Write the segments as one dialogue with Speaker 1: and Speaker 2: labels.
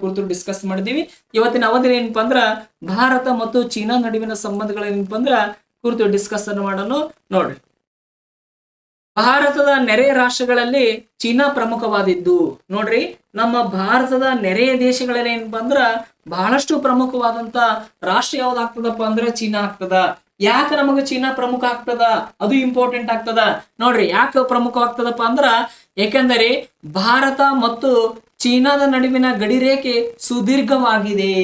Speaker 1: ಕುರಿತು ಡಿಸ್ಕಸ್ ಮಾಡಿದೀವಿ. ಇವತ್ತಿನ ಅವಧಿ ಏನಪ್ಪಾ ಅಂದ್ರ ಭಾರತ ಮತ್ತು ಚೀನಾ ನಡುವಿನ ಸಂಬಂಧಗಳೇನಪ್ಪಾ ಅಂದ್ರ ಕುರಿತು ಡಿಸ್ಕಸ್ ಅನ್ನು ಮಾಡೋಣ. ನೋಡ್ರಿ, ಭಾರತದ ನೆರೆಯ ರಾಷ್ಟ್ರಗಳಲ್ಲಿ ಚೀನಾ ಪ್ರಮುಖವಾದಿದ್ದು. ನೋಡ್ರಿ, ನಮ್ಮ ಭಾರತದ ನೆರೆಯ ದೇಶಗಳಲ್ಲಿ ಏನಪ್ಪಾ ಅಂದ್ರ ಬಹಳಷ್ಟು ಪ್ರಮುಖವಾದಂತ ರಾಷ್ಟ್ರ ಯಾವ್ದಾಗ್ತದಪ್ಪ ಅಂದ್ರೆ ಚೀನಾ ಆಗ್ತದ. ಯಾಕೆ ನಮಗ ಚೀನಾ ಪ್ರಮುಖ ಆಗ್ತದ, ಅದು ಇಂಪಾರ್ಟೆಂಟ್ ಆಗ್ತದ. ನೋಡ್ರಿ, ಯಾಕೆ ಪ್ರಮುಖ ಆಗ್ತದಪ್ಪ ಅಂದ್ರ ಏಕೆಂದರೆ ಭಾರತ ಮತ್ತು ಚೀನಾದ ನಡುವಿನ ಗಡಿ ರೇಖೆ ಸುದೀರ್ಘವಾಗಿದೆ.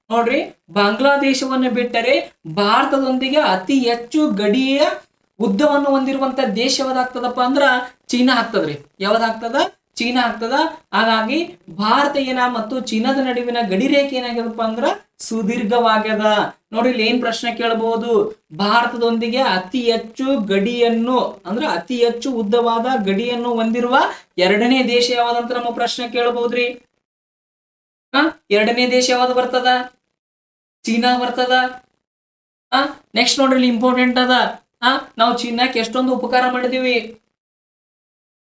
Speaker 1: ನೋಡ್ರಿ, ಬಾಂಗ್ಲಾದೇಶವನ್ನು ಬಿಟ್ಟರೆ ಭಾರತದೊಂದಿಗೆ ಅತಿ ಹೆಚ್ಚು ಗಡಿಯ ಉದ್ದವನ್ನು ಹೊಂದಿರುವಂತ ದೇಶ ಯಾವ್ದಾಗ್ತದಪ್ಪ ಅಂದ್ರ ಚೀನಾ ಆಗ್ತದ್ರಿ. ಯಾವ್ದಾಗ್ತದ? ಚೀನಾ ಆಗ್ತದ. ಹಾಗಾಗಿ ಭಾರತ ಮತ್ತು ಚೀನಾದ ನಡುವಿನ ಗಡಿ ರೇಖೆ ಏನಾಗ್ಯದಪ್ಪ ಅಂದ್ರ ಸುದೀರ್ಘವಾಗ್ಯದ. ನೋಡಿ, ಇಲ್ಲಿ ಏನ್ ಪ್ರಶ್ನೆ ಕೇಳಬಹುದು, ಭಾರತದೊಂದಿಗೆ ಅತಿ ಹೆಚ್ಚು ಗಡಿಯನ್ನು ಅಂದ್ರೆ ಅತಿ ಹೆಚ್ಚು ಉದ್ದವಾದ ಗಡಿಯನ್ನು ಹೊಂದಿರುವ ಎರಡನೇ ದೇಶ ಯಾವ್ದಂತ ನಮ್ಮ ಪ್ರಶ್ನೆ ಕೇಳಬಹುದ್ರಿ. ಎರಡನೇ ದೇಶ ಯಾವ್ದು ಬರ್ತದ? ಚೀನಾ ಬರ್ತದ. ನೆಕ್ಸ್ಟ್ ನೋಡ್ರಿ, ಇಲ್ಲಿ ಇಂಪಾರ್ಟೆಂಟ್ ಅದ. ನಾವು ಚೀನಾಕ್ಕೆ ಎಷ್ಟೊಂದು ಉಪಕಾರ ಮಾಡಿದೀವಿ,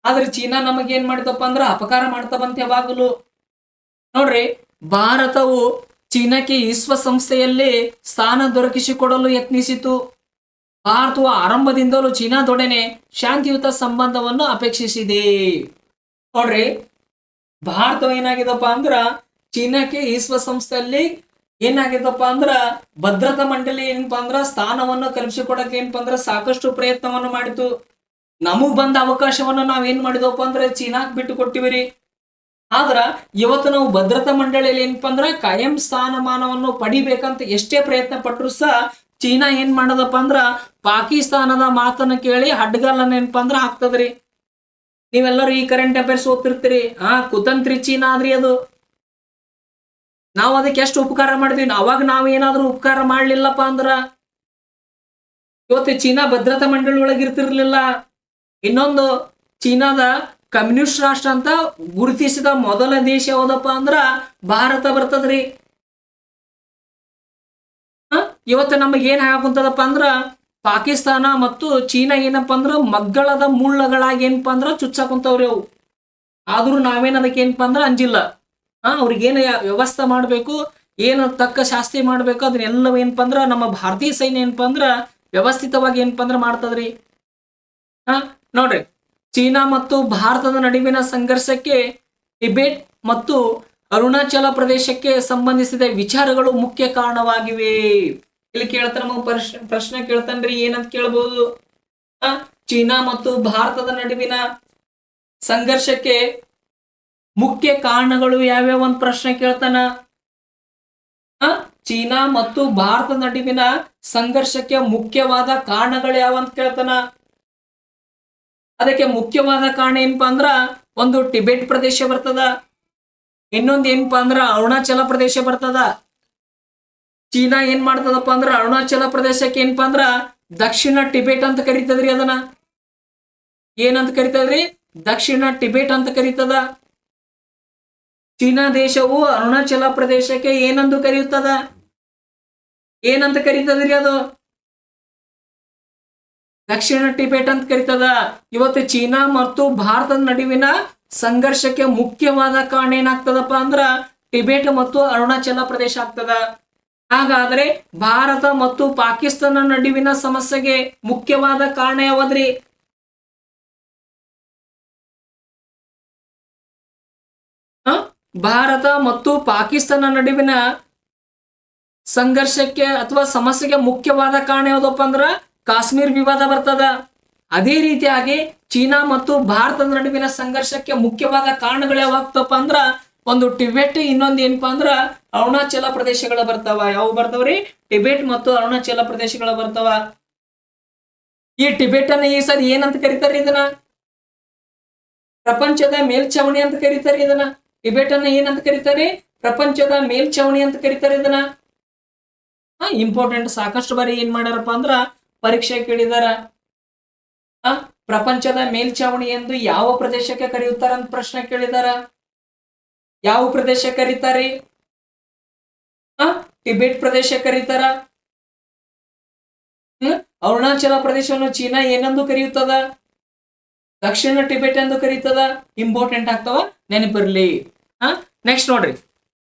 Speaker 1: ಆದ್ರೆ ಚೀನಾ ನಮಗೆ ಏನ್ ಮಾಡಿದಪ್ಪ ಅಂದ್ರ ಅಪಕಾರ ಮಾಡ್ತಾ ಬಂತ ಯಾವಾಗಲೂ. ನೋಡ್ರಿ, ಭಾರತವು ಚೀನಾಕ್ಕೆ ವಿಶ್ವಸಂಸ್ಥೆಯಲ್ಲಿ ಸ್ಥಾನ ದೊರಕಿಸಿಕೊಡಲು ಯತ್ನಿಸಿತು. ಭಾರತವು ಆರಂಭದಿಂದಲೂ ಚೀನಾದೊಡನೆ ಶಾಂತಿಯುತ ಸಂಬಂಧವನ್ನು ಅಪೇಕ್ಷಿಸಿದೆ. ನೋಡ್ರಿ, ಭಾರತ ಏನಾಗಿದಪ್ಪ ಅಂದ್ರ ಚೀನಾಕ್ಕೆ ವಿಶ್ವಸಂಸ್ಥೆಯಲ್ಲಿ ಏನಾಗಿದಪ್ಪ ಅಂದ್ರ ಭದ್ರತಾ ಮಂಡಳಿ ಏನಪ್ಪಾ ಅಂದ್ರ ಸ್ಥಾನವನ್ನು ಕಲ್ಪಿಸಿಕೊಡಕ್ಕೆ ಏನಪ್ಪಾ ಅಂದ್ರ ಸಾಕಷ್ಟು ಪ್ರಯತ್ನವನ್ನು ಮಾಡಿತು. ನಮಗ್ ಬಂದ ಅವಕಾಶವನ್ನು ನಾವ್ ಏನ್ ಮಾಡಿದವಪ್ಪ ಅಂದ್ರೆ ಚೀನಾಕ್ ಬಿಟ್ಟು ಕೊಟ್ಟಿವಿರಿ. ಆದ್ರ ಇವತ್ತು ನಾವು ಭದ್ರತಾ ಮಂಡಳಿಯಲ್ಲಿ ಏನಪ್ಪಾ ಅಂದ್ರ ಕಾಯಂ ಸ್ಥಾನಮಾನವನ್ನು ಪಡಿಬೇಕಂತ ಎಷ್ಟೇ ಪ್ರಯತ್ನ ಪಟ್ಟರು ಸಹ ಚೀನಾ ಏನ್ ಮಾಡದಪ್ಪ ಅಂದ್ರ ಪಾಕಿಸ್ತಾನದ ಮಾತನ್ನ ಕೇಳಿ ಹಡ್ಗಲ್ಲನ್ನ ಏನಪ್ಪಾ ಅಂದ್ರ ಹಾಕ್ತದ್ರಿ. ನೀವೆಲ್ಲರೂ ಈ ಕರೆಂಟ್ ಅಫೇರ್ಸ್ ಓದ್ತಿರ್ತೀರಿ. ಕುತಂತ್ರಿ ಚೀನಾ ಆದ್ರಿ ಅದು. ನಾವು ಅದಕ್ಕೆ ಎಷ್ಟು ಉಪಕಾರ ಮಾಡಿದ್ವಿ, ಅವಾಗ ನಾವು ಏನಾದ್ರೂ ಉಪಕಾರ ಮಾಡ್ಲಿಲ್ಲಪ್ಪ ಅಂದ್ರ ಇವತ್ತು ಚೀನಾ ಭದ್ರತಾ ಮಂಡಳಿ ಒಳಗಿರ್ತಿರ್ಲಿಲ್ಲ. ಇನ್ನೊಂದು, ಚೀನಾದ ಕಮ್ಯುನಿಸ್ಟ್ ರಾಷ್ಟ್ರ ಅಂತ ಗುರುತಿಸಿದ ಮೊದಲ ದೇಶ ಯಾವ್ದಪ್ಪ ಅಂದ್ರ ಭಾರತ ಬರ್ತದ್ರಿ. ಇವತ್ತು ನಮಗೆ ಏನ್ ಹಾಕುಂತದಪ್ಪ ಅಂದ್ರ ಪಾಕಿಸ್ತಾನ ಮತ್ತು ಚೀನಾ ಏನಪ್ಪಾ ಅಂದ್ರ ಮಗ್ಗಳದ ಮುಳ್ಳಗಳಾಗಿ ಏನಪ್ಪಾ ಅಂದ್ರ ಚುಚ್ಚಾಕುಂತವ್ರಿ ಅವು. ಆದ್ರೂ ನಾವೇನ್ ಅದಕ್ಕೆ ಏನಪ್ಪಾ ಅಂದ್ರ ಅಂಜಿಲ್ಲ. ಅವ್ರಿಗೇನು ವ್ಯವಸ್ಥೆ ಮಾಡ್ಬೇಕು, ಏನು ತಕ್ಕ ಶಾಸ್ತಿ ಮಾಡ್ಬೇಕು, ಅದನ್ನೆಲ್ಲ ಏನಪ್ಪಾ ಅಂದ್ರ ನಮ್ಮ ಭಾರತೀಯ ಸೈನ್ಯ ಏನಪ್ಪಾ ಅಂದ್ರ ವ್ಯವಸ್ಥಿತವಾಗಿ ಏನಪ್ಪಾ ಅಂದ್ರ ಮಾಡ್ತದ್ರಿ. ನೋಡ್ರಿ, ಚೀನಾ ಮತ್ತು ಭಾರತದ ನಡುವಿನ ಸಂಘರ್ಷಕ್ಕೆ ಟಿಬೆಟ್ ಮತ್ತು ಅರುಣಾಚಲ ಪ್ರದೇಶಕ್ಕೆ ಸಂಬಂಧಿಸಿದ ವಿಚಾರಗಳು ಮುಖ್ಯ ಕಾರಣವಾಗಿವೆ. ಇಲ್ಲಿ ಕೇಳ್ತಾರ, ಪ್ರಶ್ನೆ ಕೇಳ್ತಾನ್ರಿ, ಏನಂತ ಕೇಳ್ಬಹುದು. ಚೀನಾ ಮತ್ತು ಭಾರತದ ನಡುವಿನ ಸಂಘರ್ಷಕ್ಕೆ ಮುಖ್ಯ ಕಾರಣಗಳು ಯಾವ್ಯಾವ ಅಂತ ಪ್ರಶ್ನೆ ಕೇಳ್ತಾನ. ಚೀನಾ ಮತ್ತು ಭಾರತದ ನಡುವಿನ ಸಂಘರ್ಷಕ್ಕೆ ಮುಖ್ಯವಾದ ಕಾರಣಗಳು ಯಾವ ಅಂತ ಕೇಳ್ತಾನ. ಅದಕ್ಕೆ ಮುಖ್ಯವಾದ ಕಾರಣ ಏನಪ್ಪಾ ಅಂದ್ರ ಒಂದು ಟಿಬೆಟ್ ಪ್ರದೇಶ ಬರ್ತದ, ಇನ್ನೊಂದು ಏನಪ್ಪಾ ಅಂದ್ರ ಅರುಣಾಚಲ ಪ್ರದೇಶ ಬರ್ತದ. ಚೀನಾ ಏನ್ ಮಾಡ್ತದಪ್ಪ ಅಂದ್ರ ಅರುಣಾಚಲ ಪ್ರದೇಶಕ್ಕೆ ಏನಪ್ಪಾ ಅಂದ್ರ ದಕ್ಷಿಣ ಟಿಬೆಟ್ ಅಂತ ಕರಿತದ್ರಿ. ಅದನ್ನ ಏನಂತ ಕರಿತದ್ರಿ? ದಕ್ಷಿಣ ಟಿಬೆಟ್ ಅಂತ ಕರೀತದ. ಚೀನಾ ದೇಶವು ಅರುಣಾಚಲ ಪ್ರದೇಶಕ್ಕೆ ಏನಂದು ಕರೆಯುತ್ತದ? ಏನಂತ ಕರೀತದ್ರಿ? ಅದು ದಕ್ಷಿಣ ಟಿಬೆಟ್ ಅಂತ ಕರೀತದ. ಇವತ್ತು ಚೀನಾ ಮತ್ತು ಭಾರತದ ನಡುವಿನ ಸಂಘರ್ಷಕ್ಕೆ ಮುಖ್ಯವಾದ ಕಾರಣ ಏನಾಗ್ತದಪ್ಪ ಅಂದ್ರ ಟಿಬೆಟ್ ಮತ್ತು ಅರುಣಾಚಲ ಪ್ರದೇಶ ಆಗ್ತದ. ಹಾಗಾದ್ರೆ ಭಾರತ ಮತ್ತು ಪಾಕಿಸ್ತಾನ ನಡುವಿನ ಸಮಸ್ಯೆಗೆ ಮುಖ್ಯವಾದ ಕಾರಣ ಯಾವದ್ರಿ? ಭಾರತ ಮತ್ತು ಪಾಕಿಸ್ತಾನ ನಡುವಿನ ಸಂಘರ್ಷಕ್ಕೆ ಅಥವಾ ಸಮಸ್ಯೆಗೆ ಮುಖ್ಯವಾದ ಕಾರಣ ಯಾವ್ದಪ್ಪ ಅಂದ್ರ ಕಾಶ್ಮೀರ್ ವಿವಾದ ಬರ್ತದ. ಅದೇ ರೀತಿಯಾಗಿ ಚೀನಾ ಮತ್ತು ಭಾರತದ ನಡುವಿನ ಸಂಘರ್ಷಕ್ಕೆ ಮುಖ್ಯವಾದ ಕಾರಣಗಳು ಯಾವಾಗ್ತಪ್ಪ ಅಂದ್ರ ಒಂದು ಟಿಬೆಟ್, ಇನ್ನೊಂದು ಏನಪ್ಪಾ ಅಂದ್ರ ಅರುಣಾಚಲ ಪ್ರದೇಶಗಳು ಬರ್ತಾವ. ಯಾವ ಬರ್ತಾವ್ರಿ? ಟಿಬೆಟ್ ಮತ್ತು ಅರುಣಾಚಲ ಪ್ರದೇಶಗಳು ಬರ್ತಾವ. ಈ ಟಿಬೆಟ್ ಅನ್ನ ಈ ಸರಿ ಏನಂತ ಕರೀತಾರ? ಇದನ್ನ ಪ್ರಪಂಚದ ಮೇಲ್ಛಾವಣಿ ಅಂತ ಕರೀತಾರೆ. ಇದನ್ನ ಟಿಬೆಟ್ ಅನ್ನ ಏನಂತ ಕರೀತಾರೆ? ಪ್ರಪಂಚದ ಮೇಲ್ಛಾವಣಿ ಅಂತ ಕರೀತಾರೆ. ಇದನ್ನ ಇಂಪಾರ್ಟೆಂಟ್, ಸಾಕಷ್ಟು ಬಾರಿ ಏನ್ ಮಾಡ್ಯಾರಪ್ಪ ಅಂದ್ರ ಪರೀಕ್ಷೆ ಕೇಳಿದಾರ. ಪ್ರಪಂಚದ ಮೇಲ್ಛಾವಣಿ ಎಂದು ಯಾವ ಪ್ರದೇಶಕ್ಕೆ ಕರೆಯುತ್ತಾರ ಅಂತ ಪ್ರಶ್ನೆ ಕೇಳಿದಾರ. ಯಾವ ಪ್ರದೇಶ ಕರೀತಾರೆ? ಟಿಬೆಟ್ ಪ್ರದೇಶ ಕರೀತಾರ. ಅರುಣಾಚಲ ಪ್ರದೇಶವನ್ನು ಚೀನಾ ಏನೆಂದು ಕರೆಯುತ್ತದ? ದಕ್ಷಿಣ ಟಿಬೆಟ್ ಎಂದು ಕರೀತದ. ಇಂಪಾರ್ಟೆಂಟ್ ಆಗ್ತಾವ, ನೆನಪಿರ್ಲಿ. ನೆಕ್ಸ್ಟ್ ನೋಡ್ರಿ,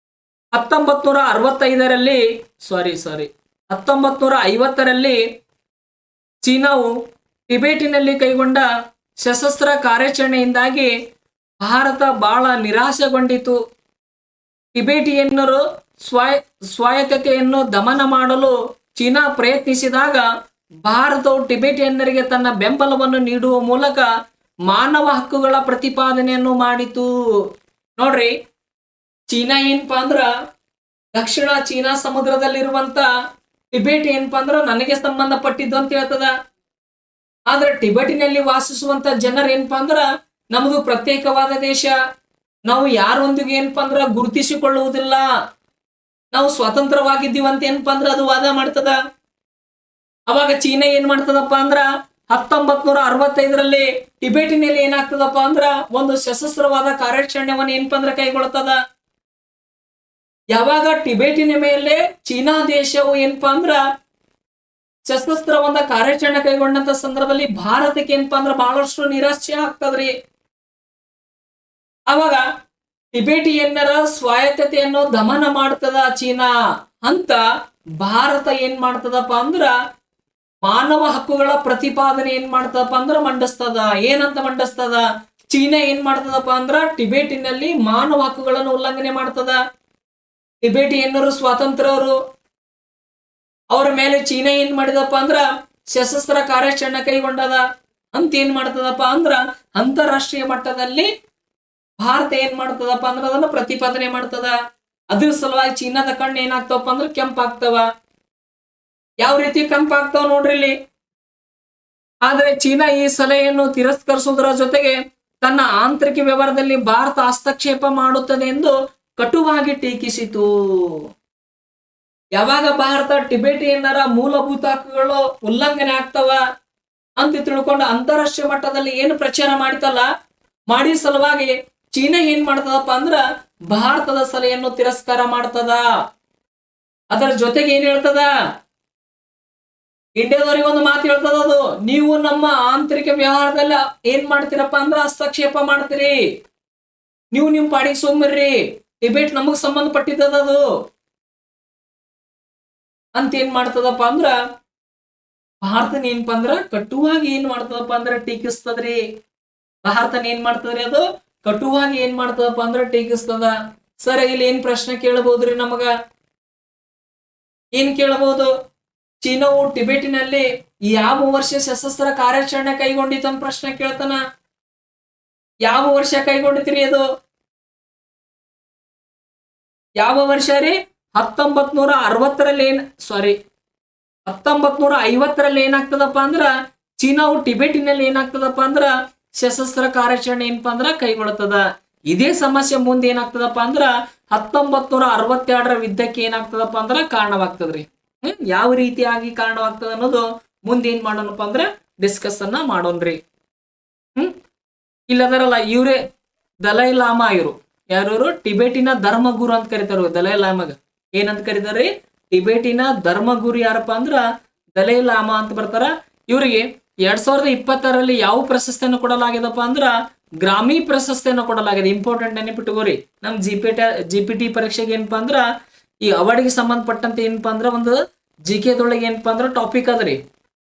Speaker 1: 1965ರಲ್ಲಿ 1950ರಲ್ಲಿ ಚೀನಾವು ಟಿಬೆಟಿನಲ್ಲಿ ಕೈಗೊಂಡ ಸಶಸ್ತ್ರ ಕಾರ್ಯಾಚರಣೆಯಿಂದಾಗಿ ಭಾರತ ಬಹಳ ನಿರಾಶೆಗೊಂಡಿತು. ಟಿಬೆಟಿಯನ್ನರು ಸ್ವಾಯತ್ತತೆಯನ್ನು ದಮನ ಮಾಡಲು ಚೀನಾ ಪ್ರಯತ್ನಿಸಿದಾಗ ಭಾರತವು ಟಿಬೆಟಿಯನ್ನರಿಗೆ ತನ್ನ ಬೆಂಬಲವನ್ನು ನೀಡುವ ಮೂಲಕ ಮಾನವ ಹಕ್ಕುಗಳ ಪ್ರತಿಪಾದನೆಯನ್ನು ಮಾಡಿತು. ನೋಡ್ರಿ, ಚೀನಾ ಏನಪ್ಪಾ ಅಂದ್ರ ದಕ್ಷಿಣ ಚೀನಾ ಸಮುದ್ರದಲ್ಲಿರುವಂತ ಟಿಬೆಟ್ ಏನಪ್ಪಾ ಅಂದ್ರ ನನಗೆ ಸಂಬಂಧಪಟ್ಟಿದ್ದು ಅಂತ ಹೇಳ್ತದ. ಆದ್ರೆ ಟಿಬೆಟಿನಲ್ಲಿ ವಾಸಿಸುವಂತ ಜನರು ಏನಪ್ಪಾ ಅಂದ್ರ ನಮ್ದು ಪ್ರತ್ಯೇಕವಾದ ದೇಶ, ನಾವು ಯಾರೊಂದಿಗೆ ಏನಪ್ಪಾ ಅಂದ್ರ ಗುರುತಿಸಿಕೊಳ್ಳುವುದಿಲ್ಲ, ನಾವು ಸ್ವತಂತ್ರವಾಗಿದ್ದೀವಿ ಅಂತ ಏನಪ್ಪಾ ಅಂದ್ರ ಅದು ವಾದ ಮಾಡ್ತದ. ಅವಾಗ ಚೀನಾ ಏನ್ ಮಾಡ್ತದಪ್ಪ ಅಂದ್ರ 1965ರಲ್ಲಿ ಟಿಬೆಟಿನಲ್ಲಿ ಏನಾಗ್ತದಪ್ಪ ಅಂದ್ರ ಒಂದು ಸಶಸ್ತ್ರವಾದ ಕಾರ್ಯಾಚರಣೆಯನ್ನು ಏನಪ್ಪಾ ಅಂದ್ರ ಕೈಗೊಳ್ತದ. ಯಾವಾಗ ಟಿಬೆಟಿನ ಮೇಲೆ ಚೀನಾ ದೇಶವು ಏನಪ್ಪಾ ಅಂದ್ರ ಸಶಸ್ತ್ರ ಒಂದ ಕಾರ್ಯಾಚರಣೆ ಕೈಗೊಂಡಂತ ಸಂದರ್ಭದಲ್ಲಿ ಭಾರತಕ್ಕೆ ಏನಪ್ಪಾ ಅಂದ್ರ ಬಹಳಷ್ಟು ನಿರಾಶೆ ಆಗ್ತದ್ರಿ. ಅವಾಗ ಟಿಬೆಟಿಯನ್ನರ ಸ್ವಾಯತ್ತತೆಯನ್ನು ದಮನ ಮಾಡ್ತದ ಚೀನಾ ಅಂತ ಭಾರತ ಏನ್ ಮಾಡ್ತದಪ್ಪ ಅಂದ್ರ ಮಾನವ ಹಕ್ಕುಗಳ ಪ್ರತಿಪಾದನೆ ಏನ್ ಮಾಡ್ತದಪ್ಪ ಅಂದ್ರ ಮಂಡಿಸ್ತದ. ಏನಂತ ಮಂಡಿಸ್ತದ? ಚೀನಾ ಏನ್ ಮಾಡ್ತದಪ್ಪ ಅಂದ್ರ ಟಿಬೆಟಿನಲ್ಲಿ ಮಾನವ ಹಕ್ಕುಗಳನ್ನು ಉಲ್ಲಂಘನೆ ಮಾಡ್ತದ. ಟಿಬೆಟಿಯನ್ನರು ಸ್ವಾತಂತ್ರ್ಯರು, ಅವರ ಮೇಲೆ ಚೀನಾ ಏನ್ ಮಾಡಿದಪ್ಪ ಅಂದ್ರ ಸಶಸ್ತ್ರ ಕಾರ್ಯಾಚರಣೆ ಕೈಗೊಂಡದ ಅಂತ ಏನ್ ಮಾಡ್ತದಪ್ಪ ಅಂದ್ರ ಅಂತಾರಾಷ್ಟ್ರೀಯ ಮಟ್ಟದಲ್ಲಿ ಭಾರತ ಏನ್ ಮಾಡ್ತದಪ್ಪ ಅಂದ್ರ ಅದನ್ನ ಪ್ರತಿಪಾದನೆ ಮಾಡ್ತದ. ಅದ್ರ ಸಲುವಾಗಿ ಚೀನಾದ ಕಣ್ಣು ಏನಾಗ್ತವಪ್ಪ ಅಂದ್ರ ಕೆಂಪಾಗ್ತವ. ಯಾವ ರೀತಿ ಕೆಂಪಾಗ್ತಾವ ನೋಡ್ರಿ ಇಲ್ಲಿ. ಆದ್ರೆ ಚೀನಾ ಈ ಸಲಹೆಯನ್ನು ತಿರಸ್ಕರಿಸುವುದರ ಜೊತೆಗೆ ತನ್ನ ಆಂತರಿಕ ವ್ಯವಹಾರದಲ್ಲಿ ಭಾರತ ಹಸ್ತಕ್ಷೇಪ ಮಾಡುತ್ತದೆ ಎಂದು ಕಟುವಾಗಿ ಟೀಕಿಸಿತು. ಯಾವಾಗ ಭಾರತ ಟಿಬೆಟಿಯನ್ನರ ಮೂಲಭೂತ ಹಕ್ಕುಗಳು ಉಲ್ಲಂಘನೆ ಆಗ್ತವ ಅಂತ ತಿಳ್ಕೊಂಡು ಅಂತಾರಾಷ್ಟ್ರೀಯ ಮಟ್ಟದಲ್ಲಿ ಏನು ಪ್ರಚಾರ ಮಾಡಿತಲ್ಲ, ಮಾಡಿ ಸಲುವಾಗಿ ಚೀನಾ ಏನ್ ಮಾಡ್ತದಪ್ಪ ಅಂದ್ರ ಭಾರತದ ಸಲಹೆಯನ್ನು ತಿರಸ್ಕಾರ ಮಾಡ್ತದ. ಅದರ ಜೊತೆಗೆ ಏನ್ ಹೇಳ್ತದ, ಇಂಡಿಯಾದವರಿಗೆ ಒಂದು ಮಾತು ಹೇಳ್ತದ, ಅದು ನೀವು ನಮ್ಮ ಆಂತರಿಕ ವ್ಯವಹಾರದಲ್ಲಿ ಏನ್ ಮಾಡ್ತೀರಪ್ಪ ಅಂದ್ರ ಹಸ್ತಕ್ಷೇಪ ಮಾಡ್ತೀರಿ, ನೀವು ನಿಮ್ ಪಾಡಿಗೆ ಸುಮ್ಮರ್ರಿ, ಟಿಬೆಟ್ ನಮಗ್ ಸಂಬಂಧಪಟ್ಟಿದ್ದದು ಅಂತ ಏನ್ ಮಾಡ್ತದಪ್ಪ ಅಂದ್ರ ಭಾರತನ ಏನಪ್ಪಾ ಅಂದ್ರ ಕಟುವಾಗಿ ಏನ್ ಮಾಡ್ತದಪ್ಪ ಅಂದ್ರ ಟೀಕಿಸ್ತದ್ರಿ. ಭಾರತನ ಏನ್ ಮಾಡ್ತದ್ರಿ, ಅದು ಕಟುವಾಗಿ ಏನ್ ಮಾಡ್ತದಪ್ಪ ಅಂದ್ರ ಟೀಕಿಸ್ತದ. ಸರ್, ಇಲ್ಲಿ ಏನ್ ಪ್ರಶ್ನೆ ಕೇಳಬಹುದ್ರಿ ನಮಗ? ಏನ್ ಕೇಳಬಹುದು? ಚೀನಾವು ಟಿಬೆಟಿನಲ್ಲಿ ಯಾವ ವರ್ಷ ಸಶಸ್ತ್ರ ಕಾರ್ಯಾಚರಣೆ ಕೈಗೊಂಡಿತ್ತು ಅಂತ ಪ್ರಶ್ನೆ ಕೇಳ್ತಾನ. ಯಾವ ವರ್ಷ ಕೈಗೊಂಡಿತ್ರಿ ಅದು? ಯಾವ ವರ್ಷ ರೀ? 1950ರಲ್ಲಿ 1950ರಲ್ಲಿ ಏನಾಗ್ತದಪ್ಪ ಅಂದ್ರ ಚೀನಾವು ಟಿಬೆಟಿನಲ್ಲಿ ಏನಾಗ್ತದಪ್ಪ ಅಂದ್ರ ಸಶಸ್ತ್ರ ಕಾರ್ಯಾಚರಣೆ ಏನಪ್ಪಾ ಅಂದ್ರ ಕೈಗೊಳ್ತದ. ಇದೇ ಸಮಸ್ಯೆ ಮುಂದೆ ಏನಾಗ್ತದಪ್ಪ ಅಂದ್ರ 1962ರ ಯುದ್ಧಕ್ಕೆ ಏನಾಗ್ತದಪ್ಪ ಅಂದ್ರ ಕಾರಣವಾಗ್ತದ್ರಿ. ಯಾವ ರೀತಿಯಾಗಿ ಕಾರಣವಾಗ್ತದ ಅನ್ನೋದು ಮುಂದೆ ಏನ್ ಮಾಡೋಣಪ್ಪ ಅಂದ್ರ ಡಿಸ್ಕಸ್ ಅನ್ನ ಮಾಡೋಣ್ರಿ. ಇಲ್ಲದರಲ್ಲ, ಇವ್ರೆ ದಲೈ ಲಾಮಾ. ಇವರು ಯಾರು? ಟಿಬೆಟಿನ ಧರ್ಮಗುರು ಅಂತ ಕರೀತಾರ. ದಲೈ ಲಾಮಾಗ ಏನಂತ ಕರೀತಾರ್ರಿ? ಟಿಬೆಟಿನ ಧರ್ಮಗುರು ಯಾರಪ್ಪ ಅಂದ್ರ ದಲೈ ಲಾಮಾ ಅಂತ ಬರ್ತಾರ. ಇವರಿಗೆ 2026ರಲ್ಲಿ ಯಾವ ಪ್ರಶಸ್ತಿಯನ್ನು ಕೊಡಲಾಗಿದಪ್ಪ ಅಂದ್ರ ಗ್ರಾಮಿ ಪ್ರಶಸ್ತಿಯನ್ನು ಕೊಡಲಾಗಿದೆ. ಇಂಪಾರ್ಟೆಂಟ್ ನೆನಪಿಟ್ಟುಕೋರಿ. ನಮ್ ಜಿಪಿಟಿ ಪರೀಕ್ಷೆಗೆ ಏನಪ್ಪಾ ಅಂದ್ರ ಈ ಅವಾರ್ಡ್ಗೆ ಸಂಬಂಧಪಟ್ಟಂತೆ ಏನಪ್ಪಾ ಅಂದ್ರ ಒಂದು ಜಿಕೆದೊಳಗೆ ಏನಪ್ಪಾ ಅಂದ್ರ ಟಾಪಿಕ್ ಅದ್ರಿ.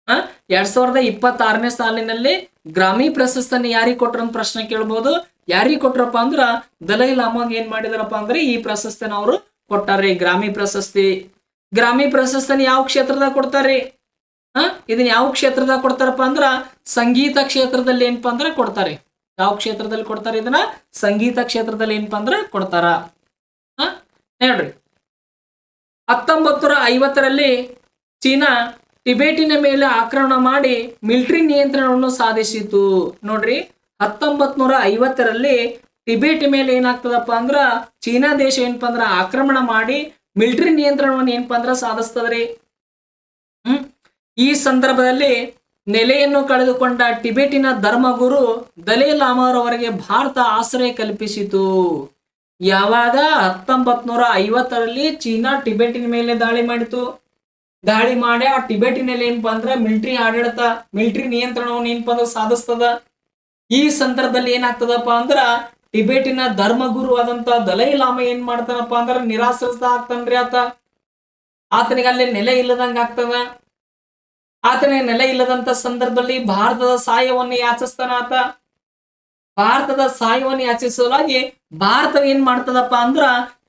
Speaker 1: 2026ನೇ ಸಾಲಿನಲ್ಲಿ ಗ್ರಾಮಿ ಪ್ರಶಸ್ತಿಯನ್ನು ಯಾರಿಗೆ ಕೊಟ್ರ ಪ್ರಶ್ನೆ ಕೇಳಬಹುದು. ಯಾರಿಗೆ ಕೊಟ್ರಪ್ಪ ಅಂದ್ರ ದಲೈ ಲಾಮಾಗ್ ಏನ್ ಮಾಡಿದಾರಪ್ಪ ಅಂದ್ರೆ ಈ ಪ್ರಶಸ್ತಿನ ಅವರು ಕೊಟ್ಟಾರ್ರಿ. ಗ್ರಾಮಿ ಪ್ರಶಸ್ತಿ. ಗ್ರಾಮಿ ಪ್ರಶಸ್ತಿನ ಯಾವ ಕ್ಷೇತ್ರದಾಗ ಕೊಡ್ತಾರ್ರಿ? ಇದನ್ನ ಯಾವ ಕ್ಷೇತ್ರದಾಗ ಕೊಡ್ತಾರಪ್ಪ ಅಂದ್ರ ಸಂಗೀತ ಕ್ಷೇತ್ರದಲ್ಲಿ ಏನಪ್ಪಾ ಅಂದ್ರ ಕೊಡ್ತಾರೆ. ಯಾವ ಕ್ಷೇತ್ರದಲ್ಲಿ ಕೊಡ್ತಾರೆ? ಇದನ್ನ ಸಂಗೀತ ಕ್ಷೇತ್ರದಲ್ಲಿ ಏನಪ್ಪಾ ಅಂದ್ರ ಕೊಡ್ತಾರ. ಹೇಳ್ರಿ, 1950ರಲ್ಲಿ ಚೀನಾ ಟಿಬೆಟಿನ ಮೇಲೆ ಆಕ್ರಮಣ ಮಾಡಿ ಮಿಲಿಟರಿ ನಿಯಂತ್ರಣವನ್ನು ಸಾಧಿಸಿತು. ನೋಡ್ರಿ, 1950ರಲ್ಲಿ ಟಿಬೆಟ್ ಮೇಲೆ ಏನಾಗ್ತದಪ್ಪ ಅಂದ್ರ ಚೀನಾ ದೇಶ ಏನಪ್ಪಾ ಅಂದ್ರ ಆಕ್ರಮಣ ಮಾಡಿ ಮಿಲಿಟರಿ ನಿಯಂತ್ರಣವನ್ನು ಏನಪ್ಪಾ ಅಂದ್ರ ಸಾಧಿಸ್ತದ್ರಿ. ಈ ಸಂದರ್ಭದಲ್ಲಿ ನೆಲೆಯನ್ನು ಕಳೆದುಕೊಂಡ ಟಿಬೆಟಿನ ಧರ್ಮಗುರು ದಲೈ ಲಾಮಾರವರಿಗೆ ಭಾರತ ಆಶ್ರಯ ಕಲ್ಪಿಸಿತು. ಯಾವಾಗ? 1950ರಲ್ಲಿ ಚೀನಾ ಟಿಬೆಟಿನ ಮೇಲೆ ದಾಳಿ ಮಾಡಿತು. ದಾಳಿ ಮಾಡಿ ಆ ಟಿಬೆಟಿನಲ್ಲಿ ಏನಪ್ಪಾ ಅಂದ್ರ ಮಿಲಿಟರಿ ಆಡಳಿತ, ಮಿಲಿಟರಿ ನಿಯಂತ್ರಣವನ್ನು ಏನಪ್ಪಾ ಅಂದ್ರ ಸಾಧಿಸ್ತದ. ಈ ಸಂದರ್ಭದಲ್ಲಿ ಏನಾಗ್ತದಪ್ಪ ಅಂದ್ರ ಟಿಬೇಟಿನ ಧರ್ಮಗುರು ಆದಂತ ದಲೈ ಲಾಮ ಏನ್ ಮಾಡ್ತಾನಪ್ಪ ಅಂದ್ರ ನಿರಾಶ್ರಿತ ಆಗ್ತಾನ್ರಿ ಆತನಿಗೆ ಅಲ್ಲಿ ನೆಲೆ ಇಲ್ಲದಂಗ ಆಗ್ತದ. ಆತನಿಗೆ ನೆಲೆ ಇಲ್ಲದಂತ ಸಂದರ್ಭದಲ್ಲಿ ಭಾರತದ ಸಹಾಯವನ್ನು ಯಾಚಿಸ್ತಾನ ಭಾರತದ ಸಹಾಯವನ್ನು ಯಾಚಿಸಲಾಗಿ ಭಾರತ ಏನ್ ಮಾಡ್ತದಪ್ಪ ಅಂದ್ರ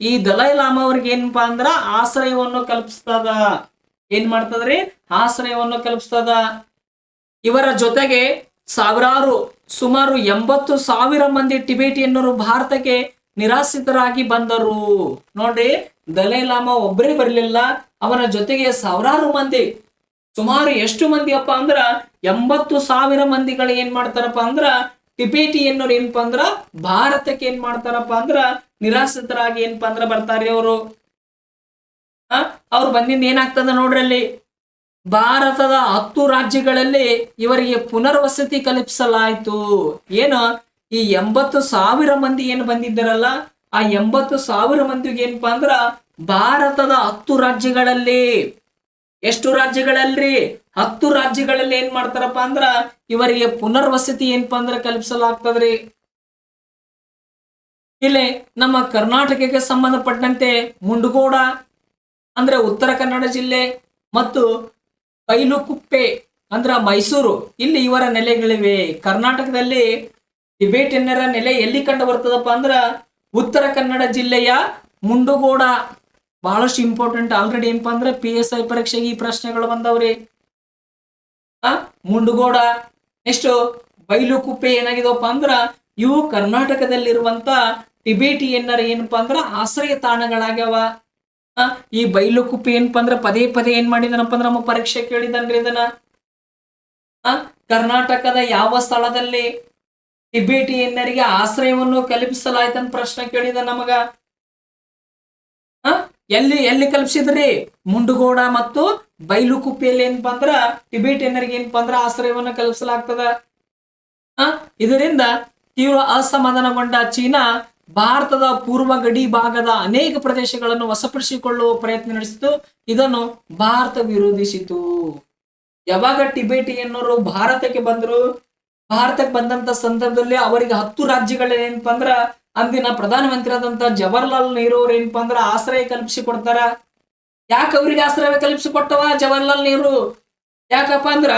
Speaker 1: ಈ ದಲೈ ಲಾಮ ಅವ್ರಿಗೆ ಏನಪ್ಪಾ ಅಂದ್ರ ಆಶ್ರಯವನ್ನು ಕಲ್ಪಿಸ್ತದ. ಏನ್ ಮಾಡ್ತದ್ರಿ? ಆಶ್ರಯವನ್ನು ಕಲ್ಪಿಸ್ತದ. ಇವರ ಜೊತೆಗೆ ಸುಮಾರು 80,000 ಮಂದಿ ಟಿಬೇಟಿಯನ್ನರು ಭಾರತಕ್ಕೆ ನಿರಾಶ್ರಿತರಾಗಿ ಬಂದರು. ನೋಡ್ರಿ, ದಲೈ ಲಾಮ ಒಬ್ಬರೇ ಬರಲಿಲ್ಲ, ಅವನ ಜೊತೆಗೆ ಸಾವಿರಾರು ಮಂದಿ, ಸುಮಾರು ಎಷ್ಟು ಮಂದಿ ಅಪ್ಪ ಅಂದ್ರ 80,000 ಮಂದಿಗಳು ಏನ್ ಮಾಡ್ತಾರಪ್ಪ ಅಂದ್ರ ಟಿಬೇಟಿಯನ್ನರು ಏನಪ್ಪಾ ಅಂದ್ರ ಭಾರತಕ್ಕೆ ಏನ್ ಮಾಡ್ತಾರಪ್ಪ ಅಂದ್ರ ನಿರಾಶ್ರಿತರಾಗಿ ಏನಪ್ಪಾ ಅಂದ್ರ ಬರ್ತಾರೆ ಅವರು. ಅವ್ರು ಬಂದಿಂದ ಏನಾಗ್ತದ ನೋಡ್ರಿ, ಅಲ್ಲಿ ಭಾರತದ 10 ರಾಜ್ಯಗಳಲ್ಲಿ ಇವರಿಗೆ ಪುನರ್ವಸತಿ ಕಲ್ಪಿಸಲಾಯಿತು. ಏನು, ಈ 80,000 ಮಂದಿ ಏನು ಬಂದಿದ್ದಾರಲ್ಲ, ಆ 80,000 ಮಂದಿಗೆ ಏನಪ್ಪಾ ಅಂದ್ರ ಭಾರತದ 10 ರಾಜ್ಯಗಳಲ್ಲಿ, ಎಷ್ಟು ರಾಜ್ಯಗಳಲ್ರಿ? 10 ರಾಜ್ಯಗಳಲ್ಲಿ ಏನ್ ಮಾಡ್ತಾರಪ್ಪ ಅಂದ್ರ ಇವರಿಗೆ ಪುನರ್ವಸತಿ ಏನಪ್ಪಾ ಅಂದ್ರ ಕಲ್ಪಿಸಲಾಗ್ತದ್ರಿ. ಇಲ್ಲಿ ನಮ್ಮ ಕರ್ನಾಟಕಕ್ಕೆ ಸಂಬಂಧಪಟ್ಟಂತೆ ಮುಂಡಗೋಡ ಅಂದ್ರೆ ಉತ್ತರ ಕನ್ನಡ ಜಿಲ್ಲೆ ಮತ್ತು ಬೈಲುಕುಪ್ಪೆ ಅಂದ್ರ ಮೈಸೂರು, ಇಲ್ಲಿ ಇವರ ನೆಲೆಗಳಿವೆ. ಕರ್ನಾಟಕದಲ್ಲಿ ಟಿಬೇಟಿಯನ್ನರ ನೆಲೆ ಎಲ್ಲಿ ಕಂಡು ಬರ್ತದಪ್ಪ ಅಂದ್ರ ಉತ್ತರ ಕನ್ನಡ ಜಿಲ್ಲೆಯ ಮುಂಡಗೋಡ. ಬಹಳಷ್ಟು ಇಂಪಾರ್ಟೆಂಟ್. ಆಲ್ರೆಡಿ ಏನಪ್ಪಾ ಅಂದ್ರೆ PSI ಪರೀಕ್ಷೆಗೆ ಈ ಪ್ರಶ್ನೆಗಳು ಬಂದವ್ರಿ. ಮುಂಡಗೋಡ, ನೆಕ್ಸ್ಟ್ ಬೈಲುಕುಪ್ಪೆ ಏನಾಗಿದವಪ್ಪ ಅಂದ್ರ ಇವು ಕರ್ನಾಟಕದಲ್ಲಿರುವಂತ ಟಿಬೇಟಿಯನ್ನರ ಏನಪ್ಪಾ ಅಂದ್ರ ಆಶ್ರಯ ತಾಣಗಳಾಗ್ಯಾವ. ಈ ಬೈಲುಕುಪ್ಪೆ ಏನಪ್ಪಾ ಅಂದ್ರ ಪದೇ ಪದೇ ಏನ್ ಮಾಡಿದನಪ್ಪ ಅಂದ್ರ ನಮ್ಮ ಪರೀಕ್ಷೆ ಕೇಳಿದನ್ರಿ ಇದನ್ನ. ಕರ್ನಾಟಕದ ಯಾವ ಸ್ಥಳದಲ್ಲಿ ಟಿಬೇಟಿಯನ್ನರಿಗೆ ಆಶ್ರಯವನ್ನು ಕಲ್ಪಿಸಲಾಯ್ತಂತ ಪ್ರಶ್ನೆ ಕೇಳಿದ ನಮಗ. ಎಲ್ಲಿ ಎಲ್ಲಿ ಕಲ್ಪಿಸಿದ್ರಿ? ಮುಂಡಗೋಡ ಮತ್ತು ಬೈಲುಕುಪ್ಪೆಯಲ್ಲಿ ಏನಪ್ಪಾ ಅಂದ್ರ ಟಿಬೇಟಿಯನ್ನರಿಗೆ ಏನಪ್ಪಾ ಅಂದ್ರ ಆಶ್ರಯವನ್ನು ಕಲ್ಪಿಸಲಾಗ್ತದ. ಇದರಿಂದ ತೀವ್ರ ಅಸಮಾಧಾನಗೊಂಡ ಚೀನಾ ಭಾರತದ ಪೂರ್ವ ಗಡಿ ಭಾಗದ ಅನೇಕ ಪ್ರದೇಶಗಳನ್ನು ವಶಪಡಿಸಿಕೊಳ್ಳುವ ಪ್ರಯತ್ನ ನಡೆಸಿತು. ಇದನ್ನು ಭಾರತ ವಿರೋಧಿಸಿತು. ಯಾವಾಗ ಟಿಬೇಟಿಯನ್ನರು ಭಾರತಕ್ಕೆ ಬಂದ್ರು, ಭಾರತಕ್ಕೆ ಬಂದಂತ ಸಂದರ್ಭದಲ್ಲಿ ಅವರಿಗೆ 10 ರಾಜ್ಯಗಳಲ್ಲಿ ಏನಪ್ಪಾ ಅಂದ್ರ ಅಂದಿನ ಪ್ರಧಾನಮಂತ್ರಿ ಆದಂತ ಜವಾಹರ್ಲಾಲ್ ನೆಹರು ಅವ್ರು ಏನಪ್ಪಾ ಅಂದ್ರ ಆಶ್ರಯ ಕಲ್ಪಿಸಿ ಕೊಡ್ತಾರ. ಯಾಕೆ ಅವ್ರಿಗೆ ಆಶ್ರಯ ಕಲ್ಪಿಸಿ ಕೊಟ್ಟವ ಜವಾಹರ್ಲಾಲ್ ನೆಹರು? ಯಾಕಪ್ಪ ಅಂದ್ರ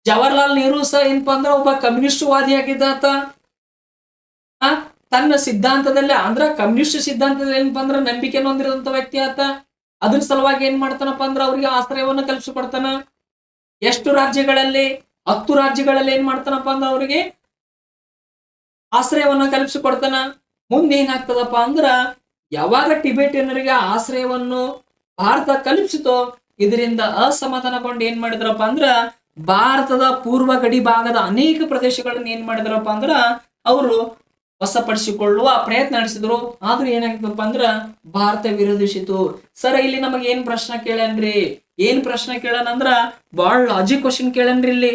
Speaker 1: ಜವಾಹರ್ಲಾಲ್ ನೆಹರು ಸಹ ಏನಪ್ಪಾ ಅಂದ್ರ ಒಬ್ಬ ಕಮ್ಯುನಿಸ್ಟ್ ವಾದಿ ಆಗಿದ್ದಾತ. ತನ್ನ ಸಿದ್ಧಾಂತದಲ್ಲಿ ಅಂದ್ರ ಕಮ್ಯುನಿಸ್ಟ್ ಸಿದ್ಧಾಂತದಲ್ಲಿ ಏನಪ್ಪಾ ಅಂದ್ರ ನಂಬಿಕೆ ಹೊಂದಿರುವಂತ ವ್ಯಕ್ತಿ ಆತ. ಅದ್ರ ಸಲುವಾಗಿ ಏನ್ ಮಾಡ್ತಾನಪ್ಪ ಅಂದ್ರ ಅವ್ರಿಗೆ ಆಶ್ರಯವನ್ನು ಕಲ್ಪಿಸಿಕೊಡ್ತಾನ. ಎಷ್ಟು ರಾಜ್ಯಗಳಲ್ಲಿ? 10 ರಾಜ್ಯಗಳಲ್ಲಿ ಏನ್ ಮಾಡ್ತಾನಪ್ಪ ಅಂದ್ರ ಅವ್ರಿಗೆ ಆಶ್ರಯವನ್ನು ಕಲ್ಪಿಸಿಕೊಡ್ತಾನ. ಮುಂದೆ ಏನಾಗ್ತದಪ್ಪ ಅಂದ್ರ ಯಾವಾಗ ಟಿಬೇಟಿಯನ್ನರಿಗೆ ಆಶ್ರಯವನ್ನು ಭಾರತ ಕಲ್ಪಿಸಿತೋ, ಇದರಿಂದ ಅಸಮಾಧಾನಗೊಂಡು ಏನ್ ಮಾಡಿದ್ರಪ್ಪ ಅಂದ್ರ ಭಾರತದ ಪೂರ್ವ ಗಡಿ ಭಾಗದ ಅನೇಕ ಪ್ರದೇಶಗಳನ್ನ ಏನ್ ಮಾಡಿದ್ರಪ್ಪ ಅಂದ್ರ ಅವರು ವಶಪಡಿಸಿಕೊಳ್ಳುವ ಪ್ರಯತ್ನ ನಡೆಸಿದ್ರು. ಆದ್ರೂ ಏನಾಗಿತ್ತಪ್ಪ ಅಂದ್ರ ಭಾರತ ವಿರೋಧಿಸಿತು. ಸರ್, ಇಲ್ಲಿ ನಮಗೆ ಏನ್ ಪ್ರಶ್ನೆ ಕೇಳನ್ರಿ? ಏನ್ ಪ್ರಶ್ನೆ ಕೇಳನ್ ಅಂದ್ರ ಬಹಳ ಲಾಜಿಕ್ ಕ್ವಶನ್ ಕೇಳನ್ರಿ. ಇಲ್ಲಿ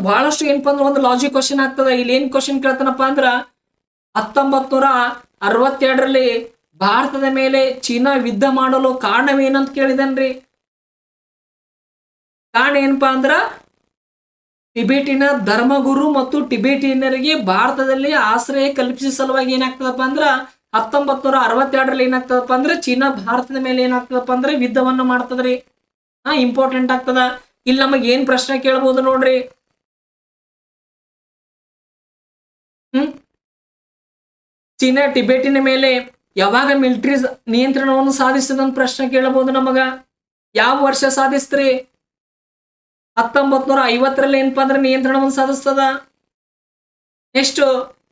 Speaker 1: ಬಹಳಷ್ಟು ಏನಪ್ಪಾ ಅಂದ್ರ ಒಂದು ಲಾಜಿಕ್ ಕ್ವಶನ್ ಆಗ್ತದ. ಇಲ್ಲಿ ಏನ್ ಕ್ವಶನ್ ಕೇಳ್ತಾನಪ್ಪ ಅಂದ್ರ 1962ರಲ್ಲಿ ಭಾರತದ ಮೇಲೆ ಚೀನಾ ಯುದ್ಧ ಮಾಡಲು ಕಾರಣವೇನಂತ ಕೇಳಿದನ್ರಿ. ಕಾರಣ ಏನಪ್ಪಾ ಅಂದ್ರ ಟಿಬೇಟಿನ ಧರ್ಮಗುರು ಮತ್ತು ಟಿಬೇಟಿಯನ್ನರಿಗೆ ಭಾರತದಲ್ಲಿ ಆಶ್ರಯ ಕಲ್ಪಿಸಿದ ಸಲುವಾಗಿ ಏನಾಗ್ತದಪ್ಪ ಅಂದ್ರ 1962ರಲ್ಲಿ ಏನಾಗ್ತದಪ್ಪ ಅಂದ್ರೆ ಚೀನಾ ಭಾರತದ ಮೇಲೆ ಏನಾಗ್ತದಪ್ಪ ಅಂದ್ರೆ ಯುದ್ಧವನ್ನು ಮಾಡ್ತದ್ರಿ. ಇಂಪಾರ್ಟೆಂಟ್ ಆಗ್ತದ. ಇಲ್ಲಿ ನಮಗೆ ಏನ್ ಪ್ರಶ್ನೆ ಕೇಳಬಹುದು ನೋಡ್ರಿ. ಚೀನಾ ಟಿಬೇಟಿನ ಮೇಲೆ ಯಾವಾಗ ಮಿಲಿಟರಿ ನಿಯಂತ್ರಣವನ್ನು ಸಾಧಿಸಿದಂತ ಪ್ರಶ್ನೆ ಕೇಳಬಹುದು ನಮಗ. ಯಾವ ವರ್ಷ ಸಾಧಿಸ್ತ್ರಿ? 1950ರಲ್ಲಿ ಏನಪ್ಪಾ ಅಂದ್ರೆ ನಿಯಂತ್ರಣವನ್ನು ಸಾಧಿಸ್ತದ. ನೆಕ್ಸ್ಟ್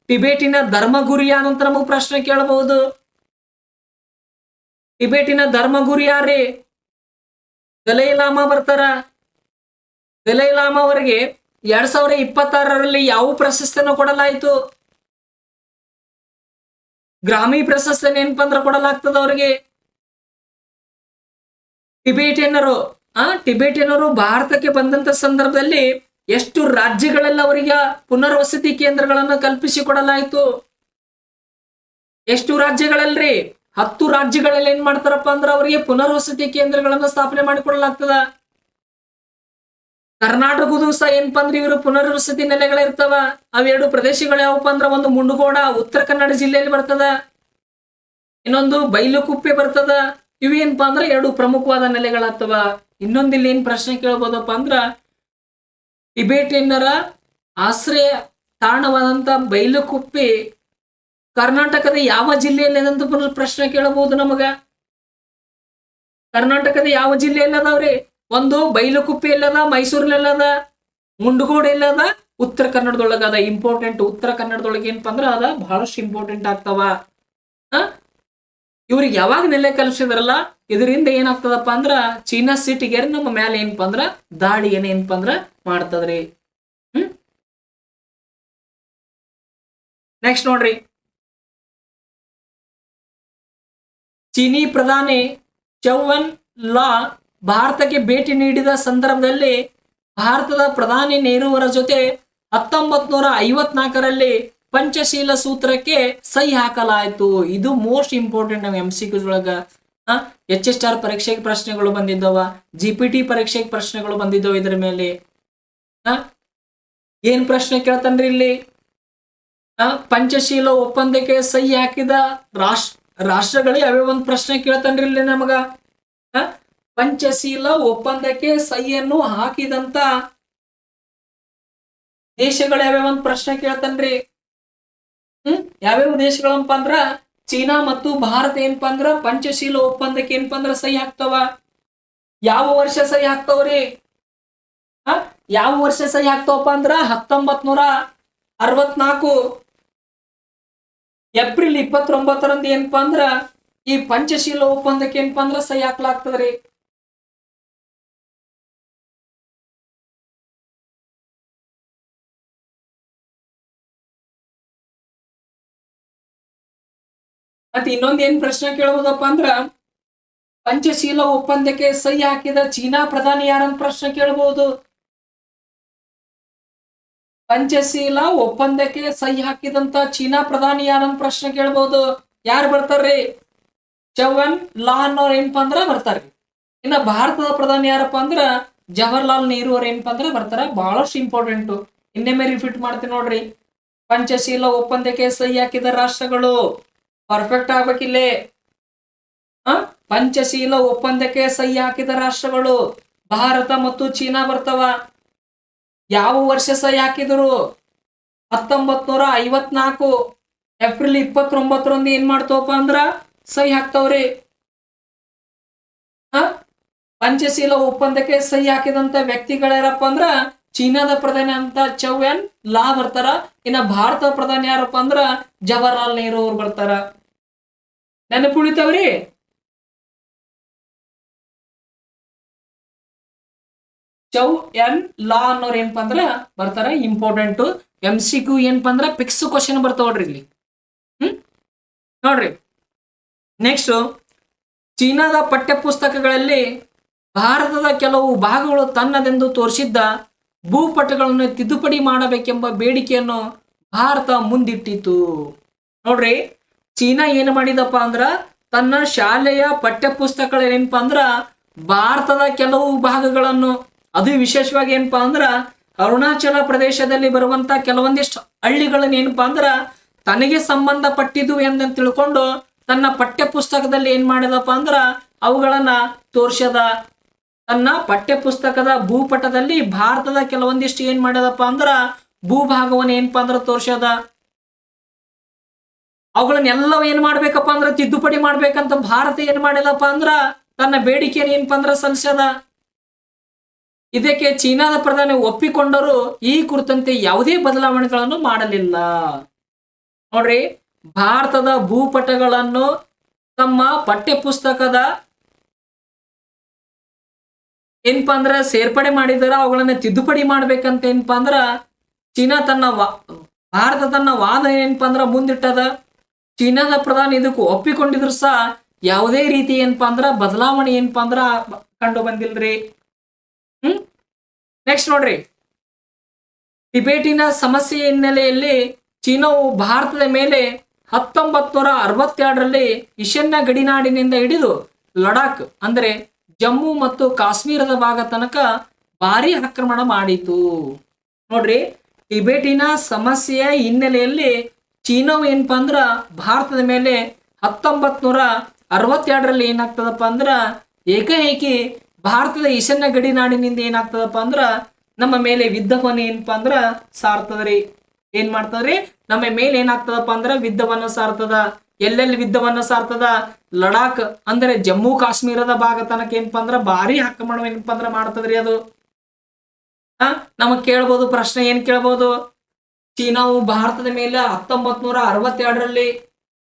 Speaker 1: ಟಿಬೇಟಿನ ಧರ್ಮಗುರು ಯಾರಂತ ನಮಗ್ ಪ್ರಶ್ನೆ ಕೇಳಬಹುದು. ಟಿಬೇಟಿನ ಧರ್ಮಗುರು ಯಾರೇ? ದಲೈ ಲಾಮಾ ಬರ್ತಾರ. ದಲೈ ಲಾಮಾ ಅವರಿಗೆ 2026ರಲ್ಲಿ ಯಾವ ಪ್ರಶಸ್ತಿಯನ್ನು ಕೊಡಲಾಯಿತು? ಗ್ರಾಮಿ ಪ್ರಶಸ್ತಿಯನ್ನು ಏನಪ್ಪಾ ಅಂದ್ರೆ ಕೊಡಲಾಗ್ತದ ಅವರಿಗೆ. ಟಿಬೇಟಿಯನ್ನರು ಭಾರತಕ್ಕೆ ಬಂದಂತ ಸಂದರ್ಭದಲ್ಲಿ ಎಷ್ಟು ರಾಜ್ಯಗಳೆಲ್ಲ ಅವರಿಗೆ ಪುನರ್ವಸತಿ ಕೇಂದ್ರಗಳನ್ನು ಕಲ್ಪಿಸಿಕೊಡಲಾಯಿತು? ಎಷ್ಟು ರಾಜ್ಯಗಳಲ್ರಿ? 10 ರಾಜ್ಯಗಳಲ್ಲಿ ಏನ್ ಮಾಡ್ತಾರಪ್ಪ ಅಂದ್ರ ಅವರಿಗೆ ಪುನರ್ವಸತಿ ಕೇಂದ್ರಗಳನ್ನು ಸ್ಥಾಪನೆ ಮಾಡಿಕೊಳ್ಳಲಾಗ್ತದ. ಕರ್ನಾಟಕದ ಸಹ ಏನಪ್ಪ ಅಂದ್ರೆ ಇವರು ಪುನರ್ವಸತಿ ನೆಲೆಗಳಿರ್ತಾವ. ಅವೆರಡು ಪ್ರದೇಶಗಳು ಯಾವಪ್ಪ ಅಂದ್ರ ಒಂದು ಮುಂಡಗೋಡ ಉತ್ತರ ಕನ್ನಡ ಜಿಲ್ಲೆಯಲ್ಲಿ ಬರ್ತದ, ಇನ್ನೊಂದು ಬೈಲುಕುಪ್ಪೆ ಬರ್ತದ. ಇವೇನಪ್ಪಾ ಅಂದ್ರ ಎರಡು ಪ್ರಮುಖವಾದ ನೆಲೆಗಳಾಗ್ತವ. ಇನ್ನೊಂದು ಇಲ್ಲಿ ಏನ್ ಪ್ರಶ್ನೆ ಕೇಳ್ಬೋದಪ್ಪ ಅಂದ್ರ ಟಿಬೇಟಿಯನ್ನರ ಆಶ್ರಯ ತಾಣವಾದಂತ ಬೈಲುಕುಪ್ಪೆ ಕರ್ನಾಟಕದ ಯಾವ ಜಿಲ್ಲೆಯಲ್ಲಿ ಅದಂತ ಪ್ರಶ್ನೆ ಕೇಳಬಹುದು ನಮಗ. ಕರ್ನಾಟಕದ ಯಾವ ಜಿಲ್ಲೆಯಲ್ಲಿ ಅದಾವ್ರಿ? ಒಂದು ಬೈಲುಕುಪ್ಪೆ ಎಲ್ಲದ, ಮೈಸೂರಿನಲ್ಲದ, ಮುಂಡಗೋಡ ಎಲ್ಲದ, ಉತ್ತರ ಕನ್ನಡದೊಳಗದ. ಇಂಪಾರ್ಟೆಂಟ್, ಉತ್ತರ ಕನ್ನಡದೊಳಗೆ ಏನಪ್ಪಾ ಅಂದ್ರ ಅದ ಬಹಳಷ್ಟು ಇಂಪಾರ್ಟೆಂಟ್ ಆಗ್ತಾವ. ಇವ್ರಿಗೆ ಯಾವಾಗ ನೆಲೆ ಕಲ್ಸಿದ್ರಲ್ಲ, ಇದರಿಂದ ಏನಾಗ್ತದಪ್ಪ ಅಂದ್ರ ಚೀನಾ ಸಿಟಿಗೆ ನಮ್ಮ ಮ್ಯಾಲ ಏನಪ್ಪಾ ಅಂದ್ರ ದಾಳಿ ಏನಪ್ಪಾ ಅಂದ್ರ ಮಾಡ್ತದ್ರಿ. ನೆಕ್ಸ್ಟ್ ನೋಡ್ರಿ, ಚೀನಿ ಪ್ರಧಾನಿ ಚೌವನ್ ಲಾ ಭಾರತಕ್ಕೆ ಭೇಟಿ ನೀಡಿದ ಸಂದರ್ಭದಲ್ಲಿ ಭಾರತದ ಪ್ರಧಾನಿ ನೆಹರೂವರ ಜೊತೆ 1954ರಲ್ಲಿ ಪಂಚಶೀಲ ಸೂತ್ರಕ್ಕೆ ಸಹಿ ಹಾಕಲಾಯಿತು. ಇದು ಮೋಸ್ಟ್ ಇಂಪಾರ್ಟೆಂಟ್. ನಾವು MCQs ಒಳಗ HSR ಪರೀಕ್ಷೆಗೆ ಪ್ರಶ್ನೆಗಳು ಬಂದಿದ್ದವ, GPT ಪರೀಕ್ಷೆಗೆ ಪ್ರಶ್ನೆಗಳು ಬಂದಿದ್ದವ. ಇದ್ರ ಮೇಲೆ ಏನ್ ಪ್ರಶ್ನೆ ಕೇಳ್ತಾನ್ರಿ ಇಲ್ಲಿ? ಪಂಚಶೀಲ ಒಪ್ಪಂದಕ್ಕೆ ಸಹಿ ಹಾಕಿದ ರಾಷ್ಟ್ರಗಳು ಯಾವ್ಯಾವ ಒಂದು ಪ್ರಶ್ನೆ ಕೇಳ್ತಾನ್ರಿ ಇಲ್ಲಿ ನಮಗ. ಪಂಚಶೀಲ ಒಪ್ಪಂದಕ್ಕೆ ಸಹಿಯನ್ನು ಹಾಕಿದಂತ ದೇಶಗಳು ಯಾವ್ಯಾವ ಒಂದು ಪ್ರಶ್ನೆ ಕೇಳ್ತಾನ್ರಿ. ಯಾವ್ಯಾವ ದೇಶಗಳಪ್ಪ ಅಂದ್ರ ಚೀನಾ ಮತ್ತು ಭಾರತ ಏನಪ್ಪಾ ಅಂದ್ರ ಪಂಚಶೀಲ ಒಪ್ಪಂದಕ್ಕೆ ಏನಪ್ಪಾ ಅಂದ್ರ ಸಹಿ ಹಾಕ್ತಾವ. ಯಾವ ವರ್ಷ ಸಹಿ ಹಾಕ್ತಾವ್ರಿ? ಯಾವ ವರ್ಷ ಸಹಿ ಹಾಕ್ತಾವಪ್ಪ ಅಂದ್ರ 1964 ಏಪ್ರಿಲ್ 29ರಂದು ಏನಪ್ಪಾ ಅಂದ್ರ ಈ ಪಂಚಶೀಲ ಒಪ್ಪಂದಕ್ಕೆ ಏನಪ್ಪಾ ಅಂದ್ರ ಸಹಿ ಹಾಕ್ಲಾಗ್ತದ್ರಿ. ಮತ್ತೆ ಇನ್ನೊಂದ್ ಏನ್ ಪ್ರಶ್ನೆ ಕೇಳಬಹುದಪ್ಪ ಅಂದ್ರ ಪಂಚಶೀಲ ಒಪ್ಪಂದಕ್ಕೆ ಸಹಿ ಹಾಕಿದ ಚೀನಾ ಪ್ರಧಾನಿ ಯಾರಂತ ಪ್ರಶ್ನೆ ಕೇಳಬಹುದು. ಪಂಚಶೀಲ ಒಪ್ಪಂದಕ್ಕೆ ಸಹಿ ಹಾಕಿದಂತ ಚೀನಾ ಪ್ರಧಾನಿ ಯಾರಂತ ಪ್ರಶ್ನೆ ಕೇಳಬಹುದು. ಯಾರು ಬರ್ತಾರ್ರಿ? ಚೌವನ್ ಲಾ ಅನ್ನೋರ್ ಏನಪ್ಪಾ ಅಂದ್ರ ಬರ್ತಾರ್ರಿ. ಇನ್ನ ಭಾರತದ ಪ್ರಧಾನಿ ಯಾರಪ್ಪ ಅಂದ್ರ ಜವಾಹರ್ಲಾಲ್ ನೆಹರು ಅವ್ರ ಏನಪ್ಪಾ ಅಂದ್ರ ಬರ್ತಾರ. ಬಹಳಷ್ಟು ಇಂಪಾರ್ಟೆಂಟ್. ಇನ್ನೊಮ್ಮೆ ರಿಪೀಟ್ ಮಾಡ್ತೀನಿ ನೋಡ್ರಿ. ಪಂಚಶೀಲ ಒಪ್ಪಂದಕ್ಕೆ ಸಹಿ ಹಾಕಿದ ರಾಷ್ಟ್ರಗಳು ಪರ್ಫೆಕ್ಟ್ ಆಗ್ಬೇಕಿಲ್ಲೇ. ಪಂಚಶೀಲ ಒಪ್ಪಂದಕ್ಕೆ ಸಹಿ ಹಾಕಿದ ರಾಷ್ಟ್ರಗಳು ಭಾರತ ಮತ್ತು ಚೀನಾ ಬರ್ತಾವ. ಯಾವ ವರ್ಷ ಸಹಿ ಹಾಕಿದ್ರು? 1954 ಏಪ್ರಿಲ್ 29ರಂದು ಏನ್ ಮಾಡ್ತಾವಪ್ಪ ಅಂದ್ರ ಸಹಿ ಹಾಕ್ತಾವ್ರಿ. ಪಂಚಶೀಲ ಒಪ್ಪಂದಕ್ಕೆ ಸಹಿ ಹಾಕಿದಂತ ವ್ಯಕ್ತಿಗಳ್ಯಾರಪ್ಪ ಅಂದ್ರ ಚೀನಾದ ಪ್ರಧಾನಿ ಅಂತ ಚೌವ್ಯಾನ್ ಲಾ ಬರ್ತಾರ. ಇನ್ನ ಭಾರತದ ಪ್ರಧಾನಿ ಯಾರಪ್ಪ ಅಂದ್ರ ಜವಾಹರ್ಲಾಲ್ ನೆಹರು ಅವ್ರು ಬರ್ತಾರ. ನೆನಪುಳಿತಾವ್ರಿ? ಚೌವ್ಯಾನ್ ಲಾ ಅನ್ನೋರ್ ಏನಪ್ಪಾ ಅಂದ್ರ ಬರ್ತಾರ. ಇಂಪಾರ್ಟೆಂಟ್. MCQ ಏನಪ್ಪಾ ಅಂದ್ರ ಫಿಕ್ಸ್ ಕ್ವಶನ್ ಬರ್ತಾವ್ರಿ ಇಲ್ಲಿ. ನೋಡ್ರಿ, ನೆಕ್ಸ್ಟ್ ಚೀನಾದ ಪಠ್ಯ ಪುಸ್ತಕಗಳಲ್ಲಿ ಭಾರತದ ಕೆಲವು ಭಾಗಗಳು ತನ್ನದೆಂದು ತೋರಿಸಿದ್ದ ಭೂಪಟಗಳನ್ನು ತಿದ್ದುಪಡಿ ಮಾಡಬೇಕೆಂಬ ಬೇಡಿಕೆಯನ್ನು ಭಾರತ ಮುಂದಿಟ್ಟಿತು. ನೋಡ್ರಿ, ಚೀನಾ ಏನ್ ಮಾಡಿದಪ್ಪ ಅಂದ್ರ ತನ್ನ ಶಾಲೆಯ ಪಠ್ಯ ಪುಸ್ತಕಗಳು ಏನಪ್ಪಾ ಅಂದ್ರ ಭಾರತದ ಕೆಲವು ಭಾಗಗಳನ್ನು, ಅದು ವಿಶೇಷವಾಗಿ ಏನಪ್ಪಾ ಅಂದ್ರ ಅರುಣಾಚಲ ಪ್ರದೇಶದಲ್ಲಿ ಬರುವಂತ ಕೆಲವೊಂದಿಷ್ಟು ಹಳ್ಳಿಗಳನ್ನ ಏನಪ್ಪಾ ಅಂದ್ರ ತನಗೆ ಸಂಬಂಧಪಟ್ಟಿದ್ದು ಎಂದು ತಿಳ್ಕೊಂಡು ತನ್ನ ಪಠ್ಯ ಪುಸ್ತಕದಲ್ಲಿ ಏನ್ ಮಾಡಿದಪ್ಪ ಅಂದ್ರ ಅವುಗಳನ್ನ ತೋರ್ಸದ. ತನ್ನ ಪಠ್ಯ ಪುಸ್ತಕದ ಭೂಪಟದಲ್ಲಿ ಭಾರತದ ಕೆಲವೊಂದಿಷ್ಟು ಏನ್ ಮಾಡ್ಯದಪ್ಪ ಅಂದ್ರ ಭೂಭಾಗವನ್ನ ಏನಪ್ಪಾ ಅಂದ್ರ ತೋರ್ಸದ. ಅವುಗಳನ್ನೆಲ್ಲವ ಏನ್ ಮಾಡ್ಬೇಕಪ್ಪ ಅಂದ್ರ ತಿದ್ದುಪಡಿ ಮಾಡ್ಬೇಕಂತ ಭಾರತ ಏನ್ ಮಾಡಿದಪ್ಪ ಅಂದ್ರ ತನ್ನ ಬೇಡಿಕೆಯನ್ನು ಏನಪ್ಪಾ ಅಂದ್ರ ಸಲ್ಲಿಸದ. ಇದಕ್ಕೆ ಚೀನಾದ ಪ್ರಧಾನಿ ಒಪ್ಪಿಕೊಂಡರು ಈ ಕುರಿತಂತೆ ಯಾವುದೇ ಬದಲಾವಣೆಗಳನ್ನು ಮಾಡಲಿಲ್ಲ. ನೋಡ್ರಿ, ಭಾರತದ ಭೂಪಟಗಳನ್ನು ತಮ್ಮ ಪಠ್ಯ ಪುಸ್ತಕದ ಏನಪ್ಪಾ ಅಂದ್ರ ಸೇರ್ಪಡೆ ಮಾಡಿದಾರ, ಅವುಗಳನ್ನ ತಿದ್ದುಪಡಿ ಮಾಡ್ಬೇಕಂತ ಏನಪ್ಪಾ ಅಂದ್ರ ಚೀನಾ ಭಾರತ ತನ್ನ ವಾದ ಏನಪ್ಪಾ ಅಂದ್ರ ಮುಂದಿಟ್ಟದ. ಚೀನಾದ ಪ್ರಧಾನಿ ಇದಕ್ಕೂ ಒಪ್ಪಿಕೊಂಡಿದ್ರು ಸಹ ಯಾವುದೇ ರೀತಿ ಏನಪ್ಪಾ ಅಂದ್ರ ಬದಲಾವಣೆ ಏನಪ್ಪಾ ಅಂದ್ರ ಕಂಡು ಬಂದಿಲ್ರಿ. ನೆಕ್ಸ್ಟ್ ನೋಡ್ರಿ, ಟಿಬೇಟಿನ ಸಮಸ್ಯೆ ಹಿನ್ನೆಲೆಯಲ್ಲಿ ಚೀನಾವು ಭಾರತದ ಮೇಲೆ 1962ರಲ್ಲಿ ಈಶಾನ್ಯ ಗಡಿನಾಡಿನಿಂದ ಹಿಡಿದು ಲಡಾಖ್ ಅಂದ್ರೆ ಜಮ್ಮು ಮತ್ತು ಕಾಶ್ಮೀರದ ಭಾಗ ತನಕ ಭಾರಿ ಆಕ್ರಮಣ ಮಾಡಿತು. ನೋಡ್ರಿ, ಟಿಬೆಟಿನ ಸಮಸ್ಯೆಯ ಹಿನ್ನೆಲೆಯಲ್ಲಿ ಚೀನಾವು ಏನಪ್ಪಾ ಅಂದ್ರ ಭಾರತದ ಮೇಲೆ 1962ರಲ್ಲಿ ಏನಾಗ್ತದಪ್ಪ ಅಂದ್ರ ಏಕಾಏಕಿ ಭಾರತದ ಈಶಾನ್ಯ ಗಡಿ ನಾಡಿನಿಂದ ಏನಾಗ್ತದಪ್ಪ ಅಂದ್ರ ನಮ್ಮ ಮೇಲೆ ಯುದ್ಧವನ್ನು ಏನಪ್ಪಾ ಅಂದ್ರ ಸಾರ್ತದ್ರಿ. ಏನ್ ಮಾಡ್ತದ್ರಿ, ನಮ್ಮ ಮೇಲೆ ಏನಾಗ್ತದಪ್ಪ ಅಂದ್ರ ಯುದ್ಧವನ್ನ ಸಾರ್ತದ. ಎಲ್ಲೆಲ್ಲಿ ಯುದ್ಧವನ್ನ ಸಾರ್ತದ, ಲಡಾಖ್ ಅಂದ್ರೆ ಜಮ್ಮು ಕಾಶ್ಮೀರದ ಭಾಗ ತನಕ ಏನಪ್ಪಾ ಅಂದ್ರ ಭಾರಿ ಆಕ್ರಮಣ ಏನಪ್ಪಾ ಅಂದ್ರ ಮಾಡ್ತದ್ರಿ ಅದು. ನಮಗ್ ಕೇಳ್ಬೋದು ಪ್ರಶ್ನೆ, ಏನ್ ಕೇಳ್ಬೋದು, ಚೀನಾವು ಭಾರತದ ಮೇಲೆ 1962ರಲ್ಲಿ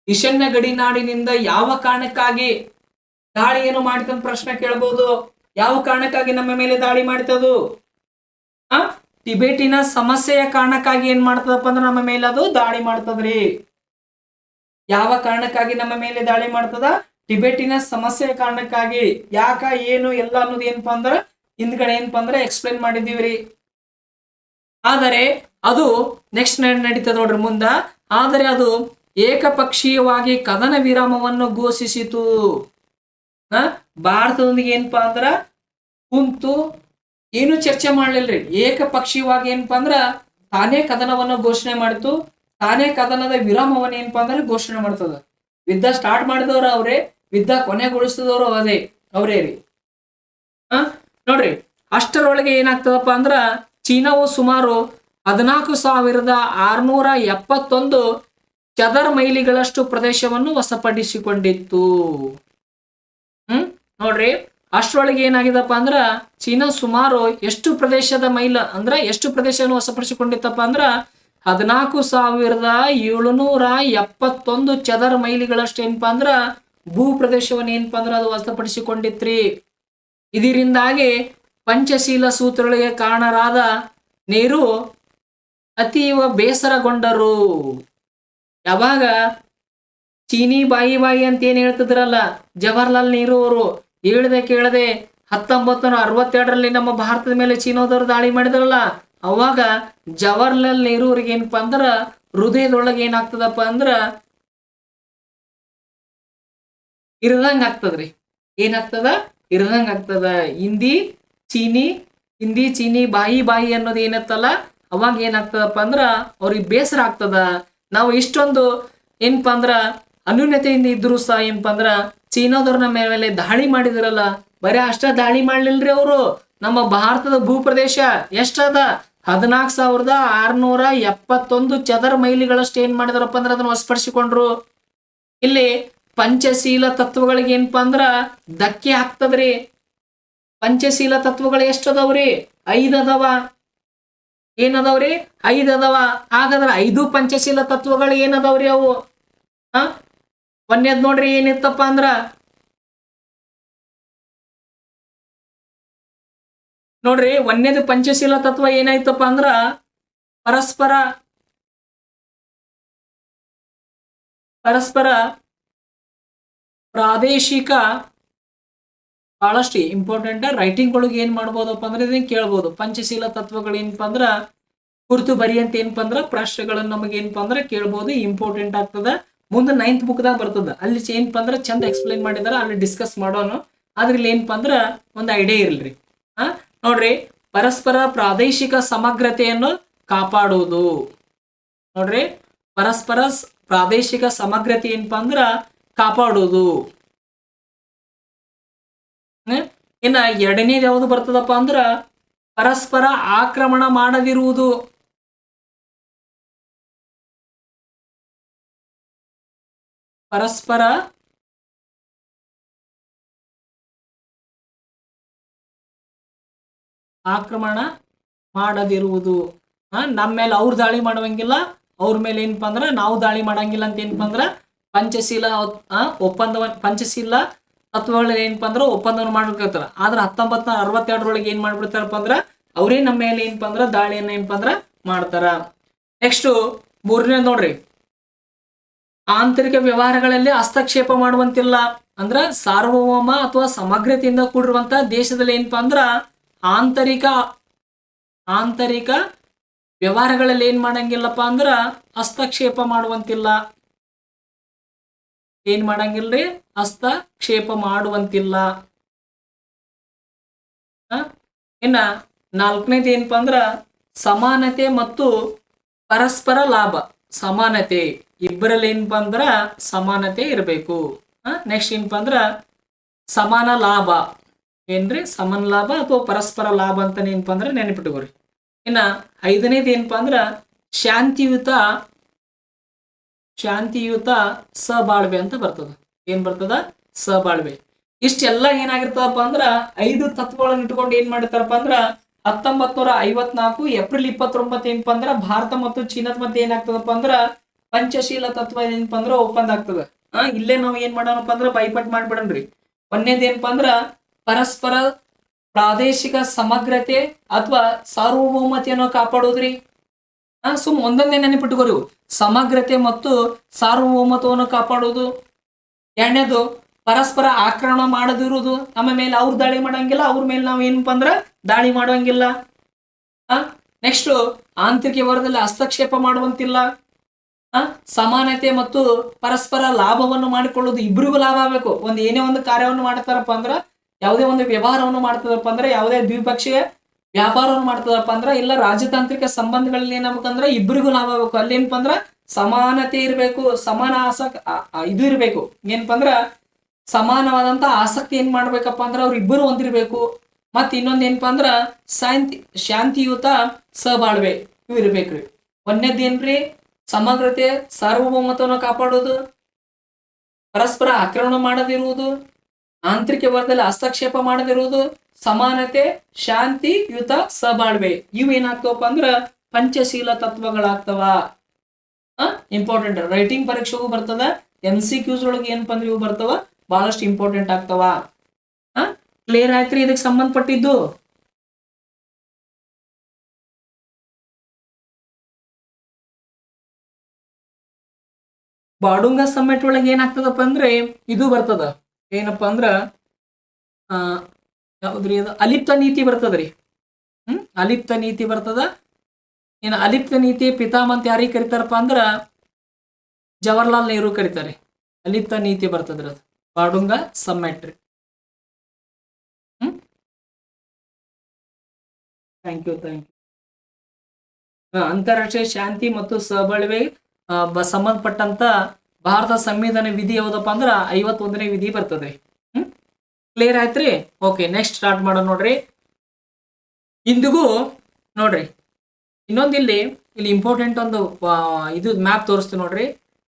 Speaker 1: ಈಶಾನ್ಯ ಗಡಿನಾಡಿನಿಂದ ಯಾವ ಕಾರಣಕ್ಕಾಗಿ ದಾಳಿ ಏನು ಮಾಡಿತಂತ ಪ್ರಶ್ನೆ ಕೇಳ್ಬೋದು. ಯಾವ ಕಾರಣಕ್ಕಾಗಿ ನಮ್ಮ ಮೇಲೆ ದಾಳಿ ಮಾಡಿತದು? ಟಿಬೆಟಿನ ಸಮಸ್ಯೆಯ ಕಾರಣಕ್ಕಾಗಿ ಏನ್ ಮಾಡ್ತದಪ್ಪ ಅಂದ್ರ ನಮ್ಮ ಮೇಲೆ ಅದು ದಾಳಿ ಮಾಡ್ತದ್ರಿ. ಯಾವ ಕಾರಣಕ್ಕಾಗಿ ನಮ್ಮ ಮೇಲೆ ದಾಳಿ ಮಾಡ್ತದ? ಟಿಬೆಟಿನ ಸಮಸ್ಯೆಯ ಕಾರಣಕ್ಕಾಗಿ. ಯಾಕ, ಏನು, ಎಲ್ಲ ಅನ್ನೋದು ಏನಪ್ಪಾ ಅಂದ್ರ ಹಿಂದ್ಗಡೆ ಏನಪ್ಪಾ ಅಂದ್ರ ಎಕ್ಸ್ಪ್ಲೇನ್ ಮಾಡಿದೀವ್ರಿ. ಆದರೆ ಅದು ನೆಕ್ಸ್ಟ್ ನಡೀತದ ನೋಡ್ರಿ ಮುಂದ. ಆದರೆ ಅದು ಏಕಪಕ್ಷೀಯವಾಗಿ ಕದನ ವಿರಾಮವನ್ನು ಘೋಷಿಸಿತು. ಭಾರತದೊಂದಿಗೆ ಏನಪ್ಪಾ ಅಂದ್ರ ಕುಂತು ಏನು ಚರ್ಚೆ ಮಾಡ್ಲಿಲ್ರಿ. ಏಕಪಕ್ಷೀಯವಾಗಿ ಏನಪ್ಪಾ ಅಂದ್ರ ತಾನೇ ಕದನವನ್ನು ಘೋಷಣೆ ಮಾಡಿತು. ತಾನೇ ಕದನದ ವಿರಾಮವನ್ನು ಏನಪ್ಪಾ ಅಂದ್ರೆ ಘೋಷಣೆ ಮಾಡ್ತದ. ಯುದ್ಧ ಸ್ಟಾರ್ಟ್ ಮಾಡಿದವ್ರು ಅವ್ರೇ, ಯುದ್ಧ ಕೊನೆಗೊಳಿಸಿದವರು ಅವರೇ ರೀ. ನೋಡ್ರಿ, ಅಷ್ಟರೊಳಗೆ ಏನಾಗ್ತದಪ್ಪ ಅಂದ್ರ ಚೀನಾವು ಸುಮಾರು 14,671 ಚದರ ಮೈಲಿಗಳಷ್ಟು ಪ್ರದೇಶವನ್ನು ವಶಪಡಿಸಿಕೊಂಡಿತ್ತು. ನೋಡ್ರಿ, ಅಷ್ಟರೊಳಗೆ ಏನಾಗಿದಪ್ಪ ಅಂದ್ರ ಚೀನಾ ಸುಮಾರು ಎಷ್ಟು ಪ್ರದೇಶದ ಮೈಲ್ ಅಂದ್ರ ಎಷ್ಟು ಪ್ರದೇಶವನ್ನು ವಶಪಡಿಸಿಕೊಂಡಿತ್ತಪ್ಪ ಅಂದ್ರ 14,771 ಚದರ ಮೈಲಿಗಳಷ್ಟು ಏನಪ್ಪಾ ಅಂದ್ರ ಭೂ ಪ್ರದೇಶವನ್ನು ಏನಪ್ಪಾ ಅಂದ್ರ ಅದು ವಶಪಡಿಸಿಕೊಂಡಿತ್ರಿ. ಇದರಿಂದಾಗಿ ಪಂಚಶೀಲ ಸೂತ್ರಗಳಿಗೆ ಕಾರಣರಾದ ನೆಹರು ಅತೀವ ಬೇಸರಗೊಂಡರು. ಯಾವಾಗ ಚೀನಿ ಬಾಯಿ ಅಂತ ಏನ್ ಹೇಳ್ತಿದ್ರಲ್ಲ ಜವಾಹರ್ಲಾಲ್ ನೆಹರು ಅವರು, ಹೇಳ್ದೆ ಕೇಳದೆ 1962ರಲ್ಲಿ ನಮ್ಮ ಭಾರತದ ಮೇಲೆ ಚೀನಾದವರು ದಾಳಿ ಮಾಡಿದ್ರಲ್ಲ, ಅವಾಗ ಜವಾಹರ್ಲಾಲ್ ನೆಹರು ಅವ್ರಿಗೆ ಏನಪ್ಪಾ ಅಂದ್ರ ಹೃದಯದೊಳಗೆ ಏನಾಗ್ತದಪ್ಪ ಅಂದ್ರ ಇರದಂಗ ಆಗ್ತದ್ರಿ. ಏನಾಗ್ತದ? ಇರದಂಗ ಆಗ್ತದ. ಹಿಂದಿ ಚೀನಿ ಬಾಯಿ ಅನ್ನೋದು ಏನತ್ತಲ್ಲ, ಅವಾಗ ಏನಾಗ್ತದಪ್ಪ ಅಂದ್ರ ಅವ್ರಿಗೆ ಬೇಸರ ಆಗ್ತದ. ನಾವು ಇಷ್ಟೊಂದು ಏನಪ್ಪಾ ಅಂದ್ರ ಅನ್ಯೂನ್ಯತೆಯಿಂದ ಇದ್ರು ಸಹ ಏನಪ್ಪಾ ಅಂದ್ರ ಚೀನಾದವ್ರ ನಮ್ಮ ಮೇಲೆ ದಾಳಿ ಮಾಡಿದ್ರಲ್ಲ, ಬರೀ ಅಷ್ಟ ದಾಳಿ ಮಾಡ್ಲಿಲ್ರಿ ಅವರು. ನಮ್ಮ ಭಾರತದ ಭೂ ಪ್ರದೇಶ ಎಷ್ಟದ? 14,671 ಚದರ ಮೈಲಿಗಳಷ್ಟು ಏನ್ ಮಾಡಿದಾರಪ್ಪ ಅಂದ್ರ ಅದನ್ನ ವಶಪಡಿಸಿಕೊಂಡ್ರು. ಇಲ್ಲಿ ಪಂಚಶೀಲ ತತ್ವಗಳಿಗೆ ಏನಪ್ಪಾ ಅಂದ್ರ ಧಕ್ಕೆ ಆಗ್ತದ್ರಿ. ಪಂಚಶೀಲ ತತ್ವಗಳು ಎಷ್ಟದವ್ರಿ? 5 ಅದಾವ. ಏನದವ್ರಿ? 5 ಅದಾವ. ಹಾಗಾದ್ರ 5 ಪಂಚಶೀಲ ತತ್ವಗಳು ಏನದವ್ರಿ ಅವು? ಒಂದೇದ್ ನೋಡ್ರಿ, ಏನಿತ್ತಪ್ಪ ಅಂದ್ರ ನೋಡ್ರಿ, ಒಂದೇದು ಪಂಚಶೀಲ ತತ್ವ ಏನಾಯ್ತಪ್ಪ ಅಂದ್ರ ಪರಸ್ಪರ ಪ್ರಾದೇಶಿಕ. ಬಹಳಷ್ಟು ಇಂಪಾರ್ಟೆಂಟ್. ರೈಟಿಂಗ್ ಒಳಗೆ ಏನ್ ಮಾಡ್ಬೋದಪ್ಪ ಅಂದ್ರೆ ಇದನ್ನ ಕೇಳ್ಬೋದು. ಪಂಚಶೀಲ ತತ್ವಗಳು ಏನಪ್ಪಾ ಅಂದ್ರ ಕುರಿತು ಬರಿ ಅಂತ ಏನಪ್ಪಾ ಅಂದ್ರ ಪ್ರಶ್ನೆಗಳನ್ನ ನಮಗೆ ಏನಪ್ಪಾ ಅಂದ್ರ ಕೇಳ್ಬೋದು. ಇಂಪಾರ್ಟೆಂಟ್ ಆಗ್ತದ. ಮುಂದೆ 9th ಬುಕ್ದಾಗ ಬರ್ತದ. ಅಲ್ಲಿ ಏನಪ್ಪಾ ಅಂದ್ರ ಚಂದ ಎಕ್ಸ್ಪ್ಲೈನ್ ಮಾಡಿದಾರ, ಅಲ್ಲಿ ಡಿಸ್ಕಸ್ ಮಾಡೋಣ. ಆದ್ರೆ ಇಲ್ಲಿ ಏನಪ್ಪಾ ಅಂದ್ರ ಒಂದು ಐಡಿಯಾ ಇರ್ಲ್ರಿ. ನೋಡ್ರಿ, ಪರಸ್ಪರ ಪ್ರಾದೇಶಿಕ ಸಮಗ್ರತೆಯನ್ನು ಕಾಪಾಡುವುದು. ನೋಡ್ರಿ, ಪರಸ್ಪರ ಪ್ರಾದೇಶಿಕ ಸಮಗ್ರತೆ ಏನಪ್ಪಾ ಅಂದ್ರ ಕಾಪಾಡುವುದು. ಇನ್ನ ಎರಡನೇದು ಯಾವುದು ಬರ್ತದಪ್ಪ ಅಂದ್ರ ಪರಸ್ಪರ ಆಕ್ರಮಣ ಮಾಡದಿರುವುದು. ಪರಸ್ಪರ ಆಕ್ರಮಣ ಮಾಡದಿರುವುದು. ನಮ್ಮ ಮೇಲೆ ಅವ್ರು ದಾಳಿ ಮಾಡುವಂಗಿಲ್ಲ, ಅವ್ರ ಮೇಲೆ ಏನಪ್ಪಾ ಅಂದ್ರ ನಾವು ದಾಳಿ ಮಾಡಂಗಿಲ್ಲ ಅಂತ ಏನಪ್ಪಾ ಅಂದ್ರ ಪಂಚಶೀಲ ಪಂಚಶೀಲ ತತ್ವಗಳಲ್ಲಿ ಏನಪ್ಪಾ ಅಂದ್ರ ಒಪ್ಪಂದವನ್ನು ಮಾಡ್ಬಿಡ್ತಾರ. ಆದ್ರ 1962ರೊಳಗೆ ಏನ್ ಮಾಡ್ಬಿಡ್ತಾರಪ್ಪ ಅಂದ್ರ ಅವ್ರೇ ನಮ್ಮ ಮೇಲೆ ಏನಪ್ಪಾ ಅಂದ್ರ ದಾಳಿಯನ್ನ ಏನಪ್ಪಾ ಅಂದ್ರ ಮಾಡ್ತಾರ. ನೆಕ್ಸ್ಟ್ 3ನೇ ನೋಡ್ರಿ, ಆಂತರಿಕ ವ್ಯವಹಾರಗಳಲ್ಲಿ ಹಸ್ತಕ್ಷೇಪ ಮಾಡುವಂತಿಲ್ಲ. ಅಂದ್ರ ಸಾರ್ವಭೌಮ ಅಥವಾ ಸಮಗ್ರತೆಯಿಂದ ಕೂಡಿರುವಂತ ದೇಶದಲ್ಲಿ ಏನಪ್ಪಾ ಅಂದ್ರ ಆಂತರಿಕ ವ್ಯವಹಾರಗಳಲ್ಲಿ ಏನ್ ಮಾಡಂಗಿಲ್ಲಪ್ಪ ಅಂದ್ರ ಹಸ್ತಕ್ಷೇಪ ಮಾಡುವಂತಿಲ್ಲ. ಏನ್ ಮಾಡಂಗಿಲ್ರಿ? ಹಸ್ತಕ್ಷೇಪ ಮಾಡುವಂತಿಲ್ಲ. ಇನ್ನ ನಾಲ್ಕನೇದು ಏನಪ್ಪಾ ಅಂದ್ರ ಸಮಾನತೆ ಮತ್ತು ಪರಸ್ಪರ ಲಾಭ. ಸಮಾನತೆ ಇಬ್ಬರಲ್ಲಿ ಏನಪ್ಪಾ ಅಂದ್ರ ಸಮಾನತೆ ಇರಬೇಕು. ನೆಕ್ಸ್ಟ್ ಏನಪ್ಪಾ ಅಂದ್ರ ಸಮಾನ ಲಾಭ. ಏನ್ರಿ ಸಮಾನ ಲಾಭ ಅಥವಾ ಪರಸ್ಪರ ಲಾಭ ಅಂತ ಏನಪ್ಪಾ ಅಂದ್ರೆ ನೆನಪಿಟ್ಕೋರಿ. ಇನ್ನ ಐದನೇದು ಏನಪ್ಪಾ ಅಂದ್ರ ಶಾಂತಿಯುತ ಸಬಾಳ್ವೆ ಅಂತ ಬರ್ತದ. ಏನ್ ಬರ್ತದ? ಸಬಾಳ್ವೆ. ಇಷ್ಟೆಲ್ಲ ಏನಾಗಿರ್ತದಪ್ಪ ಅಂದ್ರ 5 ತತ್ವಗಳನ್ನ ಇಟ್ಕೊಂಡು ಏನ್ ಮಾಡಿರ್ತಾರಪ್ಪ ಅಂದ್ರ 1954 ಏಪ್ರಿಲ್ 29 ಏನಪ್ಪಾ ಅಂದ್ರ ಭಾರತ ಮತ್ತು ಚೀನಾದ ಮಧ್ಯೆ ಏನಾಗ್ತದಪ್ಪ ಅಂದ್ರ ಪಂಚಶೀಲ ತತ್ವ ಏನಪ್ಪಾ ಅಂದ್ರ ಒಪ್ಪಂದ ಆಗ್ತದ. ಇಲ್ಲೇ ನಾವು ಏನ್ ಮಾಡೋಣಪ್ಪ ಅಂದ್ರ ಬೈಪಟ್ ಮಾಡ್ಬಿಡನ್ರಿ. ಒಂದೇದ್ ಏನಪ್ಪಾ ಅಂದ್ರ ಪರಸ್ಪರ ಪ್ರಾದೇಶಿಕ ಸಮಗ್ರತೆ ಅಥವಾ ಸಾರ್ವಭೌಮತೆಯನ್ನು ಕಾಪಾಡೋದ್ರಿ. ಸುಮ್ ಒಂದೊಂದೇ ನೆನಪಿಟ್ಟುಕೋರಿ. ಸಮಗ್ರತೆ ಮತ್ತು ಸಾರ್ವಭೌಮತ್ವವನ್ನು ಕಾಪಾಡೋದು. ಎರಡನೇದು ಪರಸ್ಪರ ಆಕ್ರಮಣ ಮಾಡದಿರುವುದು. ನಮ್ಮ ಮೇಲೆ ಅವ್ರು ದಾಳಿ ಮಾಡಂಗಿಲ್ಲ, ಅವ್ರ ಮೇಲೆ ನಾವು ಏನಪ್ಪಾ ಅಂದ್ರ ದಾಳಿ ಮಾಡುವಂಗಿಲ್ಲ. ನೆಕ್ಸ್ಟ್ ಆಂತರಿಕ ವರದಲ್ಲಿ ಹಸ್ತಕ್ಷೇಪ ಮಾಡುವಂತಿಲ್ಲ. ಸಮಾನತೆ ಮತ್ತು ಪರಸ್ಪರ ಲಾಭವನ್ನು ಮಾಡಿಕೊಳ್ಳೋದು. ಇಬ್ಬರಿಗೂ ಲಾಭ ಆಗಬೇಕು. ಏನೇ ಒಂದು ಕಾರ್ಯವನ್ನು ಮಾಡ್ತಾರಪ್ಪ ಅಂದ್ರ, ಯಾವುದೇ ಒಂದು ವ್ಯವಹಾರವನ್ನು ಮಾಡ್ತದಪ್ಪ ಅಂದ್ರೆ, ಯಾವುದೇ ದ್ವಿಪಕ್ಷೀಯ ವ್ಯಾಪಾರವನ್ನು ಮಾಡ್ತದಪ್ಪ ಅಂದ್ರ, ಇಲ್ಲ ರಾಜತಾಂತ್ರಿಕ ಸಂಬಂಧಗಳಲ್ಲಿ ಏನಾಗಬೇಕಂದ್ರ ಇಬ್ಬರಿಗೂ ಲಾಭ ಆಗಬೇಕು. ಅಲ್ಲಿ ಏನಪ್ಪಾ ಅಂದ್ರ ಸಮಾನತೆ ಇರಬೇಕು, ಸಮಾನ ಇದು ಇರಬೇಕು. ಏನಪ್ಪಾ ಅಂದ್ರ ಸಮಾನವಾದಂತ ಆಸಕ್ತಿ ಏನ್ ಮಾಡ್ಬೇಕಪ್ಪ ಅಂದ್ರ ಅವ್ರಿಬ್ಬರು ಹೊಂದಿರ್ಬೇಕು. ಮತ್ ಇನ್ನೊಂದ್ ಏನಪ್ಪಾ ಅಂದ್ರ ಶಾಂತಿಯುತ ಸಬಾಳ್ವೆ ಇವು ಇರ್ಬೇಕ್ರಿ. ಒಂದೇದ್ ಏನ್ರಿ ಸಮಗ್ರತೆ, ಸಾರ್ವಭೌಮತ್ವವನ್ನು ಕಾಪಾಡೋದು, ಪರಸ್ಪರ ಆಕ್ರಮಣ ಮಾಡದಿರುವುದು, ಆಂತರಿಕ ವರದಲ್ಲಿ ಹಸ್ತಕ್ಷೇಪ ಮಾಡದಿರುವುದು, ಸಮಾನತೆ, ಶಾಂತಿಯುತ ಸಬಾಳ್ವೆ. ಇವು ಏನಾಗ್ತವಪ್ಪ ಅಂದ್ರ ಪಂಚಶೀಲ ತತ್ವಗಳಾಗ್ತವ. ಇಂಪಾರ್ಟೆಂಟ್. ರೈಟಿಂಗ್ ಪರೀಕ್ಷೆಗೂ ಬರ್ತದ, MCQs ಒಳಗೆ ಏನಪ್ಪ ಅಂದ್ರೆ ಇವು ಬರ್ತವ, ಬಹಳಷ್ಟು ಇಂಪಾರ್ಟೆಂಟ್ ಆಗ್ತವ. ಕ್ಲಿಯರ್ ಆಯ್ತ್ರಿ ಇದಕ್ಕೆ ಸಂಬಂಧಪಟ್ಟಿದ್ದು? ಬಾಡುಂಗ ಸಮ್ಮಿಟ್ ಒಳಗೆ ಏನಾಗ್ತದಪ್ಪ ಅಂದ್ರೆ ಇದು ಬರ್ತದ. ಏನಪ್ಪಾ ಅಂದ್ರ ಯಾವ್ದ್ರಿ ಅದು? ಅಲಿಪ್ತ ನೀತಿ ಬರ್ತದ್ರಿ. ಅಲಿಪ್ತ ನೀತಿ ಬರ್ತದ. ಏನ ಅಲಿಪ್ತ ನೀತಿ ಪಿತಾಮಹ ಅಂತ ಯಾರಿಗೆ ಕರಿತಾರಪ್ಪ ಅಂದ್ರ ಜವಾಹರ್ಲಾಲ್ ನೆಹರು ಕರೀತಾರೆ. ಅಲಿಪ್ತ ನೀತಿ ಬರ್ತದ್ರಿ ಅದು ಬಾಡುಂಗ ಸಮ್ಮಿಟ್ ರೀ. Thank you. ಅಂತಾರಾಷ್ಟ್ರೀಯ ಶಾಂತಿ ಮತ್ತು ಸಬಾಳ್ವೆ ಸಂಬಂಧಪಟ್ಟಂತ ಭಾರತ ಸಂವಿಧಾನ ವಿಧಿ ಯಾವ್ದಪ್ಪ ಅಂದ್ರ 51ನೇ ವಿಧಿ ಬರ್ತದೆ. ಕ್ಲಿಯರ್ ಆಯ್ತ್ರಿ? ಓಕೆ, ನೆಕ್ಸ್ಟ್ ಸ್ಟಾರ್ಟ್ ಮಾಡೋಣ ನೋಡ್ರಿ. ಇಂದಿಗೂ ನೋಡ್ರಿ ಇನ್ನೊಂದು ಇಲ್ಲಿ ಇಂಪಾರ್ಟೆಂಟ್ ಒಂದು ಇದು ಮ್ಯಾಪ್ ತೋರಿಸ್ತೀವಿ ನೋಡ್ರಿ.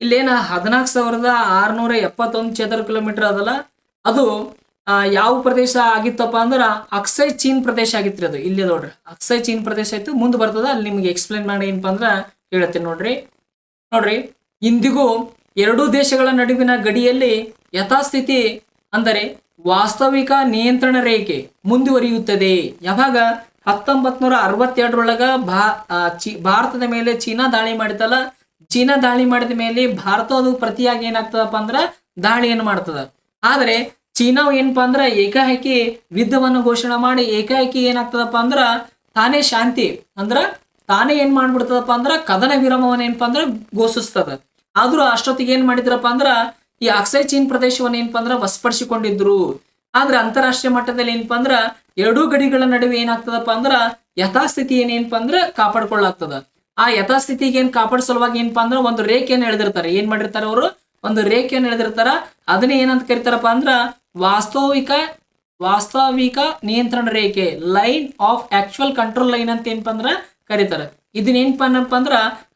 Speaker 1: ಇಲ್ಲೇನ 14,671 ಚದರ ಕಿಲೋಮೀಟರ್ ಅದಲ್ಲ, ಅದು ಯಾವ ಪ್ರದೇಶ ಆಗಿತ್ತಪ್ಪ ಅಂದ್ರ ಅಕ್ಸೈ ಚೀನ್ ಪ್ರದೇಶ ಆಗಿತ್ರಿ. ಅದು ಇಲ್ಲಿ ನೋಡ್ರಿ ಅಕ್ಸೈ ಚೀನ್ ಪ್ರದೇಶ ಆಯ್ತು. ಮುಂದೆ ಬರ್ತದ, ಅಲ್ಲಿ ನಿಮ್ಗೆ ಎಕ್ಸ್ಪ್ಲೇನ್ ಮಾಡಿ ಏನಪ್ಪಾ ಅಂದ್ರ ಹೇಳ್ತೀನಿ ನೋಡ್ರಿ. ಇಂದಿಗೂ ಎರಡೂ ದೇಶಗಳ ನಡುವಿನ ಗಡಿಯಲ್ಲಿ ಯಥಾಸ್ಥಿತಿ ಅಂದರೆ ವಾಸ್ತವಿಕ ನಿಯಂತ್ರಣ ರೇಖೆ ಮುಂದುವರಿಯುತ್ತದೆ. ಯಾವಾಗ 1962 ಭಾರತದ ಮೇಲೆ ಚೀನಾ ದಾಳಿ ಮಾಡಿತಲ್ಲ, ಚೀನಾ ದಾಳಿ ಮಾಡಿದ ಮೇಲೆ ಭಾರತ ಅದು ಪ್ರತಿಯಾಗಿ ಏನಾಗ್ತದಪ್ಪ ಅಂದ್ರ ದಾಳಿಯನ್ನು ಮಾಡ್ತದ. ಆದ್ರೆ ಚೀನಾ ಏನಪ್ಪಾ ಅಂದ್ರ ಏಕಾಏಕಿ ಯುದ್ಧವನ್ನು ಘೋಷಣೆ ಮಾಡಿ ಏಕಾಏಕಿ ಏನಾಗ್ತದಪ್ಪ ಅಂದ್ರ ತಾನೇ ಶಾಂತಿ ಅಂದ್ರ ತಾನೇ ಏನ್ ಮಾಡ್ಬಿಡ್ತದಪ್ಪ ಅಂದ್ರ ಕದನ ವಿರಾಮವನ್ನ ಏನಪ್ಪಾ ಅಂದ್ರ ಘೋಷಿಸ್ತದ. ಆದ್ರೂ ಅಷ್ಟೊತ್ತಿಗೆ ಏನ್ ಮಾಡಿದ್ರಪ್ಪ ಅಂದ್ರ ಈ ಅಕ್ಸೈ ಚೀನ್ ಪ್ರದೇಶವನ್ನ ಏನಪ್ಪಾ ಅಂದ್ರ ವಶಪಡಿಸಿಕೊಂಡಿದ್ರು. ಆದ್ರೆ ಅಂತಾರಾಷ್ಟ್ರೀಯ ಮಟ್ಟದಲ್ಲಿ ಏನಪ್ಪಾ ಅಂದ್ರ ಎರಡೂ ಗಡಿಗಳ ನಡುವೆ ಏನಾಗ್ತದಪ್ಪ ಅಂದ್ರ ಯಥಾಸ್ಥಿತಿ ಏನಪ್ಪಾ ಅಂದ್ರ ಕಾಪಾಡ್ಕೊಳ್ಳಾಗ್ತದ. ಆ ಯಥಾಸ್ಥಿತಿಗೆ ಏನ್ ಕಾಪಾಡ ಸಲುವಾಗಿ ಏನಪ್ಪಾ ಅಂದ್ರ ಒಂದು ರೇಖೆಯನ್ನು ಎಳೆದಿರ್ತಾರೆ. ಏನ್ ಮಾಡಿರ್ತಾರೆ ಅವರು? ಒಂದು ರೇಖೆಯನ್ನು ಎಳೆದಿರ್ತಾರ. ಅದನ್ನೇ ಏನಂತ ಕರಿತಾರಪ್ಪ ಅಂದ್ರ ವಾಸ್ತವಿಕ ನಿಯಂತ್ರಣ ರೇಖೆ, line of actual control line ಅಂತ ಏನಪ್ಪಾ ಅಂದ್ರ ಕರೀತಾರೆ. ಇದನ್ನ ಏನಪ್ಪ ಅಂದ್ರ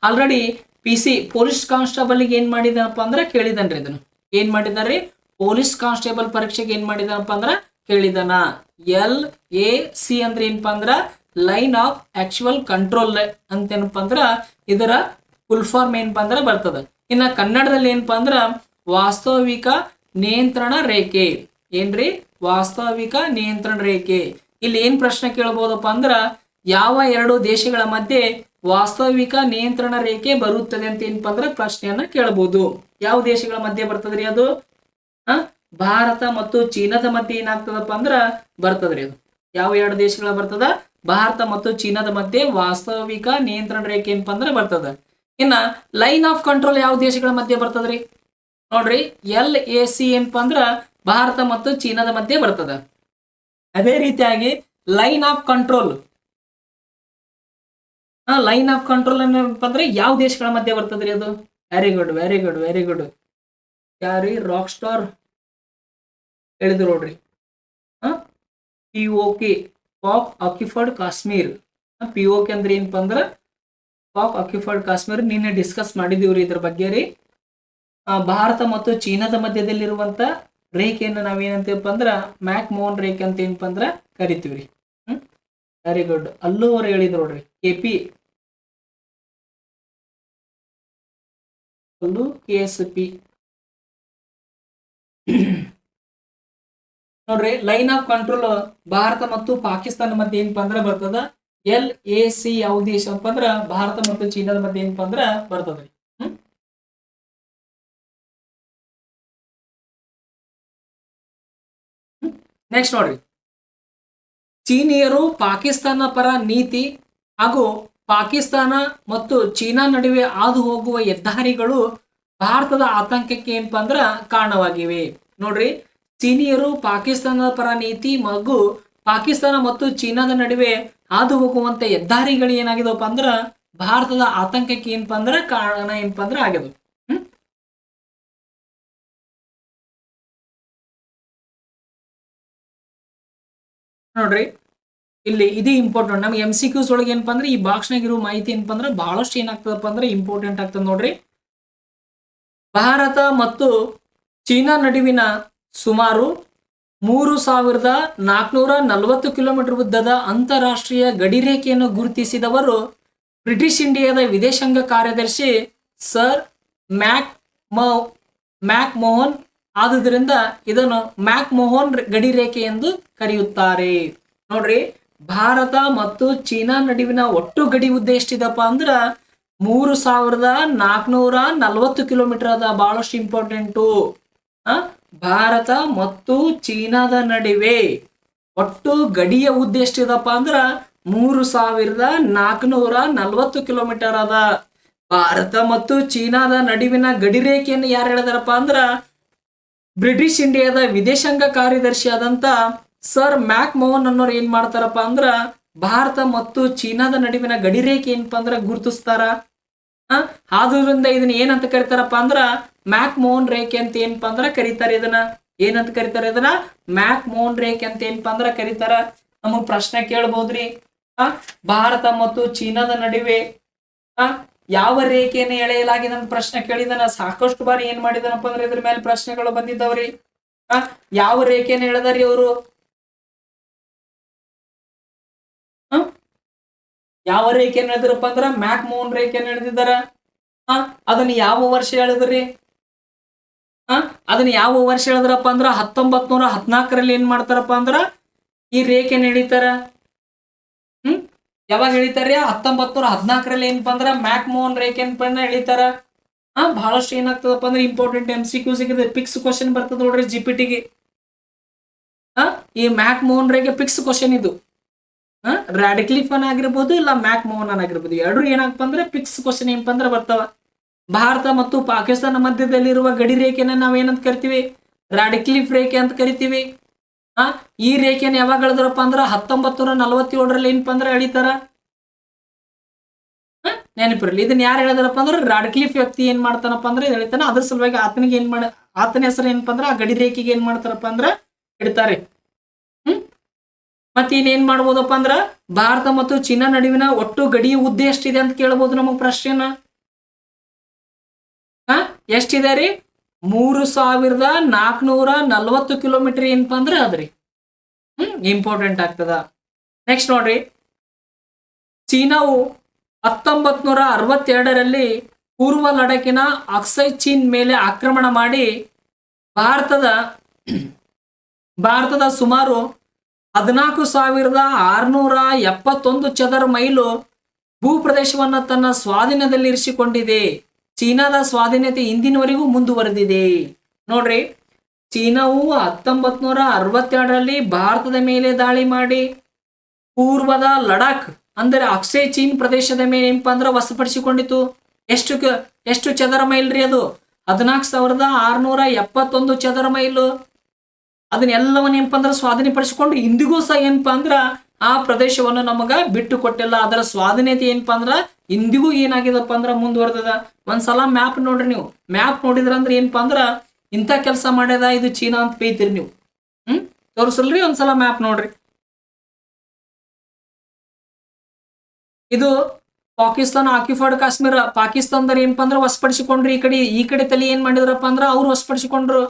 Speaker 1: ಆಲ್ರೆಡಿ PC ಪೊಲೀಸ್ ಕಾನ್ಸ್ಟೇಬಲ್ ಏನ್ ಮಾಡಿದನಪ್ಪ ಅಂದ್ರ ಕೇಳಿದನ್ರಿ. ಇದನ್ನು ಏನ್ ಮಾಡಿದಾರೆ? ಪೊಲೀಸ್ ಕಾನ್ಸ್ಟೇಬಲ್ ಪರೀಕ್ಷೆಗೆ ಏನ್ ಮಾಡಿದನಪ್ಪ ಅಂದ್ರ ಕೇಳಿದನ. LAC ಅಂದ್ರೆ ಏನಪ್ಪಾ ಅಂದ್ರ ಲೈನ್ ಆಫ್ ಆಕ್ಚುಯಲ್ ಕಂಟ್ರೋಲ್ ಅಂತ ಏನಪ್ಪಾ ಅಂದ್ರ ಇದರ ಫುಲ್ ಫಾರ್ಮ್ ಏನಪ್ಪಾ ಅಂದ್ರ ಬರ್ತದ. ಇನ್ನ ಕನ್ನಡದಲ್ಲಿ ಏನಪ್ಪಾ ಅಂದ್ರ ವಾಸ್ತವಿಕ ನಿಯಂತ್ರಣ ರೇಖೆ. ಏನ್ರಿ? ವಾಸ್ತವಿಕ ನಿಯಂತ್ರಣ ರೇಖೆ. ಇಲ್ಲಿ ಏನ್ ಪ್ರಶ್ನೆ ಕೇಳಬಹುದಪ್ಪ ಅಂದ್ರ ಯಾವ ಎರಡು ದೇಶಗಳ ಮಧ್ಯೆ ವಾಸ್ತವಿಕ ನಿಯಂತ್ರಣ ರೇಖೆ ಬರುತ್ತದೆ ಅಂತ ಏನಪ್ಪಾ ಅಂದ್ರ ಪ್ರಶ್ನೆಯನ್ನ ಕೇಳಬಹುದು. ಯಾವ ದೇಶಗಳ ಮಧ್ಯೆ ಬರ್ತದ್ರಿ ಅದು? ಭಾರತ ಮತ್ತು ಚೀನಾದ ಮಧ್ಯೆ ಏನಾಗ್ತದಪ್ಪ ಅಂದ್ರ ಬರ್ತದ್ರಿ. ಅದು ಯಾವ ಎರಡು ದೇಶಗಳ ಬರ್ತದ? ಭಾರತ ಮತ್ತು ಚೀನಾದ ಮಧ್ಯೆ ವಾಸ್ತವಿಕ ನಿಯಂತ್ರಣ ರೇಖೆ ಏನಪ್ಪಾ ಅಂದ್ರ ಬರ್ತದ. ಇನ್ನ ಲೈನ್ ಆಫ್ ಕಂಟ್ರೋಲ್ ಯಾವ ದೇಶಗಳ ಮಧ್ಯೆ ಬರ್ತದ್ರಿ? ನೋಡ್ರಿ LAC ಏನಪ್ಪಾ ಅಂದ್ರ ಭಾರತ ಮತ್ತು ಚೀನಾದ ಮಧ್ಯೆ ಬರ್ತದ. ಅದೇ ರೀತಿಯಾಗಿ line of control line of control ಏನಪ್ಪ ಅಂದ್ರೆ ಯಾವ ದೇಶಗಳ ಮಧ್ಯೆ ಬರ್ತದ್ರಿ ಅದು? Very good, very good, very good. ಯಾರಿ ರಾಕ್ ಸ್ಟಾರ್ ಹೇಳಿದ್ರು ನೋಡ್ರಿ. POK, Pak occupied Kashmir. POK ಅಂದ್ರೆ ಏನಪ್ಪ ಅಂದ್ರ ಪಾಕ್ ಆಕ್ಯುಪೈಡ್ ಕಾಶ್ಮೀರ್. ನಿನ್ನೆ ಡಿಸ್ಕಸ್ ಮಾಡಿದೀವ್ರಿ ಇದ್ರ ಬಗ್ಗೆ ರೀ. ಭಾರತ ಮತ್ತು ಚೀನಾದ ಮಧ್ಯದಲ್ಲಿರುವಂತ ರೇಖೆಯನ್ನು ನಾವೇನಂತೀವಪ್ಪ ಅಂದ್ರ ಮ್ಯಾಕ್ ಮೋಹನ್ ರೇಖೆ ಅಂತ ಏನಪ್ಪ ಅಂದ್ರ ಕರಿತೀವ್ರಿ. Very good. ಅಲ್ಲೂ ಅವ್ರು ಹೇಳಿದ್ರು ನೋಡ್ರಿ, KP ಅಲ್ಲೂ KSP ನೋಡ್ರಿ. ಲೈನ್ ಆಫ್ ಕಂಟ್ರೋಲ್ ಭಾರತ ಮತ್ತು ಪಾಕಿಸ್ತಾನ ಮಧ್ಯೆ ಏನಪ್ಪ ಅಂದ್ರ ಬರ್ತದ LAC. ಯಾವ ದೇಶ ಅಂತ ಅಂದ್ರ ಭಾರತ ಮತ್ತು ಚೀನಾದ ಮಧ್ಯೆ ಏನಪ್ಪ ಅಂದ್ರ ಬರ್ತದ್ರಿ. ನೆಕ್ಸ್ಟ್ ನೋಡ್ರಿ, ಚೀನಿಯರು ಪಾಕಿಸ್ತಾನ ಪರ ನೀತಿ ಹಾಗೂ ಪಾಕಿಸ್ತಾನ ಮತ್ತು ಚೀನಾ ನಡುವೆ ಹಾದು ಹೋಗುವ ಹೆದ್ದಾರಿಗಳು ಭಾರತದ ಆತಂಕಕ್ಕೆ ಏನಪ್ಪಾ ಅಂದ್ರ ಕಾರಣವಾಗಿವೆ. ನೋಡ್ರಿ, ಚೀನಿಯರು ಪಾಕಿಸ್ತಾನದ ಪರ ನೀತಿ ಹಾಗೂ ಪಾಕಿಸ್ತಾನ ಮತ್ತು ಚೀನಾದ ನಡುವೆ ಹಾದು ಹೋಗುವಂತ ಹೆದ್ದಾರಿಗಳು ಏನಾಗಿದವಪ್ಪ ಅಂದ್ರ ಭಾರತದ ಆತಂಕಕ್ಕೆ ಏನಪ್ಪಾ ಅಂದ್ರ ಕಾರಣ ಏನಪ್ಪಾ ಅಂದ್ರ ಆಗ್ಯದ. ನೋಡ್ರಿ, ಇಲ್ಲಿ ಇದು ಇಂಪಾರ್ಟೆಂಟ್. ನಮ್ಗೆ MCQs ಒಳಗೆ ಏನಪ್ಪಾ ಅಂದ್ರೆ ಈ ಬಾಕ್ಸ್ನಾಗ ಇರೋ ಮಾಹಿತಿ ಏನಪ್ಪಾ ಅಂದ್ರೆ ಬಹಳಷ್ಟು ಏನಾಗ್ತದಪ್ಪ ಅಂದ್ರೆ ಇಂಪಾರ್ಟೆಂಟ್ ಆಗ್ತದೆ. ನೋಡ್ರಿ, ಭಾರತ ಮತ್ತು ಚೀನಾ ನಡುವಿನ ಸುಮಾರು 3440 ಕಿಲೋಮೀಟರ್ ಉದ್ದದ ಅಂತಾರಾಷ್ಟ್ರೀಯ ಗಡಿರೇಖೆಯನ್ನು ಗುರುತಿಸಿದವರು ಬ್ರಿಟಿಷ್ ಇಂಡಿಯಾದ ವಿದೇಶಾಂಗ ಕಾರ್ಯದರ್ಶಿ ಸರ್ ಮ್ಯಾಕ್ ಮೋಹನ್. ಆದುದರಿಂದ ಇದನ್ನು ಮ್ಯಾಕ್ ಮೋಹನ್ ಗಡಿರೇಖೆ ಎಂದು ಕರೆಯುತ್ತಾರೆ. ನೋಡ್ರಿ, ಭಾರತ ಮತ್ತು ಚೀನಾ ನಡುವಿನ ಒಟ್ಟು ಗಡಿ ಉದ್ದ ಎಷ್ಟಿದಪ್ಪ ಅಂದ್ರ 3440 ಕಿಲೋಮೀಟರ್ ಅದ. ಬಹಳಷ್ಟು ಇಂಪಾರ್ಟೆಂಟು. ಭಾರತ ಮತ್ತು ಚೀನಾದ ನಡುವೆ ಒಟ್ಟು ಗಡಿಯ ಉದ್ದ ಎಷ್ಟಿದಪ್ಪ ಅಂದ್ರ 3440 ಕಿಲೋಮೀಟರ್ ಅದ. ಭಾರತ ಮತ್ತು ಚೀನಾದ ನಡುವಿನ ಗಡಿ ರೇಖೆಯನ್ನು ಯಾರು ಹೇಳಿದಾರಪ್ಪ ಅಂದ್ರ ಬ್ರಿಟಿಷ್ ಇಂಡಿಯಾದ ವಿದೇಶಾಂಗ ಕಾರ್ಯದರ್ಶಿ ಆದಂತ ಸರ್ ಮ್ಯಾಕ್ ಮೋಹನ್ ಅನ್ನೋರು ಏನ್ ಮಾಡ್ತಾರಪ್ಪ ಅಂದ್ರ ಭಾರತ ಮತ್ತು ಚೀನಾದ ನಡುವಿನ ಗಡಿ ರೇಖೆ ಏನಪ್ಪಾ ಅಂದ್ರ ಗುರುತಿಸ್ತಾರ. ಆದ್ರಿಂದ ಇದನ್ನ ಏನಂತ ಕರಿತಾರಪ್ಪ ಅಂದ್ರ ಮ್ಯಾಕ್ ಮೋಹನ್ ರೇಖೆ ಅಂತ ಏನಪ್ಪಾ ಅಂದ್ರ ಕರೀತಾರೆ. ಇದನ್ನ ಏನಂತ ಕರೀತಾರೆ? ಇದನ್ನ ಮ್ಯಾಕ್ ಮೋಹನ್ ರೇಖೆ ಅಂತ ಏನಪ್ಪಾ ಅಂದ್ರ ಕರೀತಾರ. ನಮಗ್ ಪ್ರಶ್ನೆ ಕೇಳ್ಬೋದ್ರಿ, ಭಾರತ ಮತ್ತು ಚೀನಾದ ನಡುವೆ ಯಾವ ರೇಖೆಯನ್ನು ಎಳೆಯಲಾಗಿದೆ ಅಂತ ಪ್ರಶ್ನೆ ಕೇಳಿದನ. ಸಾಕಷ್ಟು ಬಾರಿ ಏನ್ ಮಾಡಿದನಪ್ಪ ಅಂದ್ರೆ ಇದ್ರ ಮೇಲೆ ಪ್ರಶ್ನೆಗಳು ಬಂದಿದ್ದವ್ರಿ. ಯಾವ ರೇಖೆಯನ್ನು ಎಳೆದಾರಿ ಅವರು? ಯಾವ ರೇಖೆಯನ್ನು ಎಳೆದಿರಪ್ಪ ಅಂದ್ರ ಮ್ಯಾಕ್ ಮೋಹನ್ ರೇಖೆಯನ್ನು ಎಳೆದಿದ್ದಾರ. ಅದನ್ನ ಯಾವ ವರ್ಷ ಹೇಳಿದ್ರಿ? ಅದನ್ನ ಯಾವ ವರ್ಷ ಹೇಳಿದ್ರಪ್ಪ ಅಂದ್ರ 1914ರಲ್ಲಿ ಏನ್ ಮಾಡ್ತಾರಪ್ಪ ಅಂದ್ರ ಈ ರೇಖೆಯನ್ನು ಎಳಿತಾರ. ಯಾವಾಗ ಎಳಿತಾರ? 1914ರಲ್ಲಿ ಏನಪ್ಪಾ ಅಂದ್ರ ಮ್ಯಾಕ್ ಮೋಹನ್ ರೇಖೆ ಎಳಿತಾರ. ಬಹಳಷ್ಟು ಏನಾಗ್ತದಪ್ಪ ಅಂದ್ರೆ ಇಂಪಾರ್ಟೆಂಟ್ MCQ ಸಿಗಿದೆ. ಫಿಕ್ಸ್ ಕ್ವಶನ್ ಬರ್ತದ ನೋಡ್ರಿ GPTಗೆ. ಈ ಮ್ಯಾಕ್ ಮೋಹನ್ ರೇಖೆ ಫಿಕ್ಸ್ ಕ್ವಶನ್ ಇದು. ರಾಡಿಕ್ಲಿಫನ್ ಆಗಿರ್ಬೋದು, ಇಲ್ಲ ಮ್ಯಾಕ್ ಮೋಹನ್ ಆಗಿರ್ಬೋದು, ಎರಡು ಏನಾಗಪ್ಪ ಅಂದ್ರೆ ಫಿಕ್ಸ್ ಕ್ವಶನ್ ಏನಪ್ಪ ಅಂದ್ರೆ ಬರ್ತಾವ. ಭಾರತ ಮತ್ತು ಪಾಕಿಸ್ತಾನ ಮಧ್ಯದಲ್ಲಿರುವ ಗಡಿ ರೇಖೆನ ನಾವೇನಂತ ಕರಿತೀವಿ? ರಾಡಿಕ್ಲಿಫ್ ರೇಖೆ ಅಂತ ಕರಿತೀವಿ. ಈ ರೇಖೆನ ಯಾವಾಗ ಹೇಳಿದ್ರಪ್ಪ ಅಂದ್ರ 1947ರಲ್ಲಿ ಏನಪ್ಪ ಅಂದ್ರೆ ಎಳಿತಾರ. ನೆನಪಿರಲಿ, ಇದನ್ನ ಯಾರು ಹೇಳಿದಾರಪ್ಪ ಅಂದ್ರೆ ರಾಡ್ಕ್ಲಿಫ್ ವ್ಯಕ್ತಿ ಏನ್ ಮಾಡ್ತಾನಪ್ಪ ಅಂದ್ರೆ ಹೇಳ್ತಾನ. ಅದ್ರ ಸಲುವಾಗಿ ಆತನಿಗೆ ಆತನ ಹೆಸರು ಏನಪ್ಪ ಅಂದ್ರ ಆ ಗಡಿ ರೇಖೆಗೆ ಏನ್ ಮಾಡ್ತಾರಪ್ಪ ಅಂದ್ರ ಇಡ್ತಾರೆ. ಮತ್ತೆ ಇನ್ನೇನ್ ಮಾಡ್ಬೋದಪ್ಪ ಅಂದ್ರ ಭಾರತ ಮತ್ತು ಚೀನಾ ನಡುವಿನ ಒಟ್ಟು ಗಡಿ ಉದ್ದ ಎಷ್ಟಿದೆ ಅಂತ ಕೇಳ್ಬೋದು ನಮಗ್ ಪ್ರಶ್ನೆನ. ಎಷ್ಟಿದೆ ರೀ? 3440 ಕಿಲೋಮೀಟರ್ ಏನಪ್ಪಾ ಅಂದ್ರೆ ಅದ್ರಿ ಇಂಪಾರ್ಟೆಂಟ್ ಆಗ್ತದ. ನೆಕ್ಸ್ಟ್ ನೋಡ್ರಿ, ಚೀನಾವು 1962ರಲ್ಲಿ ಪೂರ್ವ ಲಡಾಖಿನ ಅಕ್ಸೈ ಚೀನ್ ಮೇಲೆ ಆಕ್ರಮಣ ಮಾಡಿ ಭಾರತದ ಸುಮಾರು 14,671 ಚದರ ಮೈಲು ಭೂಪ್ರದೇಶವನ್ನ ತನ್ನ ಸ್ವಾಧೀನದಲ್ಲಿರಿಸಿಕೊಂಡಿದೆ. ಚೀನಾದ ಸ್ವಾಧೀನತೆ ಇಂದಿನವರೆಗೂ ಮುಂದುವರೆದಿದೆ. ನೋಡ್ರಿ, ಚೀನಾವು 1962ರಲ್ಲಿ ಭಾರತದ ಮೇಲೆ ದಾಳಿ ಮಾಡಿ ಪೂರ್ವದ ಲಡಾಖ್ ಅಂದ್ರೆ ಅಕ್ಸೈ ಚೀನ್ ಪ್ರದೇಶದ ಮೇಲೆ ಏನಪ್ಪಾ ಅಂದ್ರೆ ವಶಪಡಿಸಿಕೊಂಡಿತು. ಎಷ್ಟು ಚದರ ಮೈಲ್ ರೀ ಅದು? 14,671 ಚದರ ಮೈಲು. ಅದನ್ನೆಲ್ಲವನ್ನ ಏನಪ್ಪಾ ಅಂದ್ರೆ ಸ್ವಾಧೀನಪಡಿಸಿಕೊಂಡು ಇಂದಿಗೂ ಸಹ ಏನಪ್ಪಾ ಅಂದ್ರ ಆ ಪ್ರದೇಶವನ್ನು ನಮಗ ಬಿಟ್ಟು ಕೊಟ್ಟಿಲ್ಲ. ಅದರ ಸ್ವಾಧೀನತೆ ಏನಪ್ಪಾ ಅಂದ್ರ ಇಂದಿಗೂ ಏನಾಗಿದಪ್ಪ ಅಂದ್ರ ಮುಂದುವರೆದದ. ಒಂದ್ಸಲ ಮ್ಯಾಪ್ ನೋಡ್ರಿ, ನೀವು ಮ್ಯಾಪ್ ನೋಡಿದ್ರ ಅಂದ್ರೆ ಏನಪ್ಪಾ ಅಂದ್ರ ಇಂಥ ಕೆಲಸ ಮಾಡ್ಯದ ಇದು ಚೀನಾ ಅಂತ ಬೈತೀರಿ ನೀವು. ತೋರಿಸಲ್ರಿ ಒಂದ್ಸಲ ಮ್ಯಾಪ್ ನೋಡ್ರಿ. ಇದು ಪಾಕಿಸ್ತಾನ ಆಕ್ಯುಪೈಡ್ ಕಾಶ್ಮೀರ. ಪಾಕಿಸ್ತಾನದವ್ರು ಏನಪ್ಪಾ ಅಂದ್ರ ವಶಪಡಿಸಿಕೊಂಡ್ರಿ. ಈ ಕಡೆ ತಲೆ ಏನ್ ಮಾಡಿದ್ರಪ್ಪ ಅಂದ್ರ ಅವ್ರು ವಶಪಡಿಸಿಕೊಂಡ್ರು.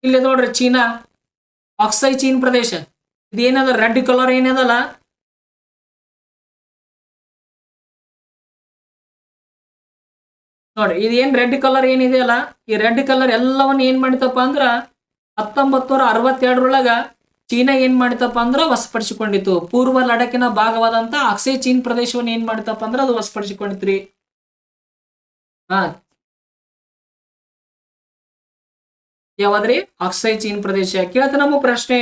Speaker 1: ಇಲ್ಲಿ ನೋಡ್ರಿ ಚೀನಾ, ಆಕ್ಸೈ ಚೀನ್ ಪ್ರದೇಶ. ಇದೇನದ ರೆಡ್ ಕಲರ್ ಏನದಲ್ಲ, ನೋಡ್ರಿ ಇದೇನ್ ರೆಡ್ ಕಲರ್ ಏನಿದೆ ಅಲ್ಲ, ಈ ರೆಡ್ ಕಲರ್ ಎಲ್ಲವನ್ನ ಏನ್ ಮಾಡಿತಪ್ಪ ಅಂದ್ರ 1962 ಚೀನಾ ಏನ್ ಮಾಡಿತಪ್ಪ ಅಂದ್ರ ವಶಪಡಿಸಿಕೊಂಡಿತ್ತು. ಪೂರ್ವ ಲಡಕಿನ ಭಾಗವಾದಂತ ಅಕ್ಸೈ ಚೀನ್ ಪ್ರದೇಶವನ್ನು ಏನ್ ಮಾಡಿತಪ್ಪ ಅಂದ್ರ ಅದು ವಶಪಡಿಸಿಕೊಂಡಿತ್ರಿ. ಹಾ, ಯಾವದ್ರಿ? ಅಕ್ಸೈ ಚೀನ್ ಪ್ರದೇಶ. ಕೇಳ್ತ ನಮ್ಮ ಪ್ರಶ್ನೆ,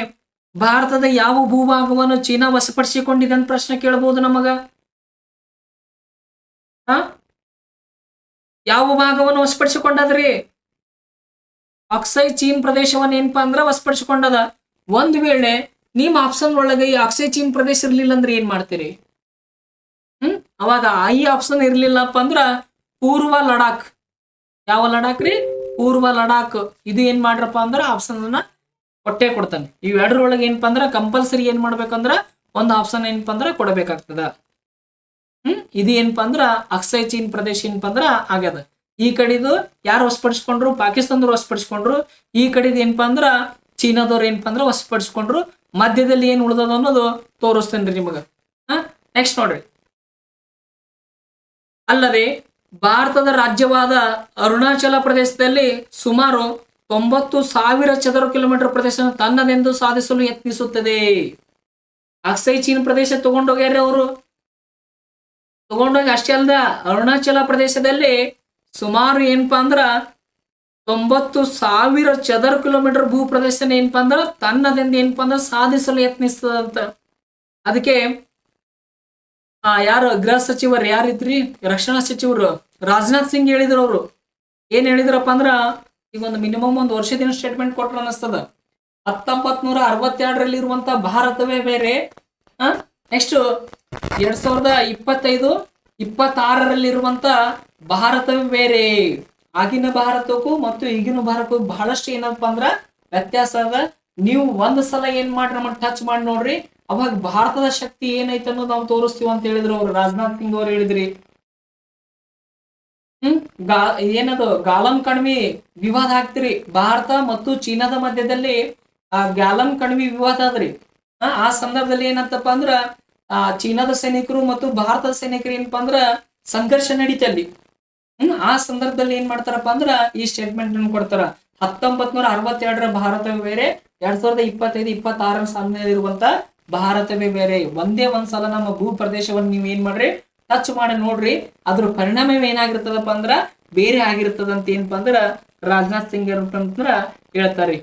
Speaker 1: ಭಾರತದ ಯಾವ ಭೂಭಾಗವನ್ನು ಚೀನಾ ವಶಪಡಿಸಿಕೊಂಡಿದೆ ಅಂತ ಪ್ರಶ್ನೆ ಕೇಳಬಹುದು ನಮಗ. ಹಾ, ಯಾವ ಭಾಗವನ್ನು ವಶಪಡಿಸಿಕೊಂಡದ್ರಿ? ಅಕ್ಸೈ ಚೀನ್ ಪ್ರದೇಶವನ್ನ ಏನಪ್ಪಾ ಅಂದ್ರ ವಶಪಡಿಸಿಕೊಂಡದ. ಒಂದ್ ವೇಳೆ ನಿಮ್ ಆಪ್ಷನ್ ಒಳಗೆ ಈ ಅಕ್ಸೈ ಚೀನ್ ಪ್ರದೇಶ ಇರ್ಲಿಲ್ಲ ಅಂದ್ರೆ ಏನ್ ಮಾಡ್ತೀರಿ? ಅವಾಗ ಈ ಆಪ್ಷನ್ ಇರ್ಲಿಲ್ಲಪ್ಪ ಅಂದ್ರ ಪೂರ್ವ ಲಡಾಖ್. ಯಾವ ಲಡಾಖ್ ರೀ? ಪೂರ್ವ ಲಡಾಖ್. ಇದು ಏನ್ ಮಾಡ್ರಪ್ಪ ಅಂದ್ರ ಆಪ್ಷನ್ ಅನ್ನ ಕೊಟ್ಟೆ ಕೊಡ್ತಾನೆ. ಇವೆರಡರೊಳಗೆ ಏನಪ್ಪಾ ಅಂದ್ರ ಕಂಪಲ್ಸರಿ ಏನ್ ಮಾಡ್ಬೇಕಂದ್ರ ಒಂದು ಆಪ್ಷನ್ ಏನಪ್ಪಾ ಅಂದ್ರ ಕೊಡಬೇಕಾಗ್ತದ. ಇದು ಏನಪ್ಪಾ ಅಂದ್ರ ಅಕ್ಸೈ ಚೀನ್ ಪ್ರದೇಶ ಏನಪ್ಪಾ ಅಂದ್ರ ಆಗ್ಯದ. ಈ ಕಡೆದು ಯಾರು ವಶಪಡಿಸ್ಕೊಂಡ್ರು? ಪಾಕಿಸ್ತಾನದವ್ರು ವಶಪಡಿಸ್ಕೊಂಡ್ರು. ಈ ಕಡೆದು ಏನಪ್ಪಾ ಅಂದ್ರ ಚೀನಾದವ್ರು ಏನಪ್ಪಾ ಅಂದ್ರ ವಶಪಡಿಸ್ಕೊಂಡ್ರು. ಮಧ್ಯದಲ್ಲಿ ಏನ್ ಉಳ್ದದ ಅನ್ನೋದು ತೋರಿಸ್ತೇನ್ರಿ ನಿಮಗ. ನೆಕ್ಸ್ಟ್ ನೋಡ್ರಿ. ಅಲ್ಲದೆ ಭಾರತದ ರಾಜ್ಯವಾದ ಅರುಣಾಚಲ ಪ್ರದೇಶದಲ್ಲಿ ಸುಮಾರು 90,000 ಚದರ ಕಿಲೋಮೀಟರ್ ಪ್ರದೇಶ ತನ್ನದೆಂದು ಸಾಧಿಸಲು ಯತ್ನಿಸುತ್ತದೆ. ಅಕ್ಸೈ ಚೀನ್ ಪ್ರದೇಶ ತಗೊಂಡೋಗ್ಯಾರ ಅವರು. ತಗೊಂಡೋಗಿ ಅಷ್ಟೇ ಅಲ್ದ, ಅರುಣಾಚಲ ಪ್ರದೇಶದಲ್ಲಿ ಸುಮಾರು ಏನಪ್ಪಾ ಅಂದ್ರ 90,000 ಚದರ ಕಿಲೋಮೀಟರ್ ಭೂ ಪ್ರದೇಶನ ಏನಪ್ಪಾ ಅಂದ್ರ ತನ್ನದೆಂದು ಏನಪ್ಪಾ ಅಂದ್ರ ಸಾಧಿಸಲು ಯತ್ನಿಸ್ತದಂತ. ಅದಕ್ಕೆ ಯಾರು ಗೃಹ ಸಚಿವರು ಯಾರಿದ್ರಿ? ರಕ್ಷಣಾ ಸಚಿವರು ರಾಜನಾಥ್ ಸಿಂಗ್ ಹೇಳಿದ್ರು. ಅವರು ಏನ್ ಹೇಳಿದ್ರಪ್ಪ ಅಂದ್ರ ಈಗ ಒಂದು ಮಿನಿಮಮ್ ಒಂದು ವರ್ಷದಿನ ಸ್ಟೇಟ್ಮೆಂಟ್ ಕೊಟ್ರ ಅನಿಸ್ತದ. 1962 ಇರುವಂತ ಭಾರತವೇ ಬೇರೆ, ನೆಕ್ಸ್ಟ್ 2025-26 ಇರುವಂತ ಭಾರತವೇ ಬೇರೆ. ಆಗಿನ ಭಾರತಕ್ಕೂ ಮತ್ತು ಈಗಿನ ಭಾರತಕ್ಕೂ ಬಹಳಷ್ಟು ಏನಪ್ಪ ಅಂದ್ರ ವ್ಯತ್ಯಾಸ ಅದ. ನೀವು ಒಂದ್ ಸಲ ಏನ್ ಮಾಡ್ರಿ ನಮ್ಮನ್ನ ಟಚ್ ಮಾಡಿ ನೋಡ್ರಿ, ಅವಾಗ ಭಾರತದ ಶಕ್ತಿ ಏನೈತೆ ಅನ್ನೋದು ನಾವು ತೋರಿಸ್ತೀವಿ ಅಂತ ಹೇಳಿದ್ರು ಅವ್ರು. ರಾಜನಾಥ್ ಸಿಂಗ್ ಅವ್ರು ಹೇಳಿದ್ರಿ. ಏನದು ಗಾಲಂ ಕಣಿವೆ ವಿವಾದ ಆಗ್ತಿರಿ. ಭಾರತ ಮತ್ತು ಚೀನಾದ ಮಧ್ಯದಲ್ಲಿ ಗಾಲಂ ಕಣಿವೆ ವಿವಾದ ಆದ್ರಿ. ಆ ಸಂದರ್ಭದಲ್ಲಿ ಏನಂತಪ್ಪ ಅಂದ್ರ ಚೀನಾದ ಸೈನಿಕರು ಮತ್ತು ಭಾರತದ ಸೈನಿಕರು ಏನಪ್ಪಾ ಅಂದ್ರ ಸಂಘರ್ಷ ನಡೀತಲ್ಲಿ. ಆ ಸಂದರ್ಭದಲ್ಲಿ ಏನ್ ಮಾಡ್ತಾರಪ್ಪ ಅಂದ್ರ ಈ ಸ್ಟೇಟ್ಮೆಂಟ್ ಅನ್ನು ಕೊಡ್ತಾರ. 1962 ಭಾರತವೇ ಬೇರೆ, 2025-26 ಸಾಲಿನಲ್ಲಿರುವಂತ ಭಾರತವೇ ಬೇರೆ. ಒಂದ್ಸಲ ನಮ್ಮ ಭೂ ಪ್ರದೇಶವನ್ನು ನೀವ್ ಏನ್ ಮಾಡ್ರಿ ಟಚ್ ಮಾಡಿ ನೋಡ್ರಿ, ಅದ್ರ ಪರಿಣಾಮ ಏನಾಗಿರ್ತದಪ್ಪ ಅಂದ್ರ ಬೇರೆ ಆಗಿರ್ತದಂತ ಏನಪ್ಪಾ ಅಂದ್ರ ರಾಜನಾಥ್ ಸಿಂಗ್ ಅಂತಂದ್ರ ಹೇಳ್ತಾರಿ.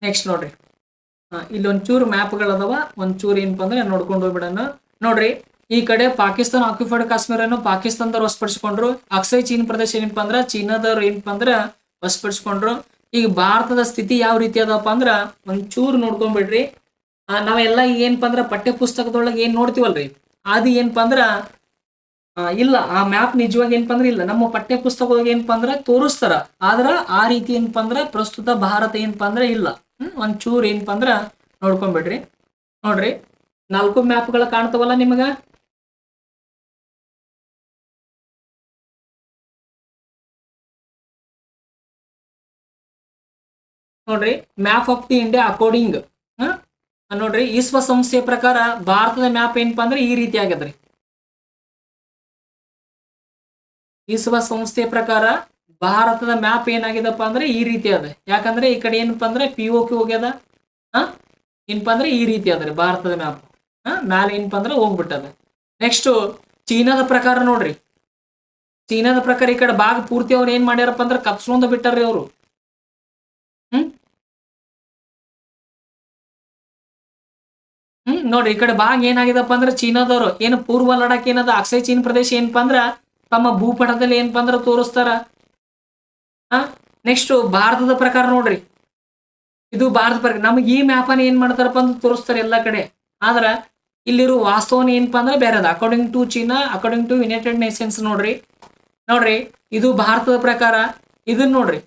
Speaker 1: ನೆಕ್ಸ್ಟ್ ನೋಡ್ರಿ, ಇಲ್ಲಿ ಒಂಚೂರು ಮ್ಯಾಪ್ಗಳದವ, ಒಂಚೂರು ಏನಪ್ಪಾ ಅಂದ್ರೆ ನೋಡ್ಕೊಂಡು ಹೋಗ್ಬಿಡೋಣ. ನೋಡ್ರಿ, ಈ ಕಡೆ ಪಾಕಿಸ್ತಾನ ಆಕ್ಯುಪೈಡ್ ಕಾಶ್ಮೀರನ್ನು ಪಾಕಿಸ್ತಾನದವ್ರು ವಶಪಡಿಸಿಕೊಂಡ್ರು. ಅಕ್ಸೈ ಚೀನ್ ಪ್ರದೇಶ ಏನಪ್ಪಾ ಅಂದ್ರ ಚೀನಾದವ್ರು ಏನಪ್ಪಾ ಅಂದ್ರ ವಶಪಡಿಸಿಕೊಂಡ್ರು. ಈಗ ಭಾರತದ ಸ್ಥಿತಿ ಯಾವ ರೀತಿ ಅದಪ್ಪ ಅಂದ್ರ ಒಂಚೂರು ನೋಡ್ಕೊಂಡ್ಬಿಡ್ರಿ. ನಾವೆಲ್ಲ ಏನಪ್ಪಾ ಅಂದ್ರ ಪಠ್ಯ ಪುಸ್ತಕದೊಳಗೆ ಏನ್ ನೋಡ್ತೀವಲ್ರಿ, ಅದು ಏನಪ್ಪಾ ಅಂದ್ರ ಇಲ್ಲ, ಆ ಮ್ಯಾಪ್ ನಿಜವಾಗಿ ಏನಪ್ಪಾ ಅಂದ್ರ ಇಲ್ಲ. ನಮ್ಮ ಪಠ್ಯ ಪುಸ್ತಕದೊಳಗೆ ಏನಪ್ಪಾ ಅಂದ್ರ ತೋರಿಸ್ತಾರ, ಆದ್ರ ಆ ರೀತಿ ಏನಪ್ಪಾ ಅಂದ್ರ ಪ್ರಸ್ತುತ ಭಾರತ ಏನಪ್ಪಾ ಅಂದ್ರ ಇಲ್ಲ. ಒಂಚೂರು ಏನಪ್ಪಾ ಅಂದ್ರ ನೋಡ್ಕೊಂಡ್ಬಿಡ್ರಿ. ನೋಡ್ರಿ, 4 ಮ್ಯಾಪ್ಗಳು ಕಾಣ್ತವಲ್ಲ ನಿಮಗ. ನೋಡ್ರಿ, map of the India according ನೋಡ್ರಿ ವಿಶ್ವಸಂಸ್ಥೆಯ ಪ್ರಕಾರ ಭಾರತದ ಮ್ಯಾಪ್ ಏನಪ್ಪಾ ಅಂದ್ರೆ ಈ ರೀತಿ ಆಗ್ಯದ್ರಿ. ವಿಶ್ವಸಂಸ್ಥೆಯ ಪ್ರಕಾರ ಭಾರತದ ಮ್ಯಾಪ್ ಏನಾಗಿದಪ್ಪ ಅಂದ್ರೆ ಈ ರೀತಿ ಅದ. ಯಾಕಂದ್ರೆ ಈ ಕಡೆ ಏನಪ್ಪಾ ಅಂದ್ರೆ POQ ಹೋಗ್ಯದ. ಏನಪ್ಪಾ ಅಂದ್ರೆ ಈ ರೀತಿ ಅದ್ರಿ ಭಾರತದ ಮ್ಯಾಪ್. ಮ್ಯಾಲ ಏನಪ್ಪಾ ಅಂದ್ರೆ ಹೋಗ್ಬಿಟ್ಟದ. ನೆಕ್ಸ್ಟ್ ಚೀನಾದ ಪ್ರಕಾರ ನೋಡ್ರಿ, ಚೀನಾದ ಪ್ರಕಾರ ಈ ಕಡೆ ಭಾಗ ಪೂರ್ತಿ ಅವ್ರು ಏನ್ ಮಾಡ್ಯಾರಪ್ಪ ಅಂದ್ರೆ ಕಪ್ಸ್ಕೊಂಡ್ ಬಿಟ್ಟಾರ್ರಿ ಅವರು. ನೋಡ್ರಿ, ಈ ಕಡೆ ಭಾಗ ಏನಾಗಿದಪ್ಪ ಅಂದ್ರೆ ಚೀನಾದವರು ಏನು ಪೂರ್ವ ಲಡಾಖ್ ಏನದ ಅಕ್ಸೈ ಚೀನ್ ಪ್ರದೇಶ ಏನಪ್ಪಾ ಅಂದ್ರ ತಮ್ಮ ಭೂಪಟದಲ್ಲಿ ಏನಪ್ಪಾ ಅಂದ್ರ ತೋರಿಸ್ತಾರ. ನೆಕ್ಸ್ಟ್ ಭಾರತದ ಪ್ರಕಾರ ನೋಡ್ರಿ, ಇದು ಭಾರತ ನಮಗೆ ಈ ಮ್ಯಾಪನ್ನ ಏನ್ ಮಾಡ್ತಾರಪ್ಪ ಅಂತ ತೋರಿಸ್ತಾರೆ ಎಲ್ಲಾ ಕಡೆ. ಆದ್ರ ಇಲ್ಲಿರೋ ವಾಸ್ತವನ ಏನಪ್ಪಾ ಅಂದ್ರೆ ಬೇರೆ ಅದ. According to China, according to United Nations ನೋಡ್ರಿ, ಇದು ಭಾರತದ ಪ್ರಕಾರ. ಇದನ್ನ ನೋಡ್ರಿ,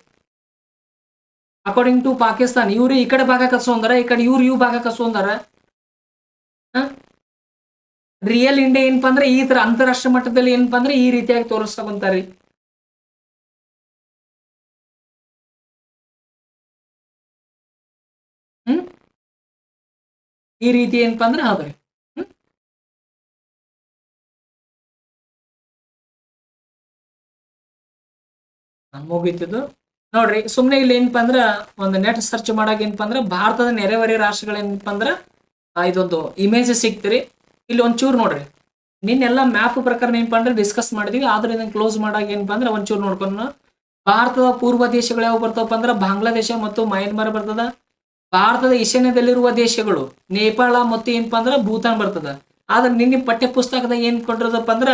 Speaker 1: ಅಕಾರ್ಡಿಂಗ್ ಟು ಪಾಕಿಸ್ತಾನ್, ಇವ್ರು ಈ ಕಡೆ ಭಾಗ ಕಸ್ಕೊಂಡಾರ, ಈ ಕಡೆ ಇವ್ರು ಭಾಗ ಕಸ್ಕೊಂಡಾರ. ರಿಯಲ್ ಇಂಡಿಯಾ ಏನಪ್ಪಾ ಅಂದ್ರೆ ಈ ತರ ಅಂತಾರಾಷ್ಟ್ರೀಯ ಮಟ್ಟದಲ್ಲಿ ಏನಪ್ಪಾ ಅಂದ್ರೆ ಈ ರೀತಿಯಾಗಿ ತೋರಿಸ್ಕೊಂತಾರಿ. ಈ ರೀತಿ ಏನಪ್ಪಾ ಅಂದ್ರೆ ಹೌದ್ರಿ. ಮುಗೀತಿದ್ದು ನೋಡ್ರಿ. ಸುಮ್ನೆ ಇಲ್ಲಿ ಏನಪ್ಪಾ ಅಂದ್ರ ಒಂದು ನೆಟ್ ಸರ್ಚ್ ಮಾಡಾಕ ಏನಪ್ಪಾ ಅಂದ್ರ ಭಾರತದ ನೆರೆಹೊರೆ ರಾಷ್ಟ್ರಗಳ ಏನಪ್ಪಾ ಅಂದ್ರ ಇದೊಂದು ಇಮೇಜ್ ಸಿಗ್ತೀರಿ. ಇಲ್ಲಿ ಒಂಚೂರು ನೋಡ್ರಿ, ನಿನ್ನೆಲ್ಲ ಮ್ಯಾಪ್ ಪ್ರಕಾರ ಏನಪ್ಪಾ ಅಂದ್ರೆ ಡಿಸ್ಕಸ್ ಮಾಡಿದೀವಿ. ಆದ್ರೆ ಇದನ್ನ ಕ್ಲೋಸ್ ಮಾಡಾಕ ಏನಪ್ಪಾ ಅಂದ್ರೆ ಒಂಚೂರು ನೋಡ್ಕೊಂಡು, ಭಾರತದ ಪೂರ್ವ ದೇಶಗಳು ಯಾವ ಬರ್ತಾವಪ್ಪ ಅಂದ್ರ ಬಾಂಗ್ಲಾದೇಶ ಮತ್ತು ಮಯನ್ಮಾರ್ ಬರ್ತದ. ಭಾರತದ ಈಶಾನ್ಯದಲ್ಲಿರುವ ದೇಶಗಳು ನೇಪಾಳ ಮತ್ತು ಏನಪ್ಪಾ ಅಂದ್ರ ಭೂತಾನ್ ಬರ್ತದ. ಆದ್ರೆ ನಿನ್ನೆ ಪಠ್ಯ ಪುಸ್ತಕದಾಗ ಏನ್ ಕೊಟ್ಟಿರೋದಪ್ಪ ಅಂದ್ರ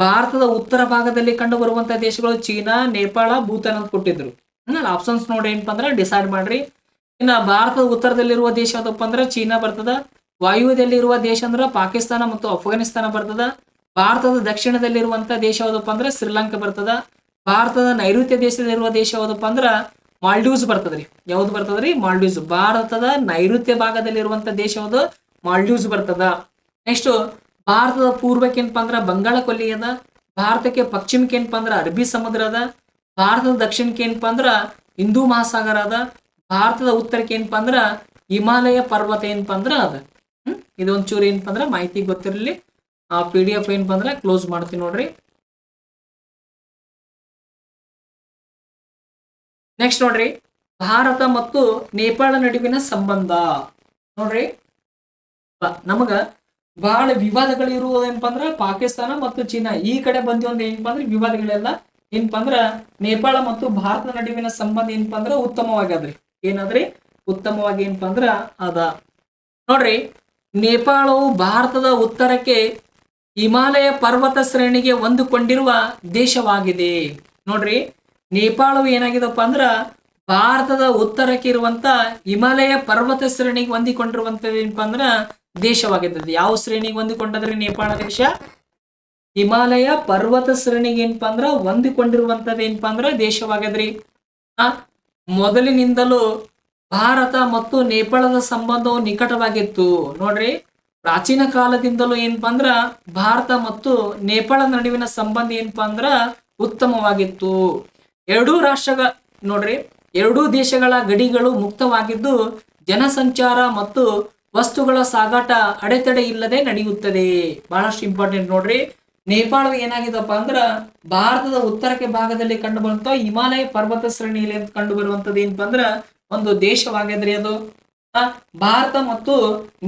Speaker 1: ಭಾರತದ ಉತ್ತರ ಭಾಗದಲ್ಲಿ ಕಂಡು ಬರುವಂತಹ ದೇಶಗಳು ಚೀನಾ, ನೇಪಾಳ, ಭೂತಾನ್ ಅಂತ ಕೊಟ್ಟಿದ್ರು. ಆಪ್ಷನ್ಸ್ ನೋಡಿ ಏನಪ್ಪಾ ಅಂದ್ರ ಡಿಸೈಡ್ ಮಾಡ್ರಿ. ಇನ್ನ ಭಾರತದ ಉತ್ತರದಲ್ಲಿರುವ ದೇಶ ಯಾವ್ದಪ್ಪ ಅಂದ್ರ ಚೀನಾ ಬರ್ತದ. ವಾಯುವ್ಯದಲ್ಲಿರುವ ದೇಶ ಅಂದ್ರ ಪಾಕಿಸ್ತಾನ ಮತ್ತು ಅಫ್ಘಾನಿಸ್ತಾನ ಬರ್ತದ. ಭಾರತದ ದಕ್ಷಿಣದಲ್ಲಿರುವಂತಹ ದೇಶ ಯಾವ್ದಪ್ಪ ಅಂದ್ರ ಶ್ರೀಲಂಕಾ ಬರ್ತದ. ಭಾರತದ ನೈಋತ್ಯ ದೇಶದಲ್ಲಿರುವ ದೇಶ ಯಾವ್ದಪ್ಪ ಅಂದ್ರ ಮಾಲ್ಡೀವ್ಸ್ ಬರ್ತದ್ರಿ. ಯಾವ್ದು ಬರ್ತದ್ರಿ? ಮಾಲ್ಡೀವ್ಸ್. ಭಾರತದ ನೈಋತ್ಯ ಭಾಗದಲ್ಲಿರುವಂತ ದೇಶ ಯಾವ್ದು? ಮಾಲ್ಡೀವ್ಸ್ ಬರ್ತದ. ನೆಕ್ಸ್ಟ್ ಭಾರತದ ಪೂರ್ವಕ್ಕೆ ಏನಪ್ಪಾ ಅಂದ್ರ ಬಂಗಾಳ ಕೊಲ್ಲಿ ಅದ. ಭಾರತಕ್ಕೆ ಪಶ್ಚಿಮಕ್ಕೆ ಏನಪ್ಪಾ ಅಂದ್ರ ಅರಬ್ಬಿ ಸಮುದ್ರ ಅದ. ಭಾರತದ ದಕ್ಷಿಣಕ್ಕೆ ಏನಪ್ಪಾ ಅಂದ್ರ ಹಿಂದೂ ಮಹಾಸಾಗರ ಅದ. ಭಾರತದ ಉತ್ತರಕ್ಕೆ ಏನಪ್ಪಾ ಅಂದ್ರ ಹಿಮಾಲಯ ಪರ್ವತ ಏನಪ್ಪಾ ಅಂದ್ರ ಅದ. ಇದೊಂಚೂರು ಏನಪ್ಪಾ ಅಂದ್ರ ಮಾಹಿತಿ ಗೊತ್ತಿರಲಿ. ಆ PDF ಏನಪ್ಪಾ ಅಂದ್ರ ಕ್ಲೋಸ್ ಮಾಡ್ತೀನಿ ನೋಡ್ರಿ. ನೆಕ್ಸ್ಟ್ ನೋಡ್ರಿ, ಭಾರತ ಮತ್ತು ನೇಪಾಳ ನಡುವಿನ ಸಂಬಂಧ ನೋಡ್ರಿ. ನಮಗ ಬಹಳ ವಿವಾದಗಳು ಇರುವುದೇನಪ್ಪಾ ಅಂದ್ರ ಪಾಕಿಸ್ತಾನ ಮತ್ತು ಚೀನಾ ಈ ಕಡೆ ಬಂದಿ ಏನಪ್ಪಾ ಅಂದ್ರೆ ವಿವಾದಗಳೆಲ್ಲ ಏನಪ್ಪಾ ಅಂದ್ರ ನೇಪಾಳ ಮತ್ತು ಭಾರತದ ನಡುವಿನ ಸಂಬಂಧ ಏನಪ್ಪಾ ಅಂದ್ರ ಉತ್ತಮವಾಗದ್ರಿ. ಏನಾದ್ರಿ? ಉತ್ತಮವಾಗಿ ಏನಪ್ಪಾ ಅಂದ್ರ ಅದ ನೋಡ್ರಿ. ನೇಪಾಳವು ಭಾರತದ ಉತ್ತರಕ್ಕೆ ಹಿಮಾಲಯ ಪರ್ವತ ಶ್ರೇಣಿಗೆ ಹೊಂದಿಕೊಂಡಿರುವ ದೇಶವಾಗಿದೆ. ನೋಡ್ರಿ, ನೇಪಾಳವು ಏನಾಗಿದಪ್ಪ ಅಂದ್ರ ಭಾರತದ ಉತ್ತರಕ್ಕೆ ಇರುವಂತ ಹಿಮಾಲಯ ಪರ್ವತ ಶ್ರೇಣಿಗೆ ಹೊಂದಿಕೊಂಡಿರುವಂತದ್ದು ಏನಪ್ಪಾ ಅಂದ್ರ ದೇಶವಾಗಿರ್ತದೆ. ಯಾವ ಶ್ರೇಣಿಗೆ ಹೊಂದಿಕೊಂಡದ್ರಿ ನೇಪಾಳ ದೇಶ? ಹಿಮಾಲಯ ಪರ್ವತ ಶ್ರೇಣಿಗೆ ಏನಪ್ಪಾ ಅಂದ್ರ ಹೊಂದಿಕೊಂಡಿರುವಂತದ್ದು ಏನಪ್ಪಾ ಅಂದ್ರ ದೇಶವಾಗದ್ರಿ. ಮೊದಲಿನಿಂದಲೂ ಭಾರತ ಮತ್ತು ನೇಪಾಳದ ಸಂಬಂಧವು ನಿಕಟವಾಗಿತ್ತು. ನೋಡ್ರಿ, ಪ್ರಾಚೀನ ಕಾಲದಿಂದಲೂ ಏನಪ್ಪಾ ಅಂದ್ರ ಭಾರತ ಮತ್ತು ನೇಪಾಳ ನಡುವಿನ ಸಂಬಂಧ ಏನಪ್ಪಾ ಅಂದ್ರ ಉತ್ತಮವಾಗಿತ್ತು. ಎರಡೂ ರಾಷ್ಟ್ರಗಳ ನೋಡ್ರಿ, ಎರಡೂ ದೇಶಗಳ ಗಡಿಗಳು ಮುಕ್ತವಾಗಿದ್ದು ಜನಸಂಚಾರ ಮತ್ತು ವಸ್ತುಗಳ ಸಾಗಾಟ ಅಡೆತಡೆ ಇಲ್ಲದೆ ನಡೆಯುತ್ತದೆ. ಬಹಳಷ್ಟು ಇಂಪಾರ್ಟೆಂಟ್ ನೋಡ್ರಿ. ನೇಪಾಳ ಏನಾಗಿದಪ್ಪ ಅಂದ್ರ ಭಾರತದ ಉತ್ತರಕ್ಕೆ ಭಾಗದಲ್ಲಿ ಕಂಡು ಬರುವಂತ ಹಿಮಾಲಯ ಪರ್ವತ ಶ್ರೇಣಿಯಲ್ಲಿ ಕಂಡು ಬರುವಂತದ್ದು ಏನಪ್ಪಾ ಅಂದ್ರ ಒಂದು ದೇಶವಾಗ್ಯದ್ರಿ ಅದು. ಭಾರತ ಮತ್ತು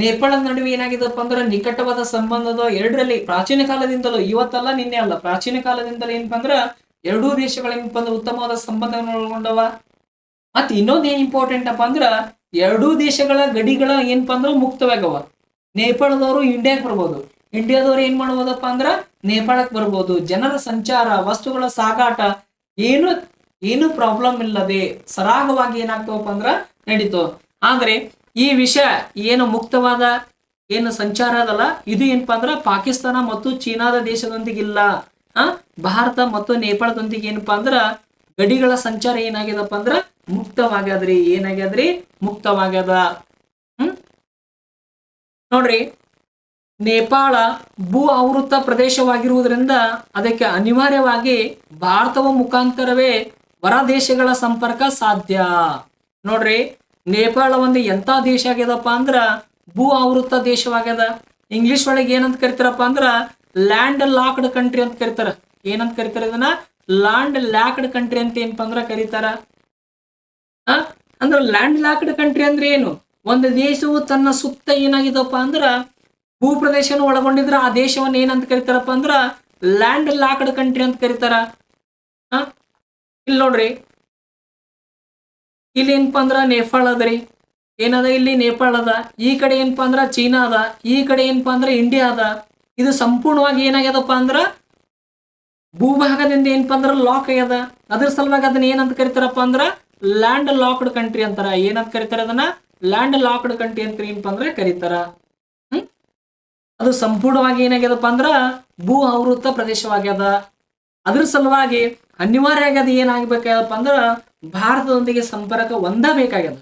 Speaker 1: ನೇಪಾಳದ ನಡುವೆ ಏನಾಗಿದಪ್ಪ ಅಂದ್ರ ನಿಕಟವಾದ ಸಂಬಂಧದ ಎರಡರಲ್ಲಿ ಪ್ರಾಚೀನ ಕಾಲದಿಂದಲೂ, ಇವತ್ತಲ್ಲ ನಿನ್ನೆ ಅಲ್ಲ, ಪ್ರಾಚೀನ ಕಾಲದಿಂದಲೂ ಏನಪ್ಪಾ ಅಂದ್ರ ಎರಡೂ ದೇಶಗಳ ಏನಪ್ಪಾ ಅಂದ್ರ ಉತ್ತಮವಾದ ಸಂಬಂಧವನ್ನು ಒಳಗೊಂಡವ. ಮತ್ ಇನ್ನೊಂದ್ ಏನ್ ಇಂಪಾರ್ಟೆಂಟ್ ಅಪ್ಪ ಅಂದ್ರ ಎರಡೂ ದೇಶಗಳ ಗಡಿಗಳ ಏನಪ್ಪಾ ಅಂದ್ರ ಮುಕ್ತವಾಗವ. ನೇಪಾಳದವರು ಇಂಡಿಯಾಕ್ ಬರ್ಬೋದು, ಇಂಡಿಯಾದವ್ರು ಏನ್ ಮಾಡ್ಬೋದಪ್ಪ ಅಂದ್ರ ನೇಪಾಳಕ್ ಬರ್ಬೋದು. ಜನರ ಸಂಚಾರ, ವಸ್ತುಗಳ ಸಾಗಾಟ ಏನು ಪ್ರಾಬ್ಲಮ್ ಇಲ್ಲದೆ ಸರಾಗವಾಗಿ ಏನಾಗ್ತವಪ್ಪ ಅಂದ್ರ ನಡೀತು. ಆದ್ರೆ ಈ ವಿಷಯ ಏನು ಮುಕ್ತವಾದ ಏನು ಸಂಚಾರ ಅದಲ್ಲ, ಇದು ಏನಪ್ಪಾ ಅಂದ್ರ ಪಾಕಿಸ್ತಾನ ಮತ್ತು ಚೀನಾದ ದೇಶದೊಂದಿಗಿಲ್ಲ. ಭಾರತ ಮತ್ತು ನೇಪಾಳದೊಂದಿಗೆ ಏನಪ್ಪಾ ಅಂದ್ರ ಗಡಿಗಳ ಸಂಚಾರ ಏನಾಗ್ಯದಪ್ಪ ಅಂದ್ರ ಮುಕ್ತವಾಗ್ಯದ್ರಿ. ಏನಾಗ್ಯದ್ರಿ? ಮುಕ್ತವಾಗ್ಯದ. ನೋಡ್ರಿ, ನೇಪಾಳ ಭೂ ಆವೃತ ಪ್ರದೇಶವಾಗಿರುವುದರಿಂದ ಅದಕ್ಕೆ ಅನಿವಾರ್ಯವಾಗಿ ಭಾರತವ ಮುಖಾಂತರವೇ ಹೊರ ದೇಶಗಳ ಸಂಪರ್ಕ ಸಾಧ್ಯ. ನೋಡ್ರಿ, ನೇಪಾಳ ಒಂದು ಎಂತ ದೇಶ ಆಗ್ಯದಪ್ಪ ಅಂದ್ರ ಭೂ ಆವೃತ ದೇಶವಾಗ್ಯದ. ಇಂಗ್ಲಿಷ್ ಒಳಗೆ ಏನಂತ ಕರಿತಾರಪ್ಪ ಅಂದ್ರ ಲ್ಯಾಂಡ್ ಲಾಕ್ಡ್ ಕಂಟ್ರಿ ಅಂತ ಕರಿತಾರ. ಏನಂತ ಕರಿತಾರ ಇದನ್ನ? ಲ್ಯಾಂಡ್ ಲಾಕ್ಡ್ ಕಂಟ್ರಿ ಅಂತ ಏನಪ್ಪ ಅಂದ್ರ ಕರೀತಾರ. ಅಂದ್ರ ಲ್ಯಾಂಡ್ ಲಾಕ್ಡ್ ಕಂಟ್ರಿ ಅಂದ್ರೆ ಏನು? ಒಂದು ದೇಶವು ತನ್ನ ಸುತ್ತ ಏನಾಗಿದಪ್ಪ ಅಂದ್ರ ಭೂ ಪ್ರದೇಶನ ಒಳಗೊಂಡಿದ್ರ ಆ ದೇಶವನ್ನ ಏನಂತ ಕರಿತಾರಪ್ಪ ಅಂದ್ರ ಲ್ಯಾಂಡ್ ಲಾಕ್ಡ್ ಕಂಟ್ರಿ ಅಂತ ಕರೀತಾರ. ಇಲ್ಲಿ ನೋಡ್ರಿ, ಇಲ್ಲಿ ಏನಪ್ಪಾ ಅಂದ್ರ ನೇಪಾಳ ಅದರಿ. ಏನದ? ಇಲ್ಲಿ ನೇಪಾಳ ಅದ. ಈ ಕಡೆ ಏನಪ್ಪಾ ಅಂದ್ರ ಚೀನಾ ಅದ. ಈ ಕಡೆ ಏನಪ್ಪಾ ಅಂದ್ರ ಇಂಡಿಯಾ ಅದ. ಇದು ಸಂಪೂರ್ಣವಾಗಿ ಏನಾಗ್ಯದಪ್ಪ ಅಂದ್ರ ಭೂಭಾಗದಿಂದ ಏನಪ್ಪಾ ಅಂದ್ರ ಲಾಕ್ ಆಗ್ಯದ. ಅದ್ರ ಸಲುವಾಗಿ ಅದನ್ನ ಏನಂತ ಕರಿತಾರಪ್ಪ ಅಂದ್ರ ಲ್ಯಾಂಡ್ ಲಾಕ್ಡ್ ಕಂಟ್ರಿ ಅಂತಾರ. ಏನಂತ ಕರೀತಾರ ಅದನ್ನ? ಲ್ಯಾಂಡ್ ಲಾಕ್ಡ್ ಕಂಟ್ರಿ ಅಂತ ಏನಪ್ಪಾ ಅಂದ್ರೆ ಕರೀತಾರ. ಅದು ಸಂಪೂರ್ಣವಾಗಿ ಏನಾಗ್ಯದಪ್ಪ ಅಂದ್ರ ಭೂ ಆವೃತ ಪ್ರದೇಶವಾಗ್ಯದ. ಅದ್ರ ಸಲುವಾಗಿ ಅನಿವಾರ್ಯ ಆಗ್ಯದ ಏನಾಗ್ಬೇಕಾಗ್ಯದಪ್ಪ ಅಂದ್ರ ಭಾರತದೊಂದಿಗೆ ಸಂಪರ್ಕ ಹೊಂದಬೇಕಾಗ್ಯದ.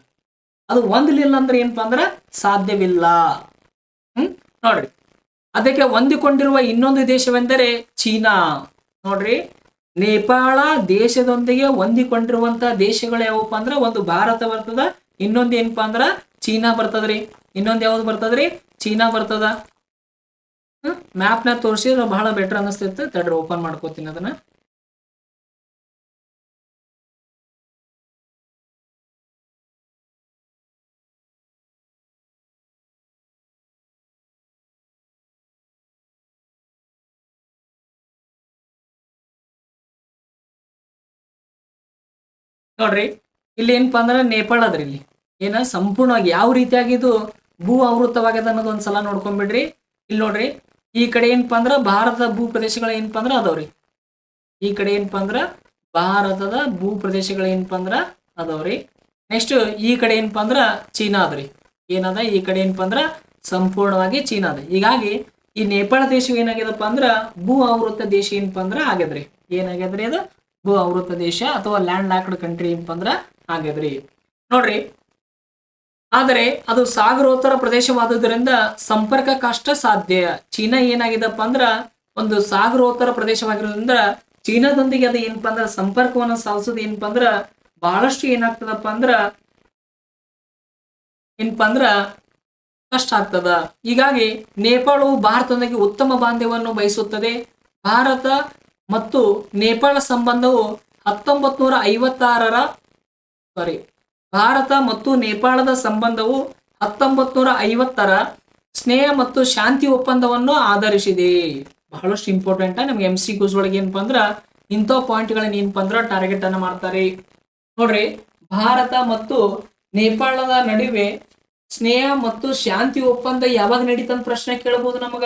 Speaker 1: ಅದು ಹೊಂದಲಿಲ್ಲ ಅಂದ್ರೆ ಏನಪ್ಪಾ ಅಂದ್ರ ಸಾಧ್ಯವಿಲ್ಲ. ನೋಡ್ರಿ, ಅದಕ್ಕೆ ಹೊಂದಿಕೊಂಡಿರುವ ಇನ್ನೊಂದು ದೇಶವೆಂದರೆ ಚೀನಾ. ನೋಡ್ರಿ, ನೇಪಾಳ ದೇಶದೊಂದಿಗೆ ಹೊಂದಿಕೊಂಡಿರುವಂತ ದೇಶಗಳು ಯಾವಪ್ಪ ಅಂದ್ರ ಒಂದು ಭಾರತ ಬರ್ತದ, ಇನ್ನೊಂದು ಏನಪ್ಪಾ ಅಂದ್ರ ಚೀನಾ ಬರ್ತದ್ರಿ. ಇನ್ನೊಂದು ಯಾವ್ದು ಬರ್ತದ್ರಿ? ಚೀನಾ ಬರ್ತದ. ಮ್ಯಾಪ್ ನ ತೋರಿಸಿದ್ರೆ ಬಹಳ ಬೆಟರ್ ಅನಿಸ್ತೈತೆ. ತಡ್ರಿ ಓಪನ್ ಮಾಡ್ಕೋತೀನಿ ಅದನ್ನ. ನೋಡ್ರಿ, ಇಲ್ಲಿ ಏನಪ್ಪಾ ಅಂದ್ರೆ ನೇಪಾಳ ಅದ್ರಿ. ಇಲ್ಲಿ ಏನ ಸಂಪೂರ್ಣವಾಗಿ ಯಾವ ರೀತಿಯಾಗಿ ಇದು ಭೂ ಆವೃತವಾಗ್ಯದ ಅನ್ನೋದು ಒಂದ್ಸಲ ನೋಡ್ಕೊಂಡ್ಬಿಡ್ರಿ. ಇಲ್ಲಿ ನೋಡ್ರಿ, ಈ ಕಡೆ ಏನಪ್ಪಾ ಅಂದ್ರ ಭಾರತದ ಭೂ ಪ್ರದೇಶಗಳು ಏನಪ್ಪಾ ಅಂದ್ರ ಅದಾವ್ರಿ. ಈ ಕಡೆ ಏನಪ್ಪಾ ಅಂದ್ರ ಭಾರತದ ಭೂ ಪ್ರದೇಶಗಳು ಏನಪ್ಪಾ ಅಂದ್ರ ಅದಾವ್ರಿ. ನೆಕ್ಸ್ಟ್ ಈ ಕಡೆ ಏನಪ್ಪಾ ಅಂದ್ರ ಚೀನಾ ಅದ್ರಿ. ಏನದ? ಈ ಕಡೆ ಏನಪ್ಪಾ ಅಂದ್ರ ಸಂಪೂರ್ಣವಾಗಿ ಚೀನಾ ಅದ. ಹೀಗಾಗಿ ಈ ನೇಪಾಳ ದೇಶ ಏನಾಗ್ಯದಪ್ಪ ಅಂದ್ರ ಭೂ ಆವೃತ ದೇಶ ಏನಪ್ಪಾ ಅಂದ್ರ ಆಗ್ಯದ್ರಿ. ಏನಾಗ್ಯದ್ರಿ? ಅದು ಭೂ ಆವೃತ ದೇಶ ಅಥವಾ ಲ್ಯಾಂಡ್ ಲಾಕ್ಡ್ ಕಂಟ್ರಿ ಏನಪ್ಪಾ ಅಂದ್ರ ಆಗ್ಯದ್ರಿ. ನೋಡ್ರಿ, ಆದರೆ ಅದು ಸಾಗರೋತ್ತರ ಪ್ರದೇಶವಾದುದರಿಂದ ಸಂಪರ್ಕ ಕಷ್ಟ ಸಾಧ್ಯ. ಚೀನಾ ಏನಾಗಿದಪ್ಪ ಅಂದ್ರ ಒಂದು ಸಾಗರೋತ್ತರ ಪ್ರದೇಶವಾಗಿರೋದ್ರಿಂದ ಚೀನಾದೊಂದಿಗೆ ಅದು ಏನಪ್ಪಾ ಅಂದ್ರ ಸಂಪರ್ಕವನ್ನು ಸಾಧಿಸೋದು ಏನಪ್ಪಾ ಅಂದ್ರ ಬಹಳಷ್ಟು ಏನಾಗ್ತದಪ್ಪ ಅಂದ್ರ ಏನಪ್ಪಾ ಅಂದ್ರ ಕಷ್ಟ ಆಗ್ತದ. ಹೀಗಾಗಿ ನೇಪಾಳವು ಭಾರತದೊಂದಿಗೆ ಉತ್ತಮ ಬಾಂಧವ್ಯವನ್ನು ಬಯಸುತ್ತದೆ. ಭಾರತ ಮತ್ತು ನೇಪಾಳ ಸಂಬಂಧವು 1956 ಭಾರತ ಮತ್ತು ನೇಪಾಳದ ಸಂಬಂಧವು 1950 ಸ್ನೇಹ ಮತ್ತು ಶಾಂತಿ ಒಪ್ಪಂದವನ್ನು ಆಧರಿಸಿದೆ. ಬಹಳಷ್ಟು ಇಂಪಾರ್ಟೆಂಟ್. ನಮ್ಗೆ MCQs ಒಳಗೆ ಏನಪ್ಪಾ ಅಂದ್ರ ಇಂಥ ಪಾಯಿಂಟ್ಗಳನ್ನ ಏನಪ್ಪಾ ಅಂದ್ರ ಟಾರ್ಗೆಟ್ ಅನ್ನ ಮಾಡ್ತಾರೆ. ನೋಡ್ರಿ, ಭಾರತ ಮತ್ತು ನೇಪಾಳದ ನಡುವೆ ಸ್ನೇಹ ಮತ್ತು ಶಾಂತಿ ಒಪ್ಪಂದ ಯಾವಾಗ ನಡೀತಂತ ಪ್ರಶ್ನೆ ಕೇಳಬಹುದು ನಮಗ.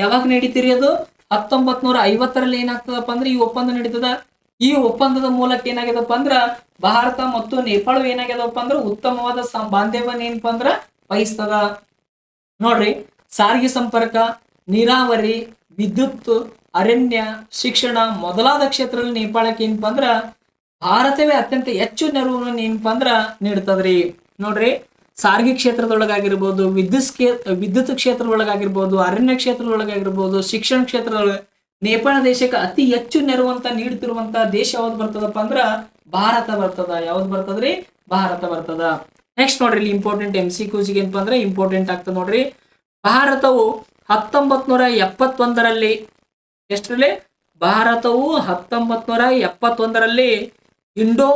Speaker 1: ಯಾವಾಗ ನಡೀತೀರಿ? ಅದು 1950 ಏನಾಗ್ತದಪ್ಪ ಅಂದ್ರೆ ಈ ಒಪ್ಪಂದ ನಡೀತದ. ಈ ಒಪ್ಪಂದದ ಮೂಲಕ ಏನಾಗ್ಯದಪ್ಪ ಅಂದ್ರ ಭಾರತ ಮತ್ತು ನೇಪಾಳ ಏನಾಗ್ಯದಪ್ಪ ಅಂದ್ರ ಉತ್ತಮವಾದ ಬಾಂಧವ್ಯನ ಏನಪ್ಪಾ ಅಂದ್ರ ವಹಿಸ್ತದ. ನೋಡ್ರಿ, ಸಾರಿಗೆ ಸಂಪರ್ಕ, ನೀರಾವರಿ, ವಿದ್ಯುತ್, ಅರಣ್ಯ, ಶಿಕ್ಷಣ ಮೊದಲಾದ ಕ್ಷೇತ್ರದಲ್ಲಿ ನೇಪಾಳಕ್ಕೆ ಏನಪ್ಪಾ ಅಂದ್ರ ಭಾರತವೇ ಅತ್ಯಂತ ಹೆಚ್ಚು ನೆರವನ್ನು ಏನಪ್ಪಾ ಅಂದ್ರ ನೀಡ್ತದ್ರಿ. ನೋಡ್ರಿ, ಸಾರಿಗೆ ಕ್ಷೇತ್ರದೊಳಗಾಗಿರ್ಬೋದು, ವಿದ್ಯುತ್ ಕ್ಷೇತ್ರದೊಳಗಾಗಿರ್ಬೋದು, ಅರಣ್ಯ ಕ್ಷೇತ್ರದೊಳಗಾಗಿರ್ಬೋದು, ಶಿಕ್ಷಣ ಕ್ಷೇತ್ರದೊಳಗ ನೇಪಾಳ ದೇಶಕ್ಕೆ ಅತಿ ಹೆಚ್ಚು ನೆರವಂತ ನೀಡ್ತಿರುವಂತ ದೇಶ ಯಾವ್ದು ಬರ್ತದಪ್ಪ ಅಂದ್ರ ಭಾರತ ಬರ್ತದ. ಯಾವ್ದು ಬರ್ತದ್ರಿ? ಭಾರತ ಬರ್ತದ. ನೆಕ್ಸ್ಟ್ ನೋಡ್ರಿ, ಇಲ್ಲಿ ಇಂಪಾರ್ಟೆಂಟ್ MCQs ಏನಪ್ಪಾ ಅಂದ್ರೆ ಇಂಪಾರ್ಟೆಂಟ್ ಆಗ್ತದೆ. ನೋಡ್ರಿ, ಭಾರತವು 1971 ಎಷ್ಟರಲ್ಲಿ? ಭಾರತವು 1971 ಇಂಡೋ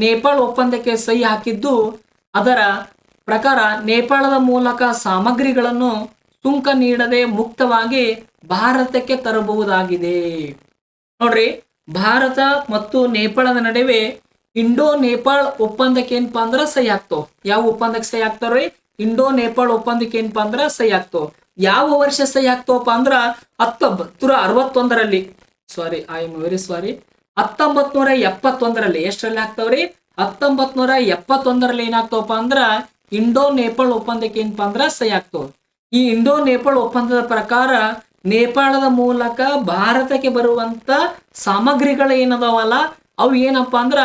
Speaker 1: ನೇಪಾಳ ಒಪ್ಪಂದಕ್ಕೆ ಸಹಿ ಹಾಕಿದ್ದು. ಅದರ ಪ್ರಕಾರ ನೇಪಾಳದ ಮೂಲಕ ಸಾಮಗ್ರಿಗಳನ್ನು ಸುಂಕ ನೀಡದೆ ಮುಕ್ತವಾಗಿ ಭಾರತಕ್ಕೆ ತರಬಹುದಾಗಿದೆ. ನೋಡ್ರಿ, ಭಾರತ ಮತ್ತು ನೇಪಾಳದ ನಡುವೆ ಇಂಡೋ ನೇಪಾಳ ಒಪ್ಪಂದಕ್ಕೆ ಏನಪ್ಪಾ ಅಂದ್ರ ಸಹಿ ಆಗ್ತಾವ. ಯಾವ ಒಪ್ಪಂದಕ್ಕೆ ಸಹಿ ಆಗ್ತಾವ್ರಿ? ಇಂಡೋ ನೇಪಾಳ ಒಪ್ಪಂದಕ್ಕೆ ಏನಪ್ಪಾ ಅಂದ್ರ ಸಹಿ ಆಗ್ತಾವ. ಯಾವ ವರ್ಷ ಸಹಿ ಆಗ್ತಾವಪ್ಪ ಅಂದ್ರ 1961 1971 ಎಷ್ಟರಲ್ಲಿ ಆಗ್ತಾವ್ರಿ? 1971 ಏನಾಗ್ತಾವಪ್ಪ ಅಂದ್ರ ಇಂಡೋ ನೇಪಾಳ ಒಪ್ಪಂದಕ್ಕೆ ಏನಪ್ಪಾ ಅಂದ್ರ ಸಹಿ ಆಗ್ತಾವ. ಈ ಇಂಡೋ ನೇಪಾಳ ಒಪ್ಪಂದದ ಪ್ರಕಾರ ನೇಪಾಳದ ಮೂಲಕ ಭಾರತಕ್ಕೆ ಬರುವಂತ ಸಾಮಗ್ರಿಗಳು ಏನದಾವಲ್ಲ ಅವು ಏನಪ್ಪಾ ಅಂದ್ರ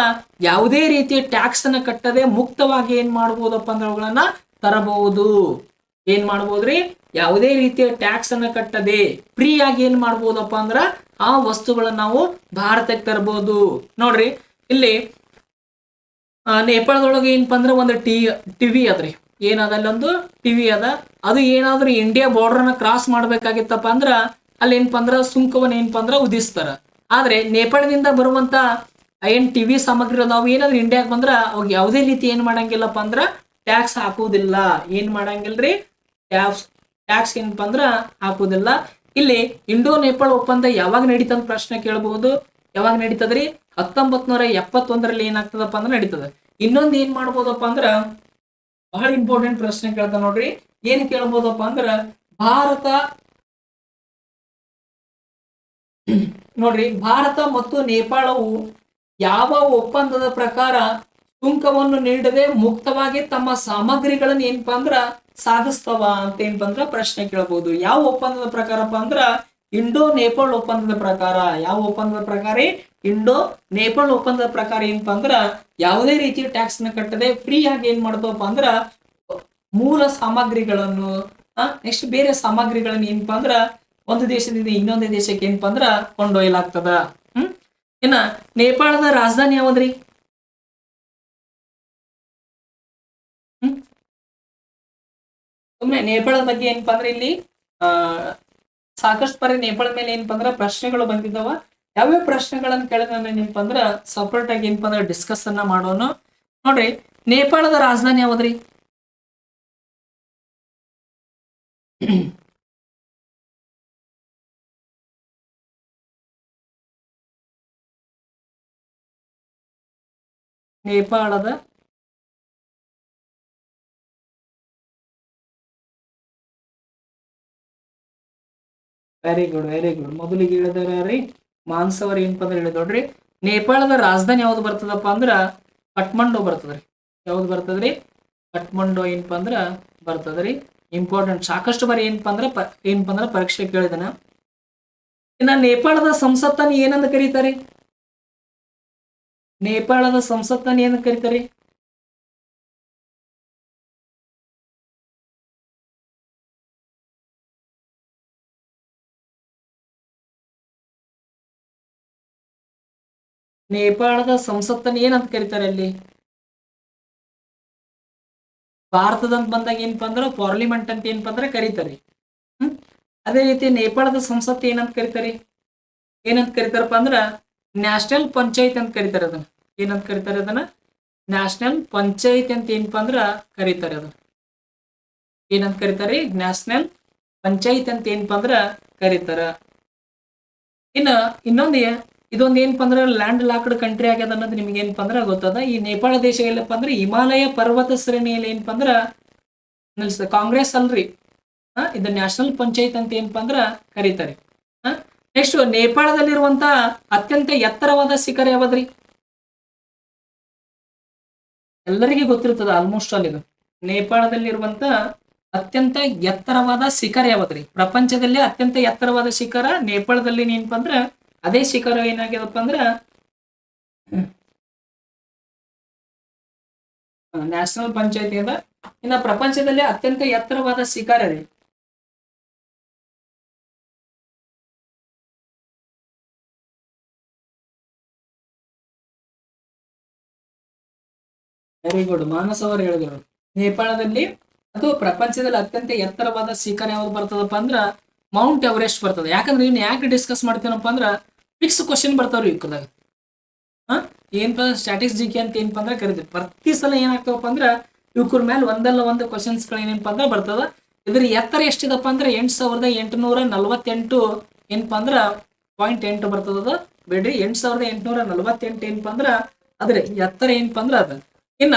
Speaker 1: ಯಾವುದೇ ರೀತಿಯ ಟ್ಯಾಕ್ಸ್ ಅನ್ನ ಕಟ್ಟದೆ ಮುಕ್ತವಾಗಿ ಏನ್ ಮಾಡ್ಬೋದಪ್ಪ ಅಂದ್ರ ಅವುಗಳನ್ನ ತರಬಹುದು. ಏನ್ ಮಾಡ್ಬೋದ್ರಿ? ಯಾವುದೇ ರೀತಿಯ ಟ್ಯಾಕ್ಸ್ ಅನ್ನ ಕಟ್ಟದೆ ಫ್ರೀ ಆಗಿ ಏನ್ ಮಾಡ್ಬೋದಪ್ಪ ಅಂದ್ರ ಆ ವಸ್ತುಗಳನ್ನ ನಾವು ಭಾರತಕ್ಕೆ ತರಬಹುದು. ನೋಡ್ರಿ, ಇಲ್ಲಿ ನೇಪಾಳದೊಳಗೆ ಏನಪ್ಪಾ ಅಂದ್ರ ಒಂದು ಟಿವಿ ಅದ್ರಿ. ಏನದ? ಅಲ್ಲೊಂದು ಟಿವಿ ಅದ. ಅದು ಏನಾದ್ರೂ ಇಂಡಿಯಾ ಬಾರ್ಡರ್ ನ ಕ್ರಾಸ್ ಮಾಡ್ಬೇಕಾಗಿತ್ತಪ್ಪ ಅಂದ್ರ ಅಲ್ಲಿ ಏನಪ್ಪಾ ಅಂದ್ರ ಸುಂಕವನ್ನ ಏನಪ್ಪಾ ಅಂದ್ರ ವಿಧಿಸ್ತಾರ. ಆದ್ರೆ ನೇಪಾಳದಿಂದ ಬರುವಂತ ಏನ್ ಟಿವಿ ಸಾಮಗ್ರಿ ಅದಾವ ಏನಾದ್ರು ಇಂಡಿಯಾಕ್ ಬಂದ್ರ ಅವಾಗ ಯಾವುದೇ ರೀತಿ ಏನ್ ಮಾಡಂಗಿಲ್ಲಪ್ಪ ಅಂದ್ರ ಟ್ಯಾಕ್ಸ್ ಹಾಕುವುದಿಲ್ಲ. ಏನ್ ಮಾಡಂಗಿಲ್ರಿ? ಟ್ಯಾಕ್ಸ್ ಏನಪ್ಪಾ ಅಂದ್ರ ಹಾಕುವುದಿಲ್ಲ. ಇಲ್ಲಿ ಇಂಡೋ ನೇಪಾಳ ಒಪ್ಪಂದ ಯಾವಾಗ ನಡೀತಂತ ಪ್ರಶ್ನೆ ಕೇಳಬಹುದು. ಯಾವಾಗ ನಡೀತದ್ರಿ? 1971 ಏನಾಗ್ತದಪ್ಪ ಅಂದ್ರ ನಡೀತದ. ಇನ್ನೊಂದು ಏನ್ ಮಾಡ್ಬೋದಪ್ಪ ಅಂದ್ರ ಬಹಳ ಇಂಪಾರ್ಟೆಂಟ್ ಪ್ರಶ್ನೆ ಕೇಳ್ತಾರ. ನೋಡ್ರಿ, ಏನ್ ಕೇಳ್ಬೋದಪ್ಪ ಅಂದ್ರ ಭಾರತ ಮತ್ತು ನೇಪಾಳವು ಯಾವ ಒಪ್ಪಂದದ ಪ್ರಕಾರ ಸುಂಕವನ್ನು ನೀಡದೆ ಮುಕ್ತವಾಗಿ ತಮ್ಮ ಸಾಮಗ್ರಿಗಳನ್ನ ಏನಪ್ಪಾ ಅಂದ್ರ ಸಾಗಿಸ್ತವ ಅಂತ ಏನಪ್ಪಾ ಅಂದ್ರ ಪ್ರಶ್ನೆ ಕೇಳಬಹುದು. ಯಾವ ಒಪ್ಪಂದದ ಪ್ರಕಾರಪ್ಪ ಅಂದ್ರ ಇಂಡೋ ನೇಪಾಳ್ ಒಪ್ಪಂದದ ಪ್ರಕಾರ. ಯಾವ ಒಪ್ಪಂದದ ಪ್ರಕಾರ? ಇಂಡೋ ನೇಪಾಳ್ ಒಪ್ಪಂದದ ಪ್ರಕಾರ ಏನಪ್ಪಾ ಅಂದ್ರ ಯಾವುದೇ ರೀತಿಯ ಟ್ಯಾಕ್ಸ್ ನ ಕಟ್ಟದೆ ಫ್ರೀ ಆಗಿ ಏನ್ ಮಾಡ್ತವಪ್ಪ ಅಂದ್ರ ಮೂಲ ಸಾಮಗ್ರಿಗಳನ್ನು ನೆಕ್ಸ್ಟ್ ಬೇರೆ ಸಾಮಗ್ರಿಗಳನ್ನ ಏನಪ್ಪಾ ಅಂದ್ರ ಒಂದು ದೇಶದಿಂದ ಇನ್ನೊಂದು ದೇಶಕ್ಕೆ ಏನಪ್ಪಾ ಅಂದ್ರ ಕೊಂಡೊಯ್ಯಲಾಗ್ತದ. ಇನ್ನ ನೇಪಾಳದ ರಾಜಧಾನಿ ಯಾವದ್ರಿ? ಸುಮ್ಮನೆ ನೇಪಾಳದ ಬಗ್ಗೆ ಏನಪ್ಪಾ ಅಂದ್ರೆ ಇಲ್ಲಿ ಸಾಕಷ್ಟು ಬಾರಿ ನೇಪಾಳದ ಮೇಲೆ ಏನಪ್ಪಾ ಅಂದ್ರ ಪ್ರಶ್ನೆಗಳು ಬಂದಿದ್ದಾವ. ಯಾವ್ಯಾವ ಪ್ರಶ್ನೆಗಳನ್ನ ಕೇಳಿದ ಏನಪ್ಪಾ ಅಂದ್ರ ಸಪರೇಟ್ ಆಗಿ ಏನಪ್ಪಾ ಅಂದ್ರ ಡಿಸ್ಕಸ್ ಅನ್ನ ಮಾಡೋಣ. ನೋಡ್ರಿ, ನೇಪಾಳದ ರಾಜಧಾನಿ ಯಾವದ್ರಿ? ನೇಪಾಳದ ವೆರಿ ಗುಡ್ ವೆರಿ ಗುಡ್. ಮೊದಲಿಗೆ ಹೇಳಿದ್ರಿ ಮಾನ್ಸವರ್ ಏನಪ್ಪ ಅಂದ್ರೆ ಹೇಳಿ ನೋಡ್ರಿ, ನೇಪಾಳದ ರಾಜಧಾನಿ ಯಾವ್ದು ಬರ್ತದಪ್ಪ ಅಂದ್ರ ಕಠ್ಮಂಡು ಬರ್ತದ್ರಿ. ಯಾವ್ದು ಬರ್ತದ್ರಿ? ಕಠ್ಮಂಡು ಏನಪ್ಪ ಅಂದ್ರ ಬರ್ತದ್ರಿ. ಇಂಪಾರ್ಟೆಂಟ್, ಸಾಕಷ್ಟು ಬಾರಿ ಏನಪ್ಪ ಅಂದ್ರ ಪರೀಕ್ಷೆ ಕೇಳಿದನ. ಇನ್ನ ನೇಪಾಳದ ಸಂಸತ್ತನ್ನು ಏನಂತ ಕರೀತಾರೆ? ನೇಪಾಳದ ಸಂಸತ್ತನ್ನು ಏನಂತ ಕರೀತಾರೆ? ನೇಪಾಳದ ಸಂಸತ್ತನ್ನು ಏನಂತ ಕರೀತಾರೆ? ಅಲ್ಲಿ ಭಾರತದಂತ ಬಂದಾಗ ಏನಪ್ಪಾ ಅಂದ್ರ ಪಾರ್ಲಿಮೆಂಟ್ ಅಂತ ಏನಪ್ಪಾ ಅಂದ್ರೆ ಕರೀತಾರೆ. ಅದೇ ರೀತಿ ನೇಪಾಳದ ಸಂಸತ್ತು ಏನಂತ ಕರೀತಾರೆ? ಏನಂತ ಕರೀತಾರಪ್ಪ ಅಂದ್ರ ನ್ಯಾಷನಲ್ ಪಂಚಾಯತ್ ಅಂತ ಕರೀತಾರೆ ಅದನ್ನ. ಏನಂತ ಕರೀತಾರೆ ಅದನ್ನ? ನ್ಯಾಷನಲ್ ಪಂಚಾಯತ್ ಅಂತ ಏನಪ್ಪಾ ಅಂದ್ರ ಕರೀತಾರೆ ಅದನ್ನ. ಏನಂತ ಕರೀತಾರೆ? ನ್ಯಾಷನಲ್ ಪಂಚಾಯತ್ ಅಂತ ಏನಪ್ಪಾ ಅಂದ್ರ ಕರೀತಾರ. ಇನ್ನ ಇನ್ನೊಂದು ಇದೊಂದು ಏನಪ್ಪಾ ಅಂದ್ರ ಲ್ಯಾಂಡ್ ಲಾಕ್ಡ್ ಕಂಟ್ರಿ ಆಗ್ಯದ ಅನ್ನೋದು ನಿಮ್ಗೆ ಏನಪ್ಪಾ ಅಂದ್ರ ಗೊತ್ತದ. ಈ ನೇಪಾಳ ದೇಶ ಎಲ್ಲಪ್ಪ ಅಂದ್ರೆ ಹಿಮಾಲಯ ಪರ್ವತ ಶ್ರೇಣಿಯಲ್ಲಿ ಏನಪ್ಪಾ ಅಂದ್ರ ಕಾಂಗ್ರೆಸ್ ಅಲ್ರಿ, ಇದು ನ್ಯಾಷನಲ್ ಪಂಚಾಯತ್ ಅಂತ ಏನಪ್ಪಾ ಅಂದ್ರ ಕರೀತಾರೆ. ನೆಕ್ಸ್ಟ್, ನೇಪಾಳದಲ್ಲಿರುವಂತ ಅತ್ಯಂತ ಎತ್ತರವಾದ ಶಿಖರ ಯಾವದ್ರಿ? ಎಲ್ಲರಿಗೂ ಗೊತ್ತಿರ್ತದ ಆಲ್ಮೋಸ್ಟ್ ಆಲ್. ಇದು ನೇಪಾಳದಲ್ಲಿರುವಂತ ಅತ್ಯಂತ ಎತ್ತರವಾದ ಶಿಖರ ಯಾವದ್ರಿ? ಪ್ರಪಂಚದಲ್ಲಿ ಅತ್ಯಂತ ಎತ್ತರವಾದ ಶಿಖರ ನೇಪಾಳದಲ್ಲಿ ಏನಪ್ಪಾ ಅಂದ್ರ ಅದೇ ಶಿಖರ ಏನಾಗ್ಯದಪ್ಪ ಅಂದ್ರ ನ್ಯಾಷನಲ್ ಪಂಚಾಯತ್ ಅದ. ಇನ್ನ ಪ್ರಪಂಚದಲ್ಲಿ ಅತ್ಯಂತ ಎತ್ತರವಾದ ಶಿಖರ ರೀ. ವೆರಿ ಗುಡ್, ಮಾನಸ್ ಅವರು ಹೇಳಿದ್ರು ನೇಪಾಳದಲ್ಲಿ ಅದು ಪ್ರಪಂಚದಲ್ಲಿ ಅತ್ಯಂತ ಎತ್ತರವಾದ ಶಿಖರ ಯಾವ್ದು ಬರ್ತದಪ್ಪ ಅಂದ್ರ ಮೌಂಟ್ ಎವರೆಸ್ಟ್ ಬರ್ತದೆ. ಯಾಕಂದ್ರೆ ಇವ್ನು ಯಾಕೆ ಡಿಸ್ಕಸ್ ಮಾಡ್ತೀನಪ್ಪ ಅಂದ್ರ ಫಿಕ್ಸ್ ಕ್ವಶನ್ ಬರ್ತಾವ್ರಿ ಇಕ್ಕದಾಗ. ಏನಪ್ಪ ಸ್ಟ್ಯಾಟಿಕ್ಸ್ ಜಿ ಕೆ ಅಂತ ಏನಪ್ಪಾ ಅಂದ್ರೆ ಕರಿತೀವಿ. ಪ್ರತಿ ಸಲ ಏನಾಗ್ತಾವಪ್ಪ ಅಂದ್ರ ಇವ್ರ ಮೇಲೆ ಒಂದಲ್ಲ ಒಂದು ಕ್ವಶನ್ಸ್ ಗಳು ಏನಪ್ಪಾ ಅಂದ್ರೆ ಬರ್ತದ. ಇದ್ರ ಎತ್ತರ ಎಷ್ಟಿದಪ್ಪ ಅಂದ್ರೆ 8848 ಏನಪ್ಪಾ ಅಂದ್ರ 0.8 ಬರ್ತದ. ಬೇಡ್ರಿ, 8848 ಏನಪ್ಪಾ ಅಂದ್ರ ಅದ್ರ ಎತ್ತರ ಏನಪ್ಪಾ ಅಂದ್ರ ಅದ. ಇನ್ನ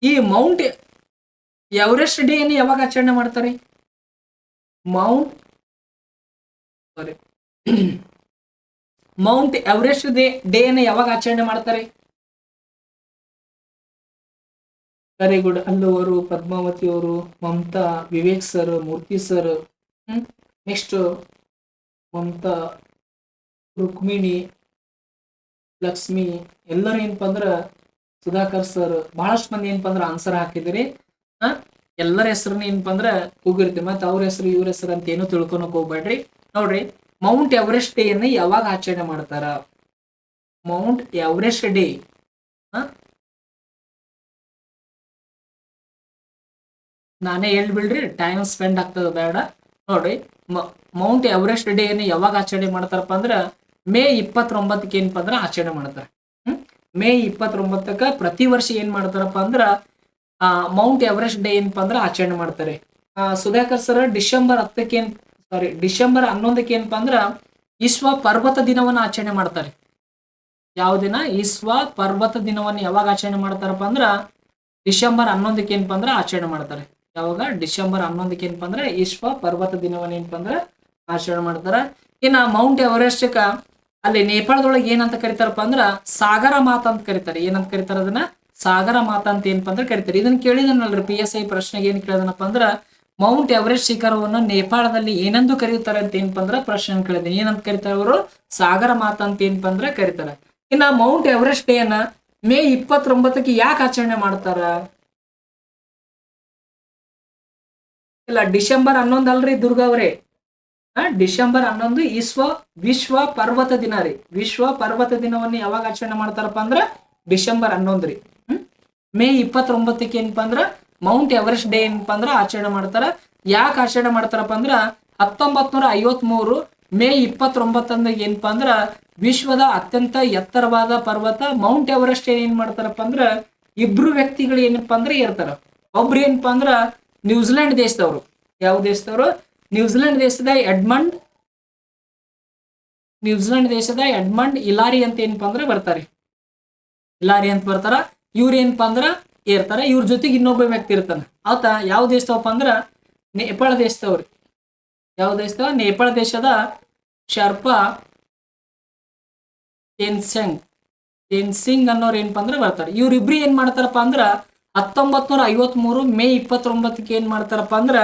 Speaker 1: ಈ ಮೌಂಟ್ ಎವರೆಸ್ಟ್ ಡೇ ಅನ್ನು ಯಾವಾಗ ಆಚರಣೆ ಮಾಡ್ತಾರೆ? ಮೌಂಟ್ ಎವರೆಸ್ಟ್ ಡೇ ಅನ್ನು ಯಾವಾಗ ಆಚರಣೆ ಮಾಡ್ತಾರೆ? Very good. ಅಲ್ಲವರು, ಪದ್ಮಾವತಿ ಅವರು, Mamata, Vivek sir, Murthy sir, next Mamata, Rukmini, Lakshmi, ಎಲ್ಲರೂ ಏನಪ್ಪಾ ಅಂದ್ರ ಸುಧಾಕರ್ ಸರ್, ಬಹಳಷ್ಟು ಮಂದಿ ಏನಪ್ಪಾ ಅಂದ್ರ ಆನ್ಸರ್ ಹಾಕಿದಿರಿ. ಎಲ್ಲರ ಹೆಸರನ್ನ ಏನಪ್ಪಾ ಅಂದ್ರ ಕೂಗಿರ್ತೀವಿ. ಮತ್ತೆ ಅವ್ರ ಹೆಸರು ಇವ್ರ ಹೆಸರು ಅಂತ ಏನು ತಿಳ್ಕೊಳಕ್ ಹೋಗ್ಬೇಡ್ರಿ. ನೋಡ್ರಿ, ಮೌಂಟ್ ಎವರೆಸ್ಟ್ ಡೇ ಅನ್ನ ಯಾವಾಗ ಆಚರಣೆ ಮಾಡ್ತಾರ? ಮೌಂಟ್ ಎವರೆಸ್ಟ್ ಡೇ ನಾನೇ ಹೇಳ್ಬಿಡ್ರಿ, ಟೈಮ್ ಸ್ಪೆಂಡ್ ಆಗ್ತದ ಬೇಡ. ನೋಡ್ರಿ, ಮೌಂಟ್ ಎವರೆಸ್ಟ್ ಡೇ ಅನ್ನು ಯಾವಾಗ ಆಚರಣೆ ಮಾಡ್ತಾರಪ್ಪ ಅಂದ್ರ ಮೇ 29ಕ್ಕೆ ಏನಪ್ಪಾ ಅಂದ್ರ ಆಚರಣೆ ಮಾಡ್ತಾರೆ. ಮೇ 29ಕ್ಕ ಪ್ರತಿ ವರ್ಷ ಏನ್ ಮಾಡ್ತಾರಪ್ಪ ಅಂದ್ರ ಮೌಂಟ್ ಎವರೆಸ್ಟ್ ಡೇ ಏನಪ್ಪಾ ಅಂದ್ರ ಆಚರಣೆ ಮಾಡ್ತಾರೆ. ಸುಧಾಕರ್ ಸರ್ ಡಿಸೆಂಬರ್ 11ಕ್ಕೆ ಏನಪ್ಪಾ ಅಂದ್ರ ವಿಶ್ವ ಪರ್ವತ ದಿನವನ್ನ ಆಚರಣೆ ಮಾಡ್ತಾರೆ. ಯಾವ ದಿನ? ವಿಶ್ವ ಪರ್ವತ ದಿನವನ್ನು ಯಾವಾಗ ಆಚರಣೆ ಮಾಡ್ತಾರಪ್ಪ ಅಂದ್ರ ಡಿಸೆಂಬರ್ 11ಕ್ಕೆ ಏನಪ್ಪಾ ಅಂದ್ರ ಆಚರಣೆ ಮಾಡ್ತಾರೆ. ಯಾವಾಗ? ಡಿಸೆಂಬರ್ 11ಕ್ಕೆ ಏನಪ್ಪಾ ಅಂದ್ರ ವಿಶ್ವ ಪರ್ವತ ದಿನವನ್ನ ಏನಪ್ಪಾ ಅಂದ್ರ ಆಚರಣೆ ಮಾಡ್ತಾರ. ಇನ್ನ ಮೌಂಟ್ ಎವರೆಸ್ಟ್ ಅಲ್ಲಿ ನೇಪಾಳದೊಳಗೆ ಏನಂತ ಕರಿತಾರಪ್ಪ ಅಂದ್ರ ಸಾಗರ ಮಾತ ಅಂತ ಕರೀತಾರೆ. ಏನಂತ ಕರೀತಾರ ಅದನ್ನ? ಸಾಗರ ಮಾತ ಅಂತ ಏನಪ್ಪ ಅಂದ್ರೆ ಕರಿತಾರೆ. ಇದನ್ನ ಕೇಳಿದನಲ್ರಿ PSI ಪ್ರಶ್ನೆಗೆ ಏನ್ ಕೇಳಿದನಪ್ಪ ಅಂದ್ರ ಮೌಂಟ್ ಎವರೆಸ್ಟ್ ಶಿಖರವನ್ನು ನೇಪಾಳದಲ್ಲಿ ಏನೆಂದು ಕರೆಯುತ್ತಾರೆ ಅಂತ ಏನಪ್ಪ ಅಂದ್ರ ಪ್ರಶ್ನೆ ಕೇಳಿದೆ. ಏನಂತ ಕರಿತಾರೆ ಅವರು? ಸಾಗರ ಮಾತ ಅಂತ ಏನಪ್ಪ ಅಂದ್ರೆ ಕರೀತಾರೆ. ಇನ್ನ ಮೌಂಟ್ ಎವರೆಸ್ಟ್ ಡೇ ಅನ್ನ ಮೇ 29ಕ್ಕೆ ಯಾಕೆ ಆಚರಣೆ ಮಾಡ್ತಾರ? ಇಲ್ಲ, ಡಿಸೆಂಬರ್ 11 ಅಲ್ರಿ ದುರ್ಗಾ ಅವ್ರೆ. ಡಿಸೆಂಬರ್ 11 ವಿಶ್ವ ಪರ್ವತ ದಿನ ರೀ. ವಿಶ್ವ ಪರ್ವತ ದಿನವನ್ನು ಯಾವಾಗ ಆಚರಣೆ ಮಾಡ್ತಾರಪ್ಪ ಅಂದ್ರ ಡಿಸೆಂಬರ್ 11 ರೀ. ಮೇ 29ಕ್ಕೆ ಏನಪ್ಪಾ ಅಂದ್ರ ಮೌಂಟ್ ಎವರೆಸ್ಟ್ ಡೇ ಏನಪ್ಪಾ ಅಂದ್ರ ಆಚರಣೆ ಮಾಡ್ತಾರ. ಯಾಕೆ ಆಚರಣೆ ಮಾಡ್ತಾರಪ್ಪ ಅಂದ್ರ 1953 ಮೇ 29 ಏನಪ್ಪಾ ಅಂದ್ರ ವಿಶ್ವದ ಅತ್ಯಂತ ಎತ್ತರವಾದ ಪರ್ವತ ಮೌಂಟ್ ಎವರೆಸ್ಟ್ ಏನ್ ಮಾಡ್ತಾರಪ್ಪ ಅಂದ್ರ ಇಬ್ರು ವ್ಯಕ್ತಿಗಳು ಏನಪ್ಪಾ ಅಂದ್ರ ಇರ್ತಾರ. ಒಬ್ರು ಏನಪ್ಪಾ ಅಂದ್ರ ನ್ಯೂಜಿಲೆಂಡ್ ದೇಶದವರು. ಯಾವ ದೇಶದವರು? ನ್ಯೂಜಿಲೆಂಡ್ ದೇಶದ ಎಡ್ಮಂಡ್ ಇಲಾರಿ ಅಂತ ಏನಪ್ಪಾ ಅಂದ್ರ ಬರ್ತಾರೆ. ಇಲಾರಿ ಅಂತ ಬರ್ತಾರ. ಇವ್ರ ಏನಪ್ಪಾ ಅಂದ್ರ ಇರ್ತಾರ. ಇವ್ರ ಜೊತೆಗೆ ಇನ್ನೊಬ್ಬ ವ್ಯಕ್ತಿ ಇರ್ತಾನ. ಆತ ಯಾವ ದೇಶದವಪ್ಪ ಅಂದ್ರ ನೇಪಾಳ ದೇಶದವ್ರಿ. ಯಾವ ದೇಶದ? ನೇಪಾಳ ದೇಶದ ಶರ್ಪಾ ತೆನ್ಸಿಂಗ್ ಅನ್ನೋರು ಏನಪ್ಪಾ ಅಂದ್ರ ಬರ್ತಾರೆ. ಇವ್ರಿಬ್ರು ಏನ್ ಮಾಡ್ತಾರಪ್ಪ ಅಂದ್ರ 1953 ಮೇ 29ಕ್ಕೆ ಏನ್ ಮಾಡ್ತಾರಪ್ಪ ಅಂದ್ರ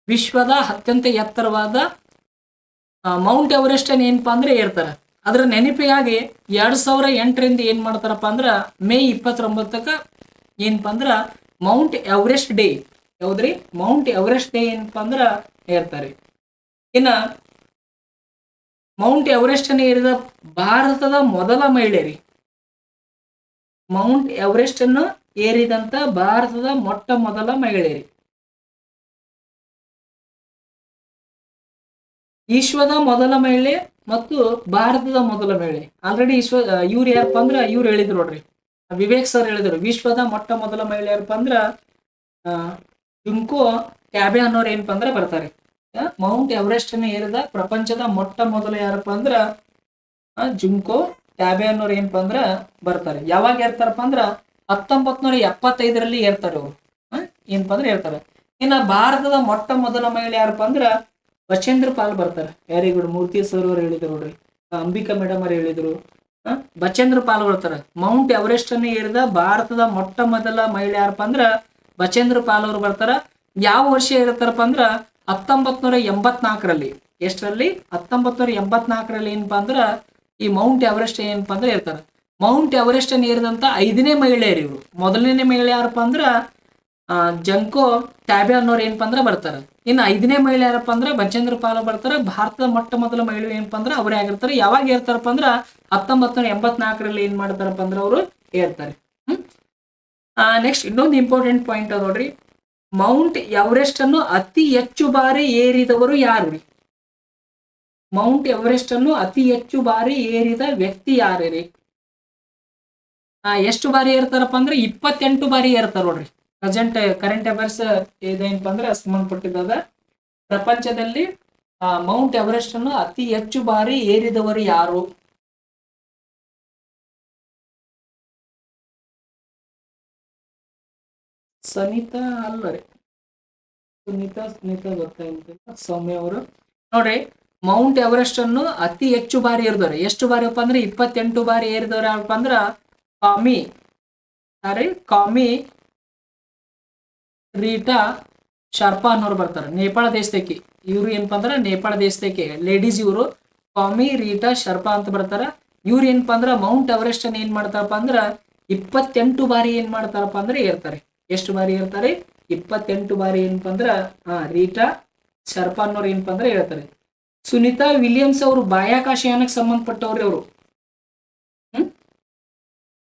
Speaker 1: ವಿಶ್ವದ ಅತ್ಯಂತ ಎತ್ತರವಾದ ಮೌಂಟ್ ಎವರೆಸ್ಟ್ ಏನಪ್ಪಾ ಅಂದ್ರೆ ಏರ್ತಾರ. ಅದ್ರ ನೆನಪಿಗಾಗಿ 2008ರಿಂದ ಏನ್ ಮಾಡ್ತಾರಪ್ಪ ಅಂದ್ರ ಮೇ 29ಕ್ಕೆ ಏನಪ್ಪಾ ಅಂದ್ರ ಮೌಂಟ್ ಎವರೆಸ್ಟ್ ಡೇ. ಯಾವ್ದ್ರಿ? ಮೌಂಟ್ ಎವರೆಸ್ಟ್ ಡೇ ಏನಪ್ಪಾ ಅಂದ್ರ ಏರ್ತಾರೆ. ಇನ್ನ ಮೌಂಟ್ ಎವರೆಸ್ಟ್ ಅನ್ನು ಏರಿದ ಭಾರತದ ಮೊದಲ ಮಹಿಳೆ ರೀ. ಮೌಂಟ್ ಎವರೆಸ್ಟ್ ಅನ್ನು ಏರಿದಂತ ಭಾರತದ ಮೊಟ್ಟ ಮೊದಲ ಮಹಿಳೆ ರೀ. ವಿಶ್ವದ ಮೊದಲ ಮಹಿಳೆ ಮತ್ತು ಭಾರತದ ಮೊದಲ ಮಹಿಳೆ. ಆಲ್ರೆಡಿ ಇವ್ರು ಯಾರಪ್ಪ ಅಂದ್ರ ಇವ್ರು ಹೇಳಿದ್ರು ನೋಡ್ರಿ, ವಿವೇಕ್ ಸರ್ ಹೇಳಿದ್ರು. ವಿಶ್ವದ ಮೊಟ್ಟ ಮೊದಲ ಮಹಿಳೆ ಯಾರಪ್ಪ ಅಂದ್ರ ಜುಂಕೋ ಟ್ಯಾಬೆ ಅನ್ನೋರು ಏನಪ್ಪ ಅಂದ್ರ ಬರ್ತಾರೆ. ಮೌಂಟ್ ಎವರೆಸ್ಟ್ ಅನ್ನು ಏರಿದ ಪ್ರಪಂಚದ ಮೊಟ್ಟ ಮೊದಲ ಯಾರಪ್ಪ ಅಂದ್ರ ಜುಂಕೋ ಟ್ಯಾಬೆ ಅನ್ನೋರು ಏನಪ್ಪ ಅಂದ್ರ ಬರ್ತಾರೆ. ಯಾವಾಗ ಏರ್ತಾರಪ್ಪ ಅಂದ್ರ 1975ರಲ್ಲಿ ಏರ್ತಾರೆ ಅವರು. ಏನಪ್ಪ ಅಂದ್ರೆ ಏರ್ತಾರೆ. ಇನ್ನ ಭಾರತದ ಮೊಟ್ಟ ಮೊದಲ ಮಹಿಳೆ ಯಾರಪ್ಪ ಅಂದ್ರ ಬಚೇಂದ್ರ ಪಾಲ್ ಬರ್ತಾರೆ. Very good. ಮೂರ್ತಿ ಸರ್ ಅವ್ರು ಹೇಳಿದ್ರು ನೋಡ್ರಿ, ಅಂಬಿಕಾ ಮೇಡಮ್ ಅವ್ರು ಹೇಳಿದ್ರು. ಬಚೇಂದ್ರ ಪಾಲ್ ಬರ್ತಾರೆ. ಮೌಂಟ್ ಎವರೆಸ್ಟ್ ಅನ್ನು ಏರಿದ ಭಾರತದ ಮೊಟ್ಟ ಮೊದಲ ಮಹಿಳೆ ಯಾರಪ್ಪ ಅಂದ್ರ ಬಚೇಂದ್ರ ಪಾಲ್ ಅವರು ಬರ್ತಾರ. ಯಾವ ವರ್ಷ ಇರ್ತಾರಪ್ಪ ಅಂದ್ರ 1984ರಲ್ಲಿ. ಎಷ್ಟರಲ್ಲಿ? 1984ರಲ್ಲಿ ಏನಪ್ಪಾ ಅಂದ್ರ ಈ ಮೌಂಟ್ ಎವರೆಸ್ಟ್ ಏನಪ್ಪಾ ಅಂದ್ರೆ ಇರ್ತಾರ. ಮೌಂಟ್ ಎವರೆಸ್ಟ್ ಅನ್ನು ಏರಿದಂತ 5ನೇ ಮಹಿಳೆಯರು ಇವರು. ಮೊದಲನೇ ಮಹಿಳೆ ಯಾರಪ್ಪ ಅಂದ್ರ ಜಂಕೋ ಟ್ಯಾಬೆ ಅನ್ನೋರು ಏನಪ್ಪಾ ಅಂದ್ರ ಬರ್ತಾರ. ಇನ್ನು 5ನೇ ಮಹಿಳೆ ಯಾರಪ್ಪ ಅಂದ್ರ ಬಚೇಂದ್ರ ಪಾಲ್ ಬರ್ತಾರ. ಭಾರತದ ಮೊಟ್ಟ ಮೊದಲ ಮಹಿಳೆ ಏನಪ್ಪಾ ಅಂದ್ರ ಅವರೇ ಆಗಿರ್ತಾರೆ. ಯಾವಾಗ ಏರ್ತಾರಪ್ಪ ಅಂದ್ರ 1984ರಲ್ಲಿ ಏನ್ ಮಾಡ್ತಾರಪ್ಪ ಅಂದ್ರ ಅವರು ಏರ್ತಾರೆ. ನೆಕ್ಸ್ಟ್ ಇನ್ನೊಂದು ಇಂಪಾರ್ಟೆಂಟ್ ಪಾಯಿಂಟ್ ಅದ ನೋಡ್ರಿ. ಮೌಂಟ್ ಎವರೆಸ್ಟ್ ಅನ್ನು ಅತಿ ಹೆಚ್ಚು ಬಾರಿ ಏರಿದವರು ಯಾರು ರೀ? ಮೌಂಟ್ ಎವರೆಸ್ಟ್ ಅನ್ನು ಅತಿ ಹೆಚ್ಚು ಬಾರಿ ಏರಿದ ವ್ಯಕ್ತಿ ಯಾರು ರೀ? ಎಷ್ಟು ಬಾರಿ ಏರ್ತಾರಪ್ಪ ಅಂದ್ರೆ 28 ಬಾರಿ ಏರ್ತಾರ ನೋಡ್ರಿ. ಕರೆಂಟ್ ಅಫೇರ್ಸ್ ಇದೇನಪ್ಪ ಅಂದ್ರೆ ಸಂಬಂಧಪಟ್ಟಿದ್ದ ಪ್ರಪಂಚದಲ್ಲಿ ಮೌಂಟ್ ಎವರೆಸ್ಟ್ ಅನ್ನು ಅತಿ ಹೆಚ್ಚು ಬಾರಿ ಏರಿದವರು ಯಾರು? ಸುನೀತಾ ಅಲ್ಲರಿ, ಸುನೀತಾ ಗೊತ್ತಾಗಿಲ್ಲ. ಸೌಮ್ಯ ಅವರು ನೋಡ್ರಿ, ಮೌಂಟ್ ಎವರೆಸ್ಟ್ ಅನ್ನು ಅತಿ ಹೆಚ್ಚು ಬಾರಿ ಏರಿದವ್ರೆ. ಎಷ್ಟು ಬಾರಿ ಅಪ್ಪ ಅಂದ್ರೆ 28 ಬಾರಿ ಏರಿದವ್ರ ಯಾರಪ್ಪ ಅಂದ್ರ ಕಾಮಿ ರೀಟಾ ಶರ್ಪಾ ಅನ್ನೋರು ಬರ್ತಾರೆ. ನೇಪಾಳ ದೇಶದಕ್ಕೆ ಇವ್ರು ಏನಪ್ಪಾ ಅಂದ್ರ ನೇಪಾಳ ದೇಶದಕ್ಕೆ ಲೇಡೀಸ್ ಇವರು ಕಾಮಿ ರೀಟಾ ಶರ್ಪಾ ಅಂತ ಬರ್ತಾರ. ಇವ್ರು ಏನಪ್ಪಾ ಅಂದ್ರ ಮೌಂಟ್ ಎವರೆಸ್ಟ್ ಅನ್ನ ಏನ್ ಮಾಡ್ತಾರಪ್ಪ ಅಂದ್ರ 28 ಬಾರಿ ಏನ್ ಮಾಡ್ತಾರಪ್ಪ ಅಂದ್ರೆ ಏರ್ತಾರೆ. ಎಷ್ಟು ಬಾರಿ ಏರ್ತಾರೆ? 28 ಬಾರಿ ಏನಪ್ಪಾ ಅಂದ್ರ ರೀಟಾ ಶರ್ಪಾ ಅನ್ನೋರು ಏನಪ್ಪಾ ಅಂದ್ರೆ ಹೇಳ್ತಾರೆ. ಸುನೀತಾ ವಿಲಿಯಮ್ಸ್ ಅವರು ಬಾಹ್ಯಾಕಾಶಯಾನಕ್ಕೆ ಸಂಬಂಧಪಟ್ಟವ್ರಿ. ಅವರು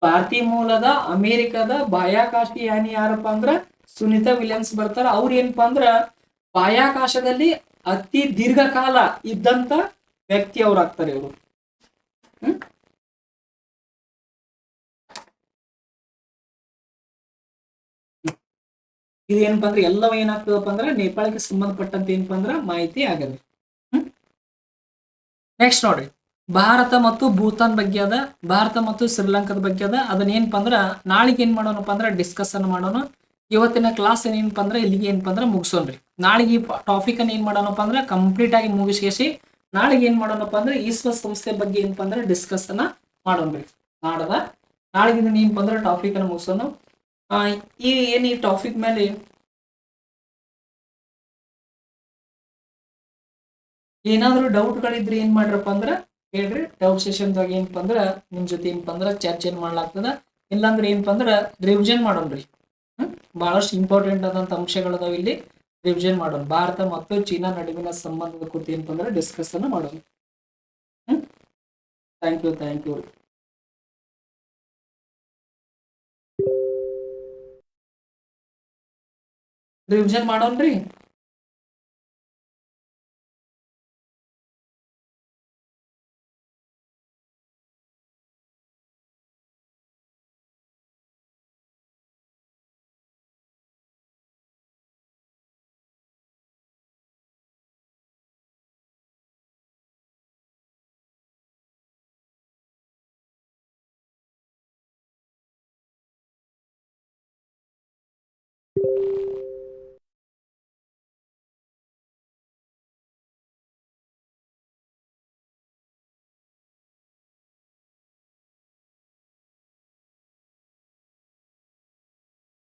Speaker 1: ಭಾರತೀಯ ಮೂಲದ ಅಮೆರಿಕದ ಬಾಹ್ಯಾಕಾಶಯಾನಿ ಯಾರಪ್ಪ ಅಂದ್ರ ಸುನೀತಾ ವಿಲಿಯಮ್ಸ್ ಬರ್ತಾರ. ಅವ್ರ ಏನಪ್ಪಾ ಅಂದ್ರ ಬಾಹ್ಯಾಕಾಶದಲ್ಲಿ ಅತಿ ದೀರ್ಘಕಾಲ ಇದ್ದಂತ ವ್ಯಕ್ತಿ ಅವ್ರು ಆಗ್ತಾರೆ. ಇವರು ಇದೇನಪ್ಪ ಅಂದ್ರೆ ಎಲ್ಲವೂ ಏನಾಗ್ತದಪ್ಪ ಅಂದ್ರೆ ನೇಪಾಳಕ್ಕೆ ಸಂಬಂಧಪಟ್ಟಂತ ಏನಪ್ಪಾ ಅಂದ್ರ ಮಾಹಿತಿ ಆಗದೆ. ನೆಕ್ಸ್ಟ್ ನೋಡ್ರಿ, ಭಾರತ ಮತ್ತು ಭೂತಾನ್ ಬಗ್ಗೆ ಅದ, ಭಾರತ ಮತ್ತು ಶ್ರೀಲಂಕಾದ ಬಗ್ಗೆ ಅದ. ಅದನ್ನ ಏನಪ್ಪಾ ಅಂದ್ರ ನಾಳೆಗೆ ಏನ್ ಮಾಡೋಣಪ್ಪ ಅಂದ್ರ ಡಿಸ್ಕಷನ್ ಮಾಡೋಣ. ಇವತ್ತಿನ ಕ್ಲಾಸ್ ಏನಪ್ಪಾ ಅಂದ್ರೆ ಇಲ್ಲಿಗೆ ಏನಪ್ಪಾ ಅಂದ್ರ ಮುಗಿಸೋಣ್ರಿ. ನಾಳೆಗೆ ಈ ಟಾಪಿಕ್ ಅನ್ನ ಏನ್ ಮಾಡೋಣಪ್ಪ ಅಂದ್ರ ಕಂಪ್ಲೀಟ್ ಆಗಿ ಮುಗಿಸಿ ನಾಳೆಗೆ ಏನ್ ಮಾಡೋಣಪ್ಪ ಅಂದ್ರೆ ವಿಶ್ವಸಂಸ್ಥೆ ಬಗ್ಗೆ ಏನಪ್ಪಾ ಅಂದ್ರೆ ಡಿಸ್ಕಸ್ ಅನ್ನ ಮಾಡೋಣ್ರಿ. ನಾಳೆಗೆ ಏನಪ್ಪ ಅಂದ್ರೆ ಟಾಪಿಕ್ ಅನ್ನ ಮುಗಿಸೋಣ. ಈ ಟಾಪಿಕ್ ಮೇಲೆ ಏನಾದ್ರು ಡೌಟ್ಗಳಿದ್ರೆ ಏನ್ ಮಾಡ್ರಪ್ಪ ಅಂದ್ರ ಹೇಳ್ರಿ. ಡೌಟ್ ಸೆಷನ್ದಾಗ ಏನಪ್ಪ ಅಂದ್ರ ನಿಮ್ ಜೊತೆ ಏನಪ್ಪ ಅಂದ್ರ ಚರ್ಚೆ ಮಾಡ್ಲಾಗ್ತದ. ಇಲ್ಲಾಂದ್ರೆ ಏನಪ್ಪ ಅಂದ್ರ ರಿವಿಷನ್ ಮಾಡೋಣ್ರಿ. ಬಹಳಷ್ಟು ಇಂಪಾರ್ಟೆಂಟ್ ಆದಂತ ಅಂಶಗಳದಾವ ಇಲ್ಲಿ, ರಿವಿಷನ್ ಮಾಡೋಣ. ಭಾರತ ಮತ್ತು ಚೀನಾ ನಡುವಿನ ಸಂಬಂಧದ ಕುರಿತು ಏನಪ್ಪ ಅಂದ್ರೆ ಡಿಸ್ಕಸ್ ಅನ್ನ ಮಾಡೋಣ. Thank you. ರಿವಿಷನ್ ಮಾಡೋಣ್ರಿ.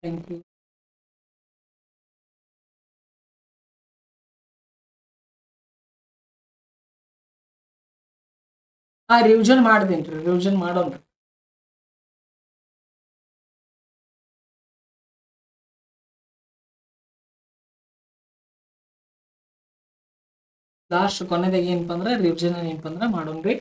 Speaker 1: Thank you. ರಿವಿಷನ್ ಮಾಡ್ದೇನ್ರಿ, ರಿವಿಷನ್ ಮಾಡೋಣ್ರಿ. ಲಾಸ್ಟ್ ಕೊನೆದಾಗ ಏನಪ್ಪ ಅಂದ್ರೆ ರಿವಿಷನ್ ಏನಪ್ಪ ಅಂದ್ರೆ ಮಾಡೋಣ್ರಿ.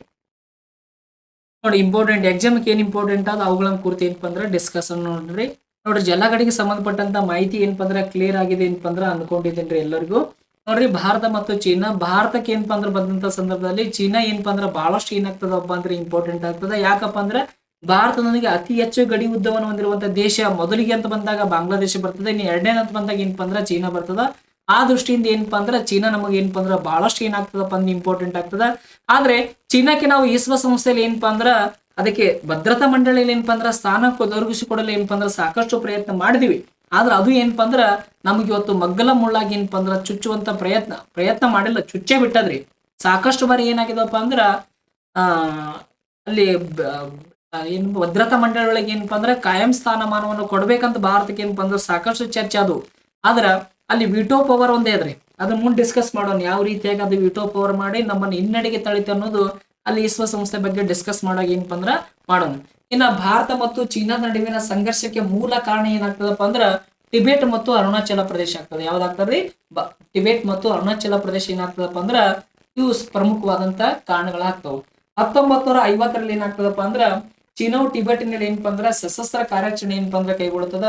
Speaker 1: ನೋಡಿ, ಇಂಪಾರ್ಟೆಂಟ್ ಎಕ್ಸಾಮ್ಗೆ ಏನ್ ಇಂಪಾರ್ಟೆಂಟ್ ಅದ ಅವುಗಳನ್ನ ಕುರಿತು ಏನಪ್ಪ ಅಂದ್ರೆ ಡಿಸ್ಕಷನ್ ನೋಡ್ರಿ. ನೋಡ್ರಿ, ಜಲಗಡಿಗೆ ಸಂಬಂಧಪಟ್ಟಂತ ಮಾಹಿತಿ ಏನಪ್ಪ ಅಂದ್ರೆ ಕ್ಲಿಯರ್ ಆಗಿದೆ ಏನಪ್ಪ ಅಂದ್ರೆ ಅನ್ಕೊಂಡಿದ್ದೇನ್ರಿ ಎಲ್ಲರಿಗೂ. ನೋಡ್ರಿ, ಭಾರತ ಮತ್ತು ಚೀನಾ, ಭಾರತಕ್ಕೆ ಏನಪ್ಪ ಅಂದ್ರೆ ಬಂದಂತ ಸಂದರ್ಭದಲ್ಲಿ ಚೀನಾ ಏನಪ್ಪ ಅಂದ್ರೆ ಬಹಳಷ್ಟು ಏನಾಗ್ತದಪ್ಪ ಅಂದ್ರೆ ಇಂಪಾರ್ಟೆಂಟ್ ಆಗ್ತದ. ಯಾಕಪ್ಪ ಅಂದ್ರೆ ಭಾರತದೊಂದಿಗೆ ಅತಿ ಹೆಚ್ಚು ಗಡಿ ಉದ್ದವನ್ನು ಹೊಂದಿರುವಂತಹ ದೇಶ ಮೊದಲಿಗೆ ಅಂತ ಬಂದಾಗ ಬಾಂಗ್ಲಾದೇಶ ಬರ್ತದೆ, ಇನ್ನು ಎರಡನೇ ಅಂತ ಬಂದಾಗ ಏನಪ್ಪ ಅಂದ್ರೆ ಚೀನಾ ಬರ್ತದ. ಆ ದೃಷ್ಟಿಯಿಂದ ಏನಪ್ಪಾ ಅಂದ್ರೆ ಚೀನಾ ನಮಗೆ ಏನಪ್ಪಾ ಅಂದ್ರೆ ಬಹಳಷ್ಟು ಏನಾಗ್ತದಪ್ಪ ಅಂದ್ರೆ ಇಂಪಾರ್ಟೆಂಟ್ ಆಗ್ತದ. ಆದ್ರೆ ಚೀನಾಕ್ಕೆ ನಾವು ವಿಶ್ವಸಂಸ್ಥೆಯಲ್ಲಿ ಏನಪ್ಪಾ ಅಂದ್ರ ಅದಕ್ಕೆ ಭದ್ರತಾ ಮಂಡಳಿಯಲ್ಲಿ ಏನಪ್ಪಾ ಅಂದ್ರ ಸ್ಥಾನ ಒದಗಿಸಿಕೊಡಲು ಏನಪ್ಪಾ ಅಂದ್ರೆ ಸಾಕಷ್ಟು ಪ್ರಯತ್ನ ಮಾಡಿದಿವಿ. ಆದ್ರೆ ಅದು ಏನಪ್ಪಾ ಅಂದ್ರ ನಮ್ಗೆ ಇವತ್ತು ಮಗ್ಗಲ ಮುಳ್ಳಾಗಿ ಏನಪ್ಪಾ ಅಂದ್ರ ಚುಚ್ಚುವಂತ ಪ್ರಯತ್ನ ಮಾಡಿಲ್ಲ, ಚುಚ್ಚೇ ಬಿಟ್ಟದ್ರಿ. ಸಾಕಷ್ಟು ಬಾರಿ ಏನಾಗಿದಪ್ಪ ಅಂದ್ರ ಆ ಅಲ್ಲಿ ಏನ್ ಭದ್ರತಾ ಮಂಡಳಿ ಒಳಗೆ ಏನಪ್ಪಾ ಅಂದ್ರೆ ಕಾಯಂ ಸ್ಥಾನಮಾನವನ್ನು ಕೊಡ್ಬೇಕಂತ ಭಾರತಕ್ಕೆ ಏನಪ್ಪಾ ಅಂದ್ರೆ ಸಾಕಷ್ಟು ಚರ್ಚೆ ಅದು. ಆದ್ರ ಅಲ್ಲಿ ವಿಟೋ ಪವರ್ ಒಂದೇ ಅದ್ರಿ. ಅದನ್ನ ಮುಂದೆ ಡಿಸ್ಕಸ್ ಮಾಡೋಣ, ಯಾವ ರೀತಿಯಾಗಿ ಅದು ವಿಟೋ ಪವರ್ ಮಾಡಿ ನಮ್ಮನ್ನ ಹಿನ್ನಡೆಗೆ ತಳಿತು ಅನ್ನೋದು ಅಲ್ಲಿ ವಿಶ್ವಸಂಸ್ಥೆ ಬಗ್ಗೆ ಡಿಸ್ಕಸ್ ಮಾಡಾಗ ಏನಪ್ಪಾ ಅಂದ್ರ ಮಾಡೋಣ. ಇನ್ನ ಭಾರತ ಮತ್ತು ಚೀನಾ ನಡುವಿನ ಸಂಘರ್ಷಕ್ಕೆ ಮೂಲ ಕಾರಣ ಏನಾಗ್ತದಪ್ಪ ಅಂದ್ರ ಟಿಬೆಟ್ ಮತ್ತು ಅರುಣಾಚಲ ಪ್ರದೇಶ ಆಗ್ತದೆ. ಯಾವ್ದಾಗ್ತದ್ರಿ? ಟಿಬೆಟ್ ಮತ್ತು ಅರುಣಾಚಲ ಪ್ರದೇಶ ಏನಾಗ್ತದಪ್ಪ ಅಂದ್ರ ಇವು ಪ್ರಮುಖವಾದಂತ ಕಾರಣಗಳಾಗ್ತವೆ. 1950ರಲ್ಲಿ ಏನಾಗ್ತದಪ್ಪ ಅಂದ್ರ ಚೀನಾವು ಟಿಬೆಟ್ನಲ್ಲಿ ಏನಪ್ಪಾ ಅಂದ್ರ ಸಶಸ್ತ್ರ ಕಾರ್ಯಾಚರಣೆ ಏನಪ್ಪಾ ಅಂದ್ರ ಕೈಗೊಳ್ಳುತ್ತದ.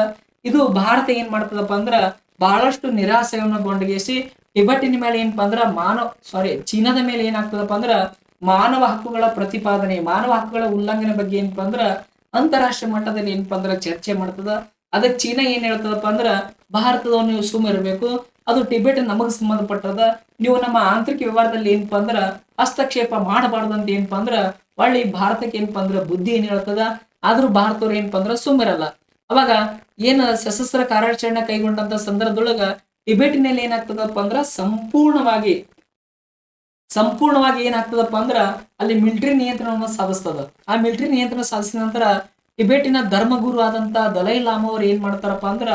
Speaker 1: ಇದು ಭಾರತ ಏನ್ ಮಾಡ್ತದಪ್ಪ ಅಂದ್ರ ಬಹಳಷ್ಟು ನಿರಾಸೆಯನ್ನು ಗೊಂಡಗಿಸಿ ಟಿಬೆಟಿನ ಮೇಲೆ ಏನಪ್ಪಾ ಅಂದ್ರ ಚೀನಾದ ಮೇಲೆ ಏನಾಗ್ತದಪ್ಪ ಅಂದ್ರ ಮಾನವ ಹಕ್ಕುಗಳ ಪ್ರತಿಪಾದನೆ, ಮಾನವ ಹಕ್ಕುಗಳ ಉಲ್ಲಂಘನೆ ಬಗ್ಗೆ ಏನಪ್ಪಾ ಅಂದ್ರ ಅಂತಾರಾಷ್ಟ್ರೀಯ ಮಟ್ಟದಲ್ಲಿ ಏನಪ್ಪಾ ಅಂದ್ರ ಚರ್ಚೆ ಮಾಡ್ತದ. ಅದಕ್ಕೆ ಚೀನಾ ಏನ್ ಹೇಳ್ತದಪ್ಪ ಅಂದ್ರ ಭಾರತದವ್ರು ನೀವು ಸುಮ್ಮ ಇರಬೇಕು, ಅದು ಟಿಬೆಟ್ ನಮಗ್ ಸಂಬಂಧಪಟ್ಟದ, ನೀವು ನಮ್ಮ ಆಂತರಿಕ ವ್ಯವಹಾರದಲ್ಲಿ ಏನಪ್ಪಾ ಅಂದ್ರ ಹಸ್ತಕ್ಷೇಪ ಮಾಡಬಾರ್ದಂತ ಏನಪ್ಪಾ ಅಂದ್ರ ಒಳ್ಳೆ ಭಾರತಕ್ಕೆ ಏನಪ್ಪಾ ಅಂದ್ರ ಬುದ್ಧಿ ಏನ್ ಹೇಳ್ತದ. ಆದ್ರೂ ಭಾರತವ್ರು ಏನಪ್ಪಾ ಅಂದ್ರ ಸುಮ್ಮಿರಲ್ಲ. ಅವಾಗ ಏನ ಸಶಸ್ತ್ರ ಕಾರ್ಯಾಚರಣೆ ಕೈಗೊಂಡಂತ ಸಂದರ್ಭದೊಳಗ ಟಿಬೆಟಿನಲ್ಲಿ ಏನಾಗ್ತದಪ್ಪ ಅಂದ್ರ ಸಂಪೂರ್ಣವಾಗಿ ಏನಾಗ್ತದಪ್ಪ ಅಂದ್ರ ಅಲ್ಲಿ ಮಿಲಿಟರಿ ನಿಯಂತ್ರಣವನ್ನು ಸಾಧಿಸ್ತದ. ಆ ಮಿಲಿಟರಿ ನಿಯಂತ್ರಣ ಸಾಧಿಸಿದ ನಂತರ ಟಿಬೆಟಿನ ಧರ್ಮಗುರು ಆದಂತ ದಲೈ ಲಾಮಾ ಅವರು ಏನ್ ಮಾಡ್ತಾರಪ್ಪ ಅಂದ್ರ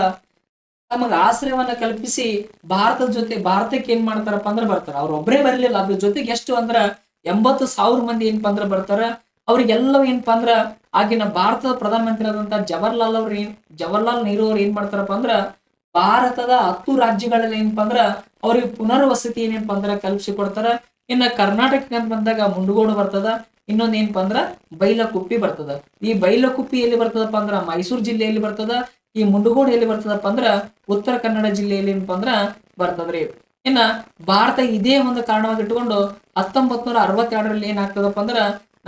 Speaker 1: ತಮಗ ಆಶ್ರಯವನ್ನ ಕಲ್ಪಿಸಿ ಭಾರತಕ್ಕೆ ಏನ್ ಮಾಡ್ತಾರಪ್ಪ ಅಂದ್ರ ಬರ್ತಾರ. ಅವ್ರ ಒಬ್ಬರೇ ಬರಲಿಲ್ಲ, ಅದ್ರ ಜೊತೆಗೆ ಎಷ್ಟು ಅಂದ್ರ 80,000 ಮಂದಿ ಏನಪ್ಪಾ ಅಂದ್ರ ಬರ್ತಾರ. ಅವ್ರಿಗೆಲ್ಲವೂ ಏನಪ್ಪಾ ಅಂದ್ರ ಆಗಿನ ಭಾರತದ ಪ್ರಧಾನಮಂತ್ರಿ ಆದಂತ ಜವಾಹರ್ಲಾಲ್ ನೆಹರು ಅವ್ರು ಏನ್ ಮಾಡ್ತಾರಪ್ಪ ಅಂದ್ರ ಭಾರತದ 10 ರಾಜ್ಯಗಳಲ್ಲಿ ಏನಪ್ಪಾ ಅಂದ್ರ ಅವ್ರಿಗೆ ಪುನರ್ವಸತಿ ಏನಪ್ಪಾ ಅಂದ್ರ ಕಲ್ಪಿಸಿ ಕೊಡ್ತಾರ. ಇನ್ನ ಕರ್ನಾಟಕಕ್ಕೆ ಅಂತ ಬಂದಾಗ ಮುಂಡಗೋಡು ಬರ್ತದ, ಇನ್ನೊಂದ್ ಏನಪ್ಪಾ ಅಂದ್ರ ಬೈಲಕುಪ್ಪಿ ಬರ್ತದ. ಈ ಬೈಲಕುಪ್ಪಿ ಎಲ್ಲಿ ಬರ್ತದಪ್ಪ ಅಂದ್ರ ಮೈಸೂರು ಜಿಲ್ಲೆಯಲ್ಲಿ ಬರ್ತದ. ಈ ಮುಂಡಗೋಡು ಎಲ್ಲಿ ಬರ್ತದಪ್ಪ ಅಂದ್ರ ಉತ್ತರ ಕನ್ನಡ ಜಿಲ್ಲೆಯಲ್ಲಿ ಏನಪ್ಪಾ ಅಂದ್ರ ಬರ್ತದ್ರಿ. ಇನ್ನ ಭಾರತ ಇದೇ ಒಂದು ಕಾರಣವಾಗಿ ಇಟ್ಕೊಂಡು 1962ರಲ್ಲಿ ಏನಾಗ್ತದಪ್ಪ ಅಂದ್ರ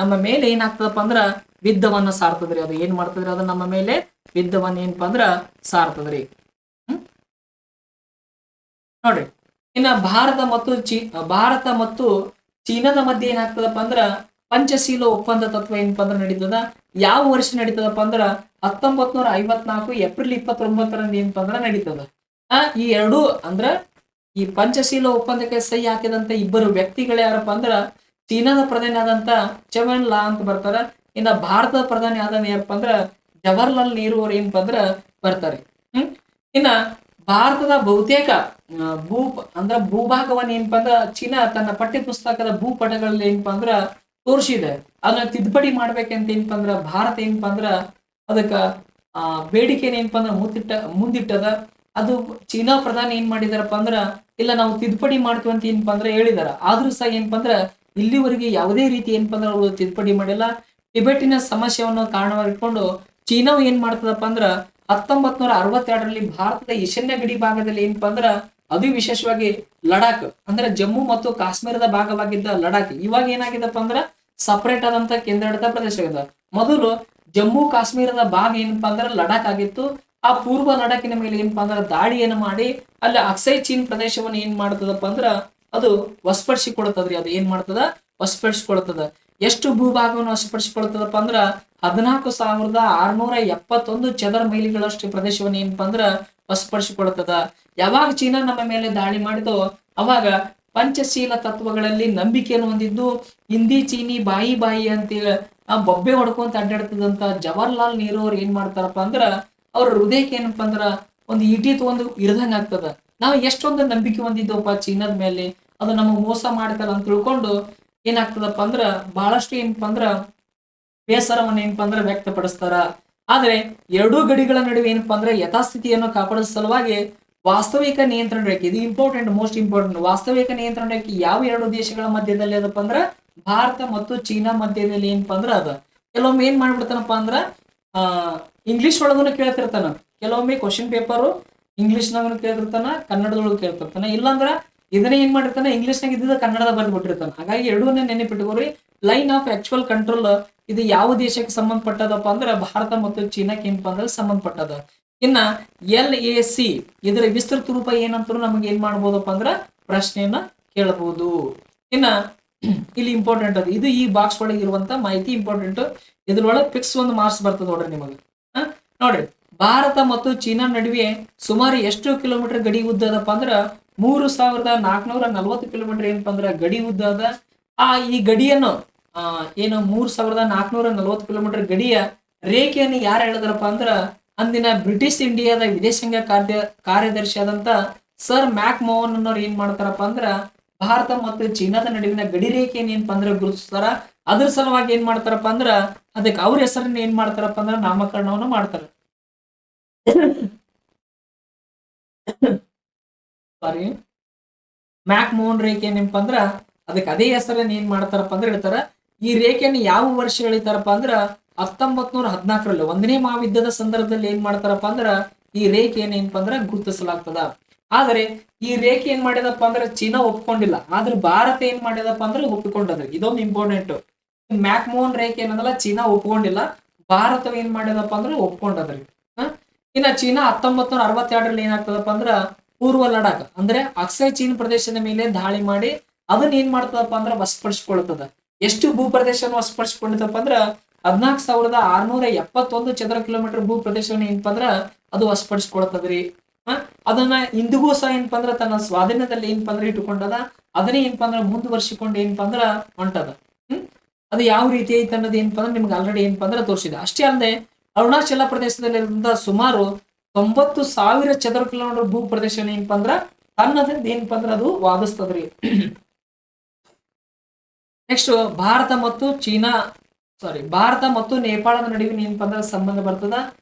Speaker 1: ನಮ್ಮ ಮೇಲೆ ಏನಾಗ್ತದಪ್ಪ ಅಂದ್ರ ಯುದ್ಧವನ್ನ ಸಾರ್ತದ್ರಿ. ಅದು ಏನ್ ಮಾಡ್ತದ್ರಿ? ಅದು ನಮ್ಮ ಮೇಲೆ ಯುದ್ಧವನ್ನ ಏನಪ್ಪಾ ಅಂದ್ರ ಸಾರ್ತದ್ರಿ. ನೋಡ್ರಿ, ಇನ್ನ ಭಾರತ ಮತ್ತು ಚೀನಾದ ಮಧ್ಯೆ ಏನಾಗ್ತದಪ್ಪ ಅಂದ್ರ ಪಂಚಶೀಲ ಒಪ್ಪಂದ ತತ್ವ ಏನಪ್ಪಾ ಅಂದ್ರ ನಡೀತದ. ಯಾವ ವರ್ಷ ನಡೀತದಪ್ಪ ಅಂದ್ರ 1954 ಏಪ್ರಿಲ್ 29ರಂದು ಏನಪ್ಪಾ ಅಂದ್ರ ನಡೀತದ. ಈ ಎರಡು ಅಂದ್ರ ಈ ಪಂಚಶೀಲ ಒಪ್ಪಂದಕ್ಕೆ ಸಹಿ ಹಾಕಿದಂತ ಇಬ್ಬರು ವ್ಯಕ್ತಿಗಳು ಯಾರಪ್ಪ ಅಂದ್ರ ಚೀನಾದ ಪ್ರಧಾನಿ ಆದಂತ ಚೆವೆನ್ ಲಾ ಅಂತ ಬರ್ತಾರ. ಇನ್ನ ಭಾರತದ ಪ್ರಧಾನಿ ಆದ ಯಾರಪ್ಪ ಅಂದ್ರ ಜವಾಹರ್ಲಾಲ್ ನೆಹರು ಅವ್ರು ಏನಪ್ಪ ಅಂದ್ರ ಬರ್ತಾರೆ. ಇನ್ನ ಭಾರತದ ಬಹುತೇಕ ಭೂಭಾಗವನ್ನ ಏನಪ್ಪಾ ಅಂದ್ರ ಚೀನಾ ತನ್ನ ಪಠ್ಯ ಪುಸ್ತಕದ ಭೂಪಟಗಳಲ್ಲಿ ಏನಪ್ಪಾ ಅಂದ್ರ ತೋರಿಸಿದೆ. ಅದನ್ನ ತಿದ್ದುಪಡಿ ಮಾಡ್ಬೇಕಂತ ಏನಪ್ಪಾ ಅಂದ್ರ ಭಾರತ ಏನಪ್ಪಾ ಅಂದ್ರ ಅದಕ್ಕ ಬೇಡಿಕೆ ಏನಪ್ಪಾ ಅಂದ್ರ ಮುಂದಿಟ್ಟದ. ಅದು ಚೀನಾ ಪ್ರಧಾನಿ ಏನ್ ಮಾಡಿದಾರಪ್ಪ ಅಂದ್ರ ಇಲ್ಲ ನಾವು ತಿದ್ದುಪಡಿ ಮಾಡ್ತೀವಿ ಅಂತ ಏನಪ್ಪಾ ಅಂದ್ರ ಹೇಳಿದಾರ. ಆದ್ರೂ ಸಹ ಏನಪ್ಪಾ ಅಂದ್ರ ಇಲ್ಲಿವರೆಗೆ ಯಾವುದೇ ರೀತಿ ಏನಪ್ಪಾ ಅಂದ್ರ ಅವರು ತಿದ್ದುಪಡಿ ಮಾಡಿಲ್ಲ. ಟಿಬೆಟಿನ ಸಮಸ್ಯೆಯನ್ನು ಕಾರಣವಾಗಿಟ್ಕೊಂಡು ಚೀನಾವು ಏನ್ ಮಾಡ್ತದಪ್ಪ ಅಂದ್ರ 1962ರಲ್ಲಿ ಭಾರತದ ಈಶಾನ್ಯ ಗಡಿ ಭಾಗದಲ್ಲಿ ಏನಪ್ಪಾ ಅಂದ್ರ ಅದು ವಿಶೇಷವಾಗಿ ಲಡಾಖ್ ಅಂದ್ರೆ ಜಮ್ಮು ಮತ್ತು ಕಾಶ್ಮೀರದ ಭಾಗವಾಗಿದ್ದ ಲಡಾಖ್ ಇವಾಗ ಏನಾಗಿದಪ್ಪ ಅಂದ್ರ ಸಪರೇಟ್ ಆದಂತ ಕೇಂದ್ರಾಡಳಿತ ಪ್ರದೇಶ ಆಗಿದೆ. ಮೊದಲು ಜಮ್ಮು ಕಾಶ್ಮೀರದ ಭಾಗ ಏನಪ್ಪಾ ಅಂದ್ರ ಲಡಾಖ್ ಆಗಿತ್ತು. ಆ ಪೂರ್ವ ಲಡಾಖಿನ ಮೇಲೆ ಏನಪ್ಪಾ ಅಂದ್ರ ದಾಳಿಯನ್ನು ಮಾಡಿ ಅಲ್ಲಿ ಅಕ್ಸೈ ಚೀನ್ ಪ್ರದೇಶವನ್ನು ಏನ್ ಮಾಡ್ತದಪ್ಪ ಅಂದ್ರ ಅದು ವಶಪಡಿಸಿಕೊಳ್ತದ್ರಿ. ಅದು ಏನ್ ಮಾಡ್ತದ ವಶಪಡಿಸಿಕೊಳ್ತದ. ಎಷ್ಟು ಭೂಭಾಗವನ್ನು ವಶಪಡಿಸಿಕೊಳ್ತದಪ್ಪ ಅಂದ್ರ 14,671 ಚದರ ಮೈಲಿಗಳಷ್ಟು ಪ್ರದೇಶವನ್ನು ಏನಪ್ಪಾ ಅಂದ್ರ ವಶಪಡಿಸಿಕೊಳ್ತದ. ಯಾವಾಗ ಚೀನಾ ನಮ್ಮ ಮೇಲೆ ದಾಳಿ ಮಾಡಿದೋ ಅವಾಗ ಪಂಚಶೀಲ ತತ್ವಗಳಲ್ಲಿ ನಂಬಿಕೆಯನ್ನು ಹೊಂದಿದ್ದು ಹಿಂದಿ ಚೀನಿ ಬಾಯಿ ಬಾಯಿ ಅಂತೇಳಿ ಆ ಬೊಬ್ಬೆ ಹೊಡ್ಕೊಂತ ಅಡ್ಡಾಡ್ತದಂತ ಜವಾಹರ್ಲಾಲ್ ನೆಹರು ಅವ್ರು ಏನ್ ಮಾಡ್ತಾರಪ್ಪ ಅಂದ್ರ ಅವ್ರ ಹೃದಯಕ್ಕೆ ಏನಪ್ಪಾ ಅಂದ್ರ ಒಂದು ಈಟಿ ತಗೊಂಡು ಇರ್ದಂಗ ಆಗ್ತದ. ನಾವು ಎಷ್ಟೊಂದು ನಂಬಿಕೆ ಹೊಂದಿದ್ದವಪ್ಪ ಚೀನಾದ ಮೇಲೆ, ಅದು ನಮಗ್ ಮೋಸ ಮಾಡ್ತಾರ ಅಂತ ತಿಳ್ಕೊಂಡು ಏನಾಗ್ತದಪ್ಪ ಅಂದ್ರ ಬಹಳಷ್ಟು ಏನಪ್ಪಾ ಅಂದ್ರ ಬೇಸರವನ್ನ ಏನಪ್ಪಾ ಅಂದ್ರ ವ್ಯಕ್ತಪಡಿಸ್ತಾರ. ಆದ್ರೆ ಎರಡೂ ಗಡಿಗಳ ನಡುವೆ ಏನಪ್ಪಾ ಅಂದ್ರೆ ಯಥಾಸ್ಥಿತಿಯನ್ನು ಕಾಪಾಡಿದ ಸಲುವಾಗಿ ವಾಸ್ತವಿಕ ನಿಯಂತ್ರಣ ರೇಖೆ, ಇದು ಇಂಪಾರ್ಟೆಂಟ್, ಮೋಸ್ಟ್ ಇಂಪಾರ್ಟೆಂಟ್. ವಾಸ್ತವಿಕ ನಿಯಂತ್ರಣ ರೇಖೆ ಯಾವ ಎರಡು ದೇಶಗಳ ಮಧ್ಯದಲ್ಲಿ ಅದಪ್ಪ ಅಂದ್ರ ಭಾರತ ಮತ್ತು ಚೀನಾ ಮಧ್ಯದಲ್ಲಿ ಏನಪ್ಪಾ ಅಂದ್ರ ಅದ. ಕೆಲವೊಮ್ಮೆ ಏನ್ ಮಾಡ್ಬಿಡ್ತಾನಪ್ಪ ಅಂದ್ರ ಇಂಗ್ಲಿಷ್ ಒಳಗೂನು ಕೇಳ್ತಿರ್ತಾನ. ಕೆಲವೊಮ್ಮೆ ಕ್ವಶನ್ ಪೇಪರ್ ಇಂಗ್ಲಿಷ್ನಾಗನು ಕೇಳ್ತಿರ್ತಾನ, ಕನ್ನಡದೊಳಗೂ ಕೇಳ್ತಿರ್ತಾನ. ಇಲ್ಲಾಂದ್ರ ಇದನ್ನೇ ಏನ್ ಮಾಡಿರ್ತಾನೆ ಇಂಗ್ಲಿಷ್ನಾಗ ಇದ್ದಿದ್ದ ಕನ್ನಡದ ಬರ್ದ್ಬಿಟ್ಟಿರ್ತಾನ. ಹಾಗಾಗಿ ಎರಡೂನೇ ನೆನಪಿಟ್ಕೋರಿ. ಲೈನ್ ಆಫ್ ಆಕ್ಚುಯಲ್ ಕಂಟ್ರೋಲ್ ಇದು ಯಾವ ದೇಶಕ್ಕೆ ಸಂಬಂಧಪಟ್ಟದಪ್ಪ ಅಂದ್ರ ಭಾರತ ಮತ್ತು ಚೀನಾಕ್ಕೆ ಏನಪ್ಪಾ ಅಂದ್ರೆ ಸಂಬಂಧಪಟ್ಟದ. ಇನ್ನ LAC ಇದರ ವಿಸ್ತೃತ ರೂಪ ಏನಂತ ನಮಗೆ ಏನ್ ಮಾಡ್ಬೋದಪ್ಪ ಅಂದ್ರ ಪ್ರಶ್ನೆಯನ್ನ ಕೇಳಬಹುದು. ಇನ್ನ ಇಲ್ಲಿ ಇಂಪಾರ್ಟೆಂಟ್ ಅದು, ಇದು ಈ ಬಾಕ್ಸ್ ಒಳಗೆ ಇರುವಂತ ಮಾಹಿತಿ ಇಂಪಾರ್ಟೆಂಟ್. ಇದ್ರೊಳಗೆ ಫಿಕ್ಸ್ ಒಂದು ಮಾರ್ಕ್ಸ್ ಬರ್ತದೆ ನೋಡ್ರಿ ನಿಮಗೆ. ನೋಡ್ರಿ, ಭಾರತ ಮತ್ತು ಚೀನಾ ನಡುವೆ ಸುಮಾರು ಎಷ್ಟು ಕಿಲೋಮೀಟರ್ ಗಡಿ ಉದ್ದ ಅದಪ್ಪ ಅಂದ್ರ 3,440 ಕಿಲೋಮೀಟರ್ ಏನಪ್ಪಾ ಅಂದ್ರ ಗಡಿ ಉದ್ದ ಅದ. ಈ ಗಡಿಯನ್ನು ಏನು 3,440 ಕಿಲೋಮೀಟರ್ ಗಡಿಯ ರೇಖೆಯನ್ನು ಯಾರು ಹೇಳಿದ್ರಪ್ಪ ಅಂದ್ರ ಅಂದಿನ ಬ್ರಿಟಿಷ್ ಇಂಡಿಯಾದ ವಿದೇಶಾಂಗ ಕಾರ್ಯದರ್ಶಿ ಆದಂತ ಸರ್ ಮ್ಯಾಕ್ ಮೋಹನ್ ಅನ್ನೋರು ಏನ್ ಮಾಡ್ತಾರಪ್ಪ ಅಂದ್ರ ಭಾರತ ಮತ್ತು ಚೀನಾದ ನಡುವಿನ ಗಡಿ ರೇಖೆಯನ್ನು ಏನಪ್ಪಾ ಅಂದ್ರ ಗುರುತಿಸ್ತಾರ. ಅದ್ರ ಸಲುವಾಗಿ ಏನ್ ಮಾಡ್ತಾರಪ್ಪ ಅಂದ್ರ ಅದಕ್ಕೆ ಅವ್ರ ಹೆಸರನ್ನ ಏನ್ ಮಾಡ್ತಾರಪ್ಪ ಅಂದ್ರ ನಾಮಕರಣವನ್ನು ಮಾಡ್ತಾರ. ಸಾರಿ, ಮ್ಯಾಕ್ ಮೋಹನ್ ರೇಖೆ ಏನಪ್ಪಾ ಅಂದ್ರ ಅದಕ್ಕೆ ಅದೇ ಹೆಸರನ್ನ ಏನ್ ಮಾಡ್ತಾರಪ್ಪ ಅಂದ್ರೆ ಹೇಳ್ತಾರ. ಈ ರೇಖೆಯನ್ನು ಯಾವ ವರ್ಷ ಹೇಳಿತಾರಪ್ಪ ಅಂದ್ರ 1914ರಲ್ಲಿ 1ನೇ ಮಹಾಯುದ್ಧದ ಸಂದರ್ಭದಲ್ಲಿ ಏನ್ ಮಾಡ್ತಾರಪ್ಪ ಅಂದ್ರ ಈ ರೇಖೆಯನ್ನು ಏನಪ್ಪಾ ಅಂದ್ರ ಗುರುತಿಸಲಾಗ್ತದ. ಆದ್ರೆ ಈ ರೇಖೆ ಏನ್ ಮಾಡಿದಪ್ಪ ಅಂದ್ರ ಚೀನಾ ಒಪ್ಕೊಂಡಿಲ್ಲ. ಆದ್ರೆ ಭಾರತ ಏನ್ ಮಾಡಿದಪ್ಪ ಅಂದ್ರೆ ಒಪ್ಪಿಕೊಂಡದ್ರಿ. ಇದೊಂದು ಇಂಪಾರ್ಟೆಂಟ್. ಮ್ಯಾಕ್ ಮೋಹನ್ ರೇಖೆ ಏನದಲ್ಲ ಚೀನಾ ಒಪ್ಕೊಂಡಿಲ್ಲ, ಭಾರತ ಏನ್ ಮಾಡಿದಪ್ಪ ಅಂದ್ರೆ ಒಪ್ಕೊಂಡದ್ರಿ. ಇನ್ನ ಚೀನಾ 1962ರಲ್ಲಿ ಏನಾಗ್ತದಪ್ಪ ಅಂದ್ರ ಪೂರ್ವ ಲಡಾಖ್ ಅಂದ್ರೆ ಅಕ್ಸೈ ಚೀನ್ ಪ್ರದೇಶದ ಮೇಲೆ ದಾಳಿ ಮಾಡಿ ಅದನ್ನ ಏನ್ ಮಾಡ್ತದಪ್ಪ ಅಂದ್ರ ವಶಪಡಿಸಿಕೊಳ್ತದ. ಎಷ್ಟು ಭೂ ಪ್ರದೇಶವನ್ನು ವಶಪಡಿಸಿಕೊಂಡಿದಪ್ಪ ಅಂದ್ರ 14,671 ಚದರ ಕಿಲೋಮೀಟರ್ ಭೂ ಪ್ರದೇಶವನ್ನು ಏನಪ್ಪಾ ಅಂದ್ರ ಅದು ವಶಪಡಿಸಿಕೊಳ್ತದ್ರಿ. ಅದನ್ನ ಇಂದಿಗೂ ಸಹ ಏನಪ್ಪಾ ಅಂದ್ರ ತನ್ನ ಸ್ವಾಧೀನದಲ್ಲಿ ಏನಪ್ಪಾ ಅಂದ್ರ ಇಟ್ಟುಕೊಂಡದ. ಅದನ್ನೇ ಏನಪ್ಪಾ ಅಂದ್ರ ಮುಂದುವರ್ಸಿಕೊಂಡು ಏನಪ್ಪಾ ಅಂದ್ರ ಹೊಂಟದ. ಅದು ಯಾವ ರೀತಿ ಐತೆ ಅನ್ನೋದು ಏನಪ್ಪಾ ಅಂದ್ರೆ ನಿಮ್ಗೆ ಆಲ್ರೆಡಿ ಏನಪ್ಪಾ ಅಂದ್ರ ತೋರಿಸಿದೆ. ಅಷ್ಟೇ ಅಲ್ಲದೆ ಅರುಣಾಚಲ ಪ್ರದೇಶದಲ್ಲಿರುವಂತಹ ಸುಮಾರು 90,000 ಚದರ ಕಿಲೋಮೀಟರ್ ಭೂ ಪ್ರದೇಶ ಏನಪ್ಪಾ ಅಂದ್ರ ತನ್ನದಿಂದ ಏನಪ್ಪಾ ಅಂದ್ರ ಅದು ವಾದಿಸ್ತದ್ರಿ. ನೆಕ್ಸ್ಟ್ ಭಾರತ ಮತ್ತು ನೇಪಾಳದ ನಡುವಿನ ಏನಪ್ಪಾ ಅಂದ್ರ ಸಂಬಂಧ ಬರ್ತದ.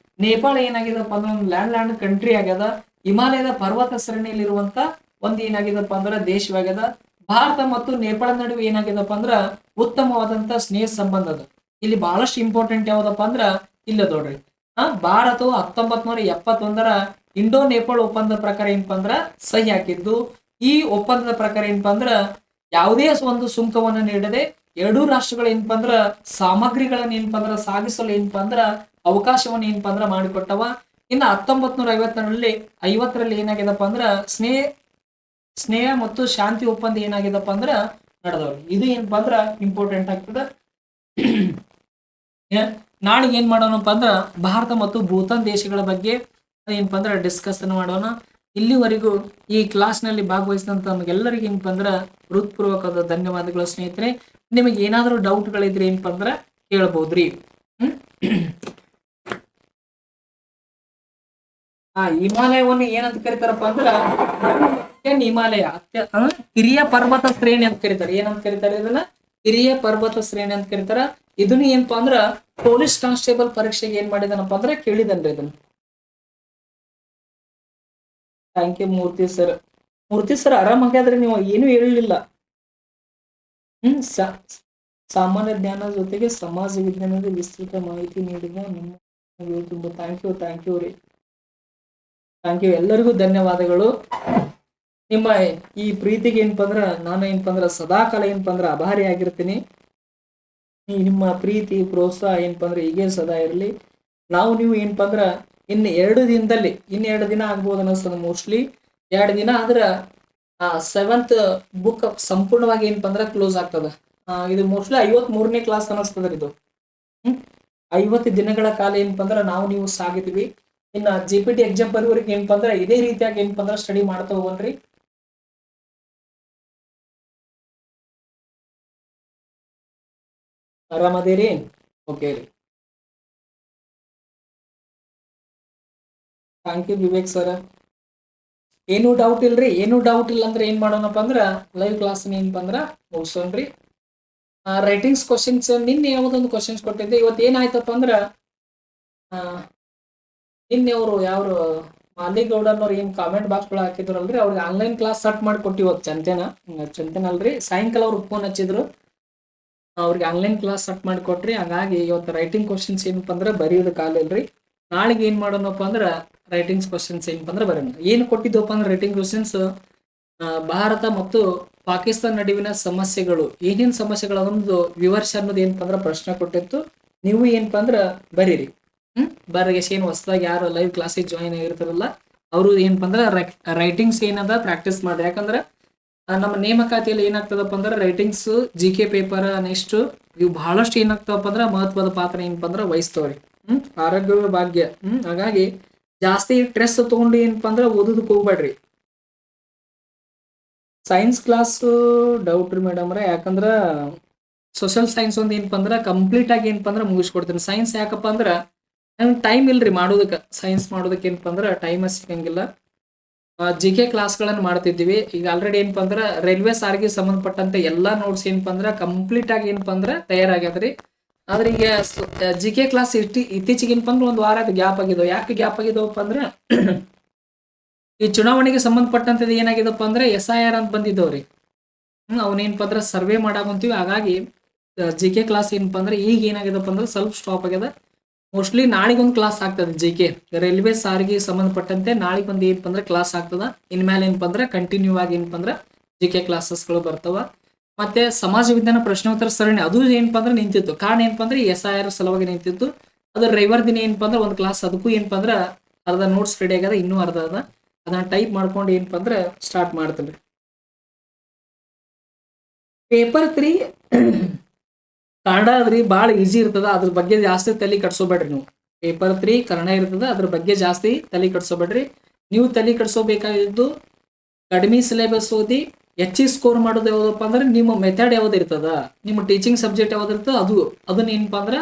Speaker 1: ನೇಪಾಳ ಏನಾಗಿದಪ್ಪ ಅಂದ್ರೆ ಒಂದು ಲ್ಯಾಂಡ್ ಕಂಟ್ರಿ ಆಗ್ಯದ. ಹಿಮಾಲಯದ ಪರ್ವತ ಸರಣಿಯಲ್ಲಿರುವಂತ ಒಂದ್ ಏನಾಗಿದಪ್ಪ ಅಂದ್ರ ದೇಶವಾಗ್ಯದ. ಭಾರತ ಮತ್ತು ನೇಪಾಳದ ನಡುವೆ ಏನಾಗಿದಪ್ಪ ಅಂದ್ರ ಉತ್ತಮವಾದಂತ ಸ್ನೇಹ ಸಂಬಂಧ ಅದ. ಇಲ್ಲಿ ಬಹಳಷ್ಟು ಇಂಪಾರ್ಟೆಂಟ್ ಯಾವ್ದಪ್ಪ ಅಂದ್ರ ಇಲ್ಲ ನೋಡ್ರಿ. ಭಾರತವು 1971ರ ಇಂಡೋ ನೇಪಾಳ ಒಪ್ಪಂದದ ಪ್ರಕಾರ ಏನಪ್ಪಾ ಅಂದ್ರ ಸಹಿ ಹಾಕಿದ್ದು. ಈ ಒಪ್ಪಂದದ ಪ್ರಕಾರ ಏನಪ್ಪಾ ಅಂದ್ರ ಯಾವುದೇ ಒಂದು ಸುಂಕವನ್ನ ನೀಡದೆ ಎರಡೂ ರಾಷ್ಟ್ರಗಳು ಏನಪ್ಪಾ ಅಂದ್ರ ಸಾಮಗ್ರಿಗಳನ್ನ ಏನಪ್ಪಾ ಅಂದ್ರ ಸಾಗಿಸಲು ಏನಪ್ಪಾ ಅಂದ್ರ ಅವಕಾಶವನ್ನ ಏನಪ್ಪಾ ಅಂದ್ರ ಮಾಡಿಕೊಟ್ಟವ. ಇನ್ನ 1950ರಲ್ಲಿ ಏನಾಗಿದಪ್ಪ ಅಂದ್ರ ಸ್ನೇಹ ಮತ್ತು ಶಾಂತಿ ಒಪ್ಪಂದ ಏನಾಗಿದಪ್ಪ ಅಂದ್ರ ನಡೆದವ್ರು. ಇದು ಏನಪ್ಪಾ ಅಂದ್ರ ಇಂಪಾರ್ಟೆಂಟ್ ಆಗ್ತದ. ನಾಳೆ ಏನ್ ಮಾಡೋಣಪ್ಪ ಅಂದ್ರ ಭಾರತ ಮತ್ತು ಭೂತಾನ್ ದೇಶಗಳ ಬಗ್ಗೆ ಏನಪ್ಪಾ ಅಂದ್ರ ಡಿಸ್ಕಸ್ ಮಾಡೋಣ. ಇಲ್ಲಿವರೆಗೂ ಈ ಕ್ಲಾಸ್ನಲ್ಲಿ ಭಾಗವಹಿಸಿದಂತ ನಮಗೆಲ್ಲರಿಗೂ ಏನಪ್ಪ ಅಂದ್ರೆ ಹೃತ್ಪೂರ್ವಕವಾದ ಧನ್ಯವಾದಗಳು ಸ್ನೇಹಿತರೆ. ನಿಮಗೆ ಏನಾದರೂ ಡೌಟ್ಗಳಿದ್ರೆ ಏನಪ್ಪ ಅಂದ್ರೆ ಕೇಳಬಹುದ್ರಿ. ಹಿಮಾಲಯವನ್ನು ಏನಂತ ಕರೀತಾರಪ್ಪ ಅಂದ್ರ ಹಿಮಾಲಯ ಹಿರಿಯ ಪರ್ವತ ಶ್ರೇಣಿ ಅಂತ ಕರೀತಾರೆ. ಏನಂತ ಕರೀತಾರೆ ಇದನ್ನ? ಹಿರಿಯ ಪರ್ವತ ಶ್ರೇಣಿ ಅಂತ ಕರೀತಾರ. ಇದನ್ನ ಏನಪ್ಪಾ ಅಂದ್ರ ಪೊಲೀಸ್ ಕಾನ್ಸ್ಟೇಬಲ್ ಪರೀಕ್ಷೆಗೆ ಏನ್ ಮಾಡಿದಾನಪ್ಪ ಅಂದ್ರೆ ಕೇಳಿದನ್ರಿ ಇದನ್ನ. Thank you Murthy sir. Murthy sir ಆರಾಮಾಗಾದ್ರೆ ನೀವು ಏನು ಹೇಳಲಿಲ್ಲ. ಸಾಮಾನ್ಯ ಜ್ಞಾನ ಜೊತೆಗೆ ಸಮಾಜ ವಿಜ್ಞಾನದ ವಿಸ್ತೃತ ಮಾಹಿತಿ ನೀಡಿದ ನಮ್ಮ ತುಂಬ ಥ್ಯಾಂಕ್ ಯು ರೀ. ಥ್ಯಾಂಕ್ ಯು, ಎಲ್ಲರಿಗೂ ಧನ್ಯವಾದಗಳು. ನಿಮ್ಮ ಈ ಪ್ರೀತಿಗೆ ಏನಪ್ಪ ಅಂದ್ರ ನಾನು ಏನಪ್ಪ ಅಂದ್ರ ಸದಾಕಾಲ ಏನಪ್ಪ ಅಂದ್ರ ಆಭಾರಿ ಆಗಿರ್ತೀನಿ. ನಿಮ್ಮ ಪ್ರೀತಿ ಪ್ರೋತ್ಸಾಹ ಏನಪ್ಪ ಅಂದ್ರೆ ಹೀಗೆ ಸದಾ ಇರಲಿ. ನಾವು ನೀವು ಏನಪ್ಪ ಅಂದ್ರ ಇನ್ನು 2 ದಿನ ಆಗ್ಬೋದು ಅನಿಸ್ತದ. ಮೋಸ್ಟ್ಲಿ 2 ದಿನ ಆದ್ರ 7th ಬುಕ್ ಸಂಪೂರ್ಣವಾಗಿ ಏನಪ್ಪ ಅಂದ್ರ ಕ್ಲೋಸ್ ಆಗ್ತದ. ಇದು ಮೋಸ್ಟ್ಲಿ 53ನೇ ಕ್ಲಾಸ್ ಅನಿಸ್ತದ ಇದು. 50 ದಿನಗಳ ಕಾಲ ಏನಪ್ಪ ಅಂದ್ರ ನಾವು ನೀವು ಸಾಗಿದ್ವಿ. ಇನ್ನ GPT ಎಕ್ಸಾಮ್ ಬರುವವರೆಗೆ ಏನಪ್ಪ ಅಂದ್ರ ಇದೇ ರೀತಿಯಾಗಿ ಏನಪ್ಪ ಅಂದ್ರ ಸ್ಟಡಿ ಮಾಡ್ತಾ ಹೋಗೋಣ್ರಿ. ಆರಾಮದೇರಿ? ಓಕೆ ರೀ. Thank you Vivek sir. ಏನು ಡೌಟ್ ಇಲ್ರಿ? ಏನು ಡೌಟ್ ಇಲ್ಲ ಅಂದ್ರೆ ಏನ್ ಮಾಡೋಣಪ್ಪ ಅಂದ್ರ ಲೈವ್ ಕ್ಲಾಸ್ ಏನಪ್ಪ ಅಂದ್ರ ಮುಗಿಸೋಣ್ರಿ. ರೈಟಿಂಗ್ಸ್ ಕ್ವಶನ್ಸ್ ನಿನ್ನೆ ಯಾವ್ದೊಂದು ಕ್ವಶನ್ಸ್ ಕೊಟ್ಟಿದ್ದೆ. ಇವತ್ತು ಏನಾಯ್ತಪ್ಪ ಅಂದ್ರ ನಿನ್ನೆ ಅವರು ಯಾರು ಮಾಲಿಗೌಡನವ್ರು ಏನ್ ಕಾಮೆಂಟ್ ಬಾಕ್ಸ್ ಗಳು ಹಾಕಿದ್ರಲ್ರಿ, ಅವ್ರಿಗೆ ಆನ್ಲೈನ್ ಕ್ಲಾಸ್ ಸೆಟ್ ಮಾಡಿ ಕೊಟ್ಟಿವತ್ತು. ಚಂತನ ಅಲ್ರಿ, ಸಾಯಂಕಾಲ ಅವ್ರು ಫೋನ್ ಹಚ್ಚಿದ್ರು, ಅವ್ರಿಗೆ ಆನ್ಲೈನ್ ಕ್ಲಾಸ್ ಸೆಟ್ ಮಾಡಿ ಕೊಟ್ರಿ. ಹಾಗಾಗಿ ಇವತ್ತು ರೈಟಿಂಗ್ ಕ್ವಶನ್ಸ್ ಏನಪ್ಪ ಅಂದ್ರೆ ಬರೆಯೋದು ಕಾಲ ಇಲ್ರಿ. ನಾಳೆಗೆ ಏನ್ ಮಾಡೋಣಪ್ಪ ಅಂದ್ರ ರೈಟಿಂಗ್ಸ್ ಕ್ವಶನ್ಸ್ ಏನಪ್ಪ ಅಂದ್ರೆ ಬರೋಣ. ಏನ್ ಕೊಟ್ಟಿದ್ದಪ್ಪ ಅಂದ್ರೆ ರೈಟಿಂಗ್ ಕ್ವಶನ್ಸ್ ಭಾರತ ಮತ್ತು ಪಾಕಿಸ್ತಾನ ನಡುವಿನ ಸಮಸ್ಯೆಗಳು, ಏನೇನ್ ಸಮಸ್ಯೆಗಳು ಅದೊಂದು ವಿವರಿಸಿ ಅನ್ನೋದು ಏನಪ್ಪ ಅಂದ್ರೆ ಪ್ರಶ್ನೆ ಕೊಟ್ಟಿತ್ತು. ನೀವು ಏನಪ್ಪ ಅಂದ್ರ ಬರೀರಿ. ಬರಗೆಸ್ ಏನು ಹೊಸದಾಗಿ ಯಾರು ಲೈವ್ ಕ್ಲಾಸಿಗೆ ಜಾಯಿನ್ ಆಗಿರ್ತಾರಲ್ಲ ಅವರು ಏನಪ್ಪ ಅಂದ್ರೆ ರೈಟಿಂಗ್ಸ್ ಏನದ ಪ್ರಾಕ್ಟೀಸ್ ಮಾಡ್ರಿ. ಯಾಕಂದ್ರೆ ನಮ್ಮ ನೇಮಕಾತಿಯಲ್ಲಿ ಏನಾಗ್ತದಪ್ಪ ಅಂದ್ರೆ ರೈಟಿಂಗ್ಸ್, GK ಪೇಪರ್, ನೆಕ್ಸ್ಟ್ ಇವು ಬಹಳಷ್ಟು ಏನಾಗ್ತವಪ್ಪ ಅಂದ್ರೆ ಮಹತ್ವದ ಪಾತ್ರ ಏನಪ್ಪ ಅಂದ್ರೆ ವಹಿಸ್ತವ್ರಿ. ಆರೋಗ್ಯ ಭಾಗ್ಯ. ಹಾಗಾಗಿ ಜಾಸ್ತಿ ಸ್ಟ್ರೆಸ್ ತಗೊಂಡು ಏನಪ್ಪ ಅಂದ್ರೆ ಓದೋದಕ್ಕೆ ಹೋಗ್ಬೇಡ್ರಿ. ಸೈನ್ಸ್ ಕ್ಲಾಸ್ ಡೌಟ್ ರೀ ಮೇಡಮ್ ರೇ. ಯಾಕಂದ್ರ ಸೋಷಿಯಲ್ ಸೈನ್ಸ್ ಒಂದು ಏನಪ್ಪ ಅಂದ್ರೆ ಕಂಪ್ಲೀಟ್ ಆಗಿ ಏನಪ್ಪ ಅಂದ್ರೆ ಮುಗಿಸ್ಕೊಡ್ತೀನಿ. ಸೈನ್ಸ್ ಯಾಕಪ್ಪ ಅಂದ್ರೆ ನಂಗೆ ಟೈಮ್ ಇಲ್ರಿ ಮಾಡೋದಕ್ಕೆ. ಸೈನ್ಸ್ ಮಾಡೋದಕ್ಕೆ ಏನಪ್ಪ ಅಂದ್ರೆ ಟೈಮ್ ಸಿಗಂಗಿಲ್ಲ. GK ಕ್ಲಾಸ್ಗಳನ್ನು ಮಾಡ್ತಿದ್ದೀವಿ. ಈಗ ಆಲ್ರೆಡಿ ಏನಪ್ಪ ಅಂದ್ರೆ ರೈಲ್ವೆ ಸಾರಿಗೆ ಸಂಬಂಧಪಟ್ಟಂತೆ ಎಲ್ಲಾ ನೋಟ್ಸ್ ಏನಪ್ಪ ಅಂದ್ರೆ ಕಂಪ್ಲೀಟ್ ಆಗಿ ಏನಪ್ಪ ಅಂದ್ರೆ ತಯಾರಾಗ್ಯದ್ರಿ. ಆದ್ರೆ ಈಗ GK ಕ್ಲಾಸ್ ಇತ್ತೀಚೆಗೆ ಏನಪ್ಪ ಅಂದ್ರೆ ಒಂದು ವಾರ ಗ್ಯಾಪ್ ಆಗಿದಾವ. ಯಾಕೆ ಗ್ಯಾಪ್ ಆಗಿದಾವಪ್ಪ ಅಂದ್ರೆ ಈ ಚುನಾವಣೆಗೆ ಸಂಬಂಧಪಟ್ಟಂತೆ ಏನಾಗಿದಪ್ಪ ಅಂದ್ರೆ SIR ಅಂತ ಬಂದಿದ್ದವ್ರಿ. ಅವನೇನಪ್ಪ ಅಂದ್ರೆ ಸರ್ವೆ ಮಾಡಾಕಂತೀವಿ. ಹಾಗಾಗಿ GK ಕ್ಲಾಸ್ ಏನಪ್ಪ ಅಂದ್ರೆ ಈಗ ಏನಾಗಿದಪ್ಪ ಅಂದ್ರೆ ಸ್ವಲ್ಪ ಸ್ಟಾಪ್ ಆಗ್ಯದ. ಮೋಸ್ಟ್ಲಿ ನಾಳೆಗೊಂದು ಕ್ಲಾಸ್ ಆಗ್ತದೆ. GK ರೈಲ್ವೆ ಸಾರಿಗೆ ಸಂಬಂಧಪಟ್ಟಂತೆ ನಾಳೆಗೊಂದು ಏನಪ್ಪ ಅಂದ್ರೆ ಕ್ಲಾಸ್ ಆಗ್ತದ. ಇನ್ಮೇಲೆ ಏನಪ್ಪ ಅಂದ್ರೆ ಕಂಟಿನ್ಯೂ ಆಗಿ ಏನಪ್ಪ ಅಂದ್ರೆ GK ಕ್ಲಾಸಸ್ಗಳು ಬರ್ತಾವ. ಮತ್ತೆ ಸಮಾಜ ವಿಜ್ಞಾನ ಪ್ರಶ್ನೋತ್ತರ ಸರಣಿ ಅದು ಏನಪ್ಪ ಅಂದ್ರೆ ನಿಂತಿತ್ತು. ಕಾರಣ ಏನಪ್ಪ ಅಂದ್ರೆ SIR ಸಲುವಾಗಿ ನಿಂತಿತ್ತು. ಅದು ರವಿವಾರ ದಿನ ಏನಪ್ಪ ಅಂದ್ರೆ ಒಂದು ಕ್ಲಾಸ್, ಅದಕ್ಕೂ ಏನಪ್ಪ ಅಂದ್ರೆ ಅರ್ಧ ನೋಟ್ಸ್ ರೆಡಿ ಆಗ್ಯದ, ಇನ್ನೂ ಅರ್ಧ ಅದ. ಅದನ್ನ ಟೈಪ್ ಮಾಡ್ಕೊಂಡು ಏನಪ್ಪ ಅಂದ್ರೆ ಸ್ಟಾರ್ಟ್ ಮಾಡ್ತೀನಿ. ಪೇಪರ್ 3 ಕನ್ನಡ ಅದ್ರಿ ಭಾಳ ಈಜಿ ಇರ್ತದ. ಅದ್ರ ಬಗ್ಗೆ ಜಾಸ್ತಿ ತಲೆ ಕಟ್ಸೋಬೇಡ್ರಿ ನೀವು. ಪೇಪರ್ 3 ಕನ್ನಡ ಇರ್ತದ, ಅದ್ರ ಬಗ್ಗೆ ಜಾಸ್ತಿ ತಲೆ ಕಟ್ಸೋಬೇಡ್ರಿ. ನೀವು ತಲೆ ಕಟ್ಸೋಬೇಕಾಗಿದ್ದು ಕಡಿಮೆ ಸಿಲೆಬಸ್ ಓದಿ ಹೆಚ್ಚಿಗೆ ಸ್ಕೋರ್ ಮಾಡೋದು ಯಾವ್ದಪ್ಪ ಅಂದ್ರೆ ನಿಮ್ಮ ಮೆಥಡ್ ಯಾವ್ದು ಇರ್ತದ, ನಿಮ್ಮ ಟೀಚಿಂಗ್ ಸಬ್ಜೆಕ್ಟ್ ಯಾವ್ದು ಇರ್ತದ ಅದನ್ನ ಏನಪ್ಪ ಅಂದ್ರೆ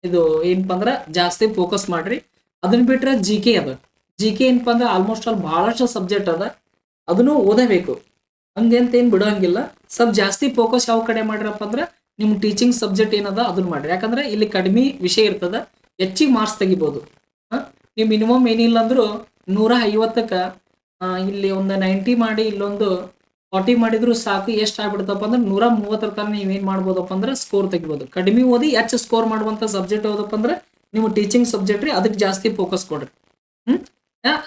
Speaker 1: ಇದು ಏನಪ್ಪ ಅಂದ್ರೆ ಜಾಸ್ತಿ ಫೋಕಸ್ ಮಾಡ್ರಿ. ಅದನ್ನ ಬಿಟ್ರೆ GK ಅದ. GK ಏನಪ್ಪ ಅಂದ್ರೆ ಆಲ್ಮೋಸ್ಟ್ ಆಲ್ ಬಹಳಷ್ಟು ಸಬ್ಜೆಕ್ಟ್ ಅದ, ಅದನ್ನು ಓದಬೇಕು. ಹಂಗಂತ ಏನ್ ಬಿಡೋಂಗಿಲ್ಲ. ಸ್ವಲ್ಪ ಜಾಸ್ತಿ ಫೋಕಸ್ ಯಾವ ಕಡೆ ಮಾಡ್ರಪ್ಪ ಅಂದ್ರೆ ನಿಮ್ ಟೀಚಿಂಗ್ ಸಬ್ಜೆಕ್ಟ್ ಏನದ ಅದನ್ನ ಮಾಡ್ರಿ. ಯಾಕಂದ್ರೆ ಇಲ್ಲಿ ಕಡಿಮೆ ವಿಷಯ ಇರ್ತದ, ಹೆಚ್ಚಿಗೆ ಮಾರ್ಕ್ಸ್ ತೆಗಿಬಹುದು. ನೀವು ಮಿನಿಮಮ್ ಏನಿಲ್ಲ ಅಂದ್ರು 150ಕ್ಕ ಇಲ್ಲಿ ಒಂದು 90 ಮಾಡಿ ಇಲ್ಲೊಂದು 40 ಮಾಡಿದ್ರು ಸಾಕು. ಎಷ್ಟು ಆಗ್ಬಿಡ್ತಪ್ಪ ಅಂದ್ರೆ 130 ತನಕ ನೀವೇನ್ ಮಾಡ್ಬೋದಪ್ಪ ಅಂದ್ರೆ ಸ್ಕೋರ್ ತೆಗಿಬಹುದು. ಕಡಿಮೆ ಓದಿ ಹೆಚ್ಚು ಸ್ಕೋರ್ ಮಾಡುವಂತ ಸಬ್ಜೆಕ್ಟ್ ಯಾವ್ದಪ್ಪ ಅಂದ್ರೆ ನೀವು ಟೀಚಿಂಗ್ ಸಬ್ಜೆಕ್ಟ್ ರೀ. ಅದಕ್ಕೆ ಜಾಸ್ತಿ ಫೋಕಸ್ ಕೊಡ್ರಿ.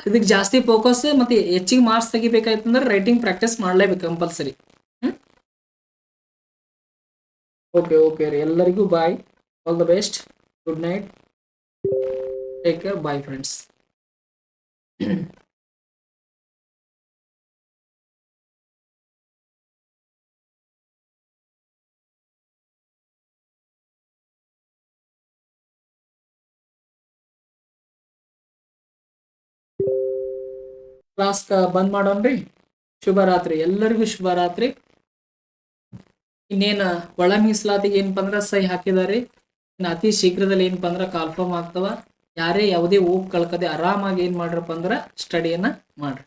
Speaker 1: ಇದಕ್ಕೆ ಜಾಸ್ತಿ ಫೋಕಸ್ ಮತ್ತೆ ಹೆಚ್ಚಿಗೆ ಮಾರ್ಕ್ಸ್ ತೆಗಿಬೇಕಾಯ್ತು ಅಂದ್ರೆ ರೈಟಿಂಗ್ ಪ್ರಾಕ್ಟೀಸ್ ಮಾಡ್ಲೇಬೇಕು ಕಂಪಲ್ಸರಿ. ಓಕೆ ರೀ. ಎಲ್ಲರಿಗೂ bye. All the best. Good night. Take care. Bye friends. Class ಬಂದ್ ಮಾಡೋಣ್ರಿ. ಶುಭರಾತ್ರಿ, ಎಲ್ಲರಿಗೂ ಶುಭರಾತ್ರಿ. ಇನ್ನೇನ ಒಳ ಮೀಸಲಾತಿಗೆ ಏನಪ್ಪಾ ಅಂದ್ರ ಸಹಿ ಹಾಕಿದಾರಿ. ಇನ್ನು ಅತಿ ಶೀಘ್ರದಲ್ಲಿ ಏನಪ್ಪಾ ಅಂದ್ರ ಕಾಲ್ಫಾರ್ಮ್ ಆಗ್ತವ. ಯಾರೇ ಯಾವುದೇ ಹೋಗ್ ಕಳ್ಕದೆ ಆರಾಮಾಗಿ ಏನ್ ಮಾಡ್ರಪ್ಪ ಅಂದ್ರ ಸ್ಟಡಿಯನ್ನ ಮಾಡ್ರಿ.